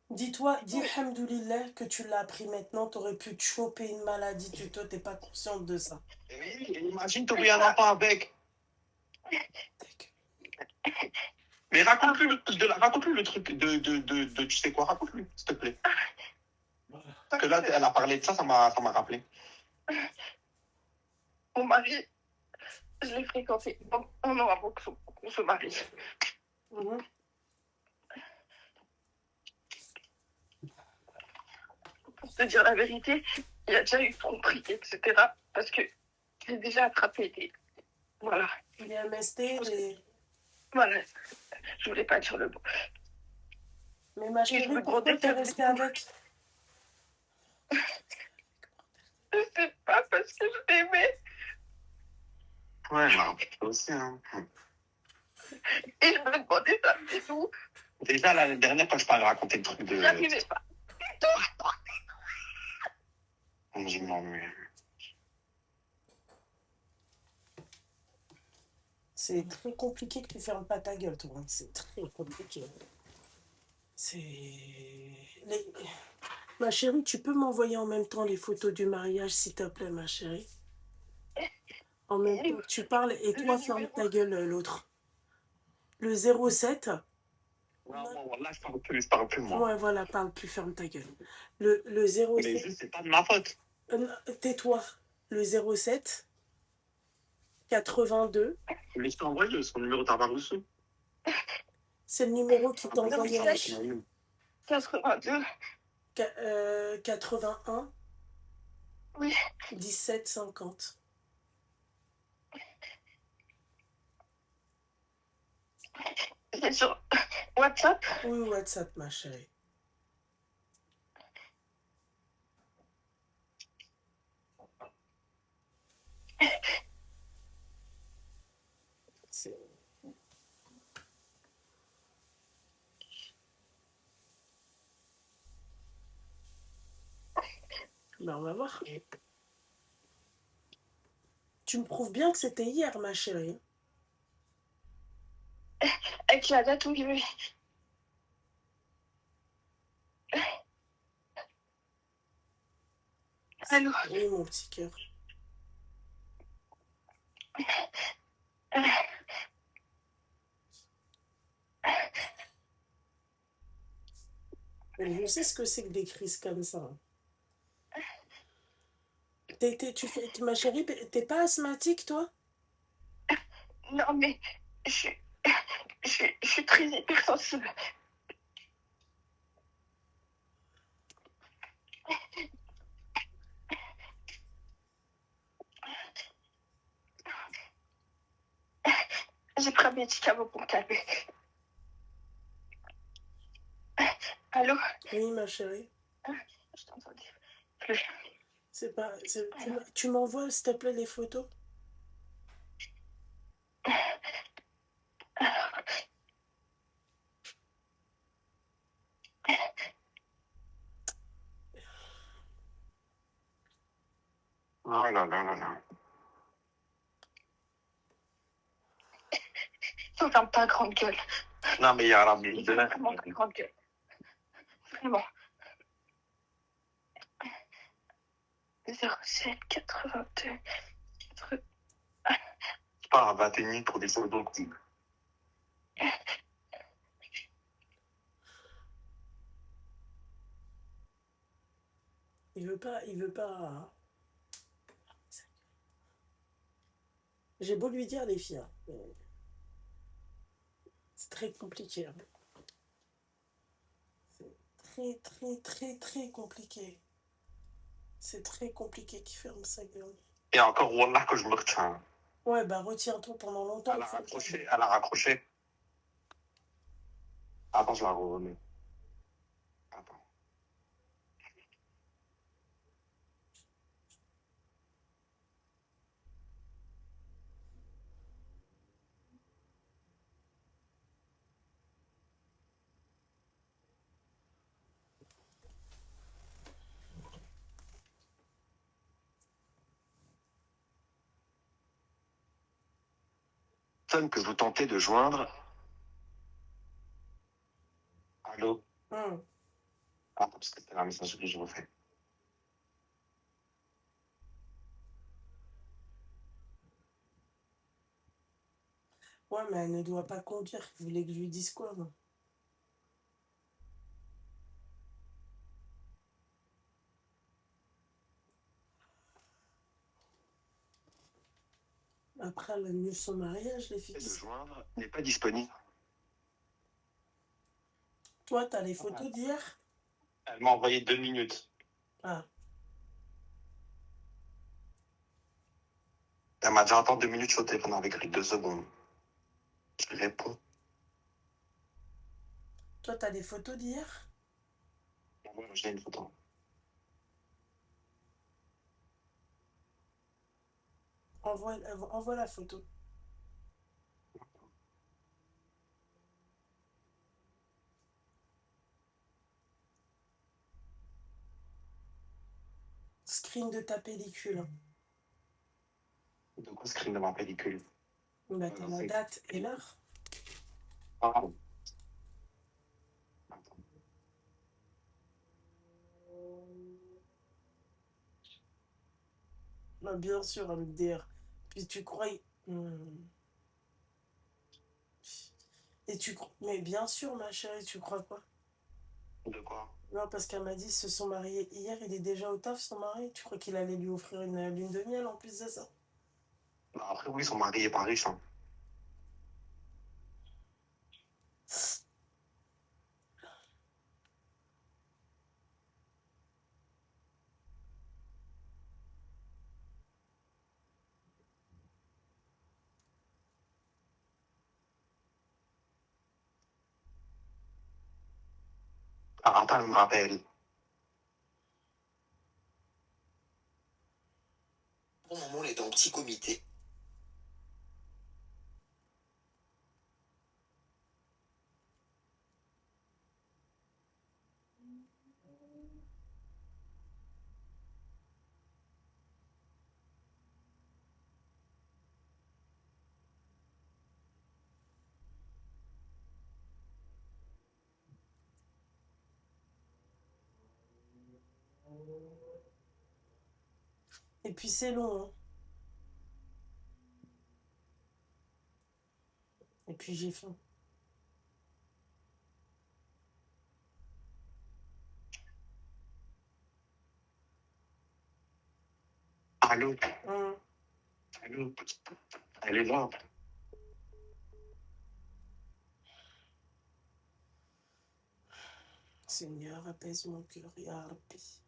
dis-toi, dis hamdoulillah que tu l'as appris maintenant, t'aurais pu te choper une maladie, toi, t'es pas consciente de ça. Oui, imagine, t'aurais un enfant avec. Mais raconte-lui le truc de tu sais quoi, raconte-lui, s'il te plaît. Parce que là, elle a parlé de ça, ça m'a rappelé. Mon mari, je l'ai fréquenté un an avant qu'on se marie. Mhm. Pour te dire la vérité, il a déjà eu tromperie, etc. Parce que j'ai déjà attrapé des... Voilà. Les MST, les... Voilà. Je voulais pas dire le mot. Mais ma chérie, pourquoi t'es restée avec? Je sais pas, parce que je l'aimais. Ouais, bah, aussi, hein. Et je me demandais ça, c'est tout. Déjà, l'année dernière, quand je parlais raconter le truc de... J'arrivais pas. Je m'ennuie. C'est très compliqué que tu fermes pas ta gueule, toi. Hein. C'est très compliqué. Ma chérie, tu peux m'envoyer en même temps les photos du mariage, s'il te plaît, ma chérie? En même temps que tu parles, et toi, ferme ta gueule, l'autre. Le 07. Non, là, je parle plus, moi. Ouais, voilà, parle plus, ferme ta gueule. Le Mais 07. juste, c'est pas de ma faute. Tais-toi. Le 07 82. Mais je t'ai envoyé son numéro, t'as pas reçu. C'est le numéro qui Ah, t'envoie putain, les c'est nul. 82. 81 Oui. 17 50. C'est sur WhatsApp. Oui, WhatsApp, ma chérie. C'est- Ben, on va voir. Tu me prouves bien que c'était hier, ma chérie. Avec la date où je vais. Allô. Oui, mon petit cœur. Je sais ce que c'est que des crises comme ça. Ma chérie, t'es pas asthmatique, toi? Non, mais je suis très hypersensible. J'ai pris un médicament pour me calmer. Allô? Oui, ma chérie. Je t'entendais plus. C'est pas. Tu m'envoies, s'il te plaît, les photos? Oh là là là là. Ferme ta grande gueule. Non, mais il y a la bille. Vraiment ta grande gueule. Vraiment. 07 82. Je pars à 21 minutes pour des photos. Il veut pas. J'ai beau lui dire, les filles, hein, mais c'est très compliqué. Hein. C'est très compliqué. C'est très compliqué qu'il ferme sa gueule. Et encore, Wallah, que je me retiens. Ouais, bah retiens-toi pendant longtemps. Elle a raccroché, elle a raccroché. Attends, je la remets. Attends. Personne que vous tentez de joindre. Allô? Hum. Attends, parce que c'était la messagerie que je refais. Ouais, mais elle ne doit pas conduire. Vous voulez que je lui dise quoi, moi? Après, elle annule son mariage, les filles. De joindre n'est pas disponible. Toi, t'as les photos d'hier? Elle m'a envoyé 2 minutes. Ah. Elle m'a dit attends 2 minutes, je suis au téléphone avec lui, 2 secondes. Je réponds. Toi, t'as les photos d'hier? Ouais, j'ai une photo. Envoie la photo. Screen de ta pellicule. Hein. De quoi screen de ma pellicule? Bah, t'as la date et l'heure. Ah. Attends. Bah, bien sûr, MDR. Puis tu crois. Mais bien sûr, ma chérie, tu crois quoi? De quoi? Non, parce qu'elle m'a dit, ils se sont mariés hier, il est déjà au taf, son mari. Tu crois qu'il allait lui offrir une lune de miel en plus de ça? Bah, après, oui, son mari est pas riche, hein. Attends, elle me rappelle. Pour le moment, on est dans un petit comité. Et puis c'est long, hein. Et puis j'ai faim. Allô? Hum. Allô? Elle est là. Seigneur, apaise mon cœur, ya Rabbi.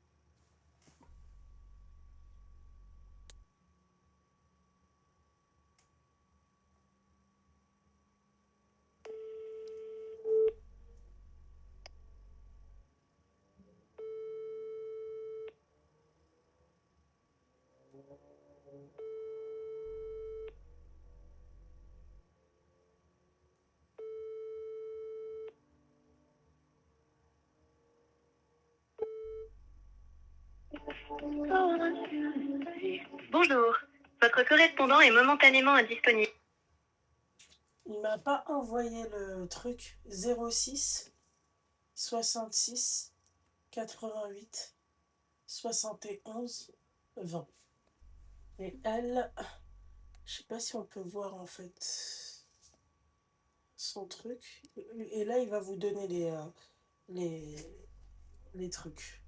Bonjour. Votre correspondant est momentanément indisponible. Il m'a pas envoyé le truc 06 66 88 71 20. Et elle, je sais pas si on peut voir en fait son truc. Et là, il va vous donner les, les trucs.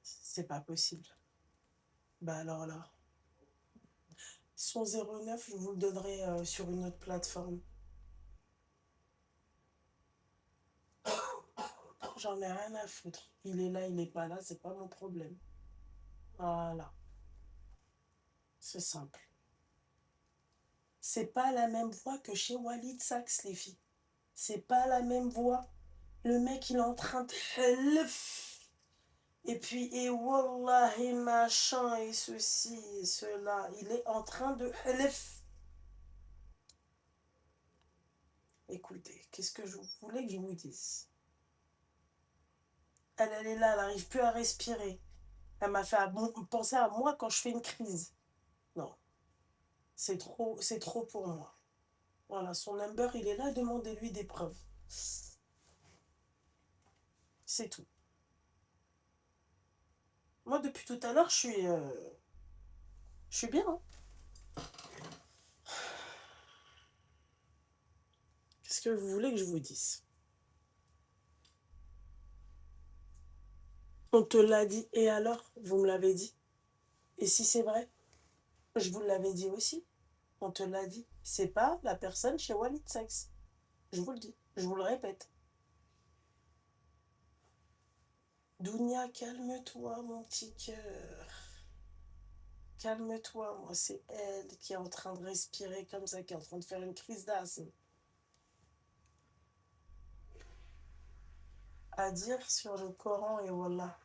C'est pas possible. Bah alors là. Son 09, je vous le donnerai sur une autre plateforme. J'en ai rien à foutre. Il est là, il est pas là, c'est pas mon problème. Voilà. C'est simple. C'est pas la même voix que chez Walid Saks, les filles. C'est pas la même voix. Le mec, il est en train de... Et puis, et wallahi, machin, et ceci, et cela. Il est en train de... Écoutez, qu'est-ce que vous voulez que je vous dise? Elle est là, elle n'arrive plus à respirer. Elle m'a fait penser à moi quand je fais une crise. Non, c'est trop pour moi. Voilà, son number, il est là, demandez-lui des preuves. C'est tout. Moi, depuis tout à l'heure, je suis bien, hein. Qu'est-ce que vous voulez que je vous dise? On te l'a dit, et alors? Vous me l'avez dit. Et si c'est vrai? Je vous l'avais dit aussi. On te l'a dit. C'est pas la personne chez Walid Saks. Je vous le dis. Je vous le répète. Dounia, calme-toi, mon petit cœur. Calme-toi, moi, c'est elle qui est en train de respirer comme ça, qui est en train de faire une crise d'asthme. À dire sur le Coran et Wallah.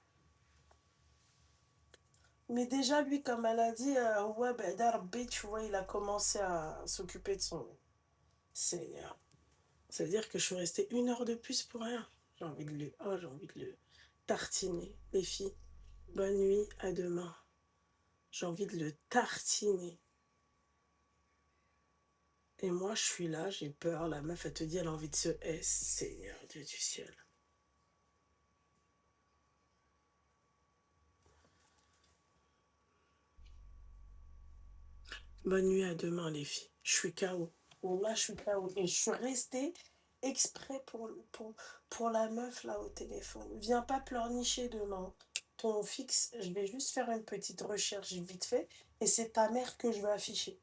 Mais déjà, lui, comme elle a dit, ouais, ben, Darbi, tu vois, il a commencé à s'occuper de son Seigneur. C'est-à-dire que je suis restée 1 heure de plus pour rien. J'ai envie de le tartiner. Les filles, bonne nuit, à demain. J'ai envie de le tartiner. Et moi, je suis là, j'ai peur. La meuf, elle te dit, elle a envie de se Seigneur Dieu du ciel. Bonne nuit, à demain, les filles. Je suis KO. Bon, là, je suis KO. Et je suis restée exprès pour la meuf là au téléphone. Viens pas pleurnicher demain. Ton fixe, je vais juste faire une petite recherche vite fait. Et c'est ta mère que je vais afficher.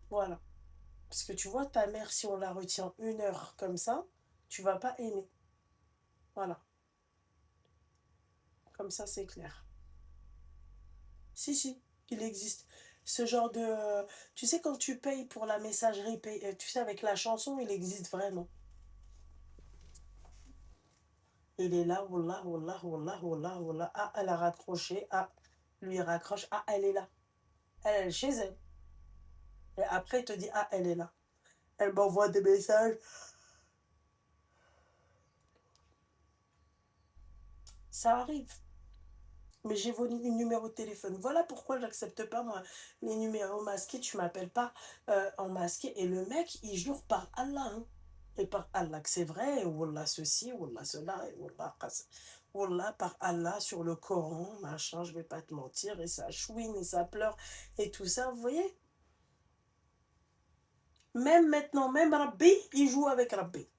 Voilà. Parce que tu vois, ta mère, si on la retient 1 heure comme ça, tu vas pas aimer. Voilà. Comme ça, c'est clair. Si, il existe. Ce genre de... tu sais, quand tu payes pour la messagerie, tu sais, avec la chanson, il existe vraiment. Il est là, wallah, wallah, wallah, wallah, wallah. Ah, elle a raccroché. Ah, lui, il raccroche. Ah, elle est là. Elle est chez elle. Et après, il te dit, ah, elle est là. Elle m'envoie des messages. Ça arrive. Mais j'ai vos numéros de téléphone. Voilà pourquoi j'accepte pas, moi, les numéros masqués. Tu m'appelles pas en masqué. Et le mec, il jure par Allah. Hein. Et par Allah que c'est vrai. Et Wallah ceci, Wallah cela. Et Wallah, Wallah par Allah sur le Coran, machin, je vais pas te mentir. Et ça chouine et ça pleure. Et tout ça, vous voyez. Même maintenant, même Rabbi, il joue avec Rabbi.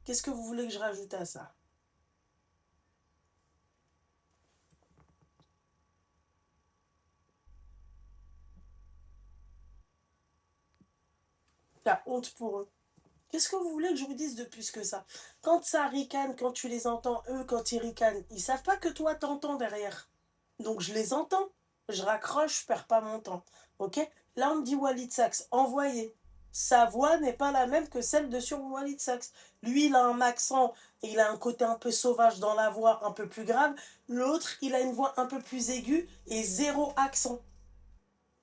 Qu'est-ce que vous voulez que je rajoute à ça? La honte pour eux. Qu'est-ce que vous voulez que je vous dise de plus que ça? Quand ça ricane, quand tu les entends, eux, quand ils ricanent, ils savent pas que toi t'entends derrière. Donc je les entends. Je raccroche, je perds pas mon temps. Ok? Là, on me dit Walid Saks, envoyé. Sa voix n'est pas la même que celle de sur Walid Saks. Lui, il a un accent et il a un côté un peu sauvage dans la voix, un peu plus grave. L'autre, il a une voix un peu plus aiguë et zéro accent.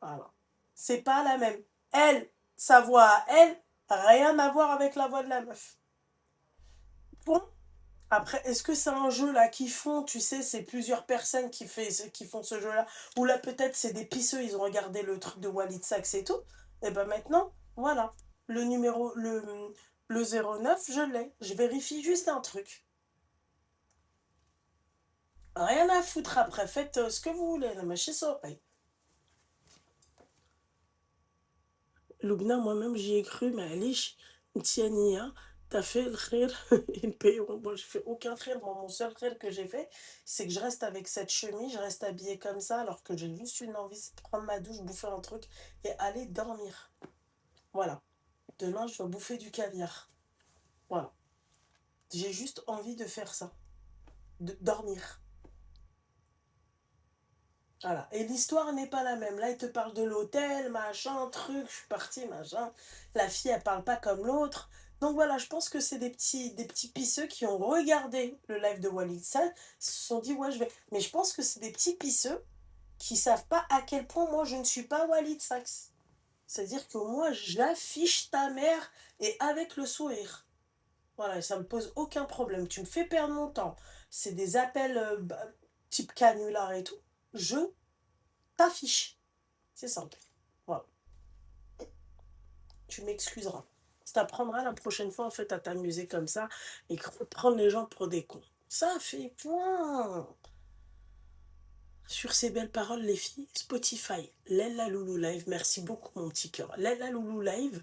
Voilà. C'est pas la même. Elle, sa voix à elle, rien à voir avec la voix de la meuf. Bon. Après, est-ce que c'est un jeu là qui font, tu sais, c'est plusieurs personnes qui font ce jeu-là, ou là peut-être c'est des pisseux, ils ont regardé le truc de Walid Saks et tout, et ben maintenant, voilà, le 09, je l'ai, je vérifie juste un truc. Rien à foutre après, faites ce que vous voulez, mais chez ça, ouais. Lubna, moi-même j'y ai cru, mais Alish, Tiania, t'as fait le khir, ils paieront. Moi, je fais aucun khir. Moi, mon seul khir que j'ai fait, c'est que je reste avec cette chemise, je reste habillée comme ça, alors que j'ai juste une envie, c'est de prendre ma douche, bouffer un truc et aller dormir. Voilà. Demain, je dois bouffer du caviar. Voilà. J'ai juste envie de faire ça. De dormir. Voilà. Et l'histoire n'est pas la même. Là, il te parle de l'hôtel, machin, truc, je suis partie, machin. La fille, elle parle pas comme l'autre. Donc voilà, je pense que c'est des petits pisseux qui ont regardé le live de Walid Saks, se sont dit, ouais, je vais. Mais je pense que c'est des petits pisseux qui savent pas à quel point moi, je ne suis pas Walid Saks. C'est-à-dire que moi, j'affiche ta mère et avec le sourire. Voilà, ça me pose aucun problème. Tu me fais perdre mon temps. C'est des appels type canular et tout. Je t'affiche. C'est simple. Voilà. Tu m'excuseras. Ça t'apprendra la prochaine fois en fait à t'amuser comme ça et prendre les gens pour des cons. Ça fait point. Sur ces belles paroles, les filles, Spotify, Lella Loulou Live, merci beaucoup mon petit cœur. Lella Loulou Live,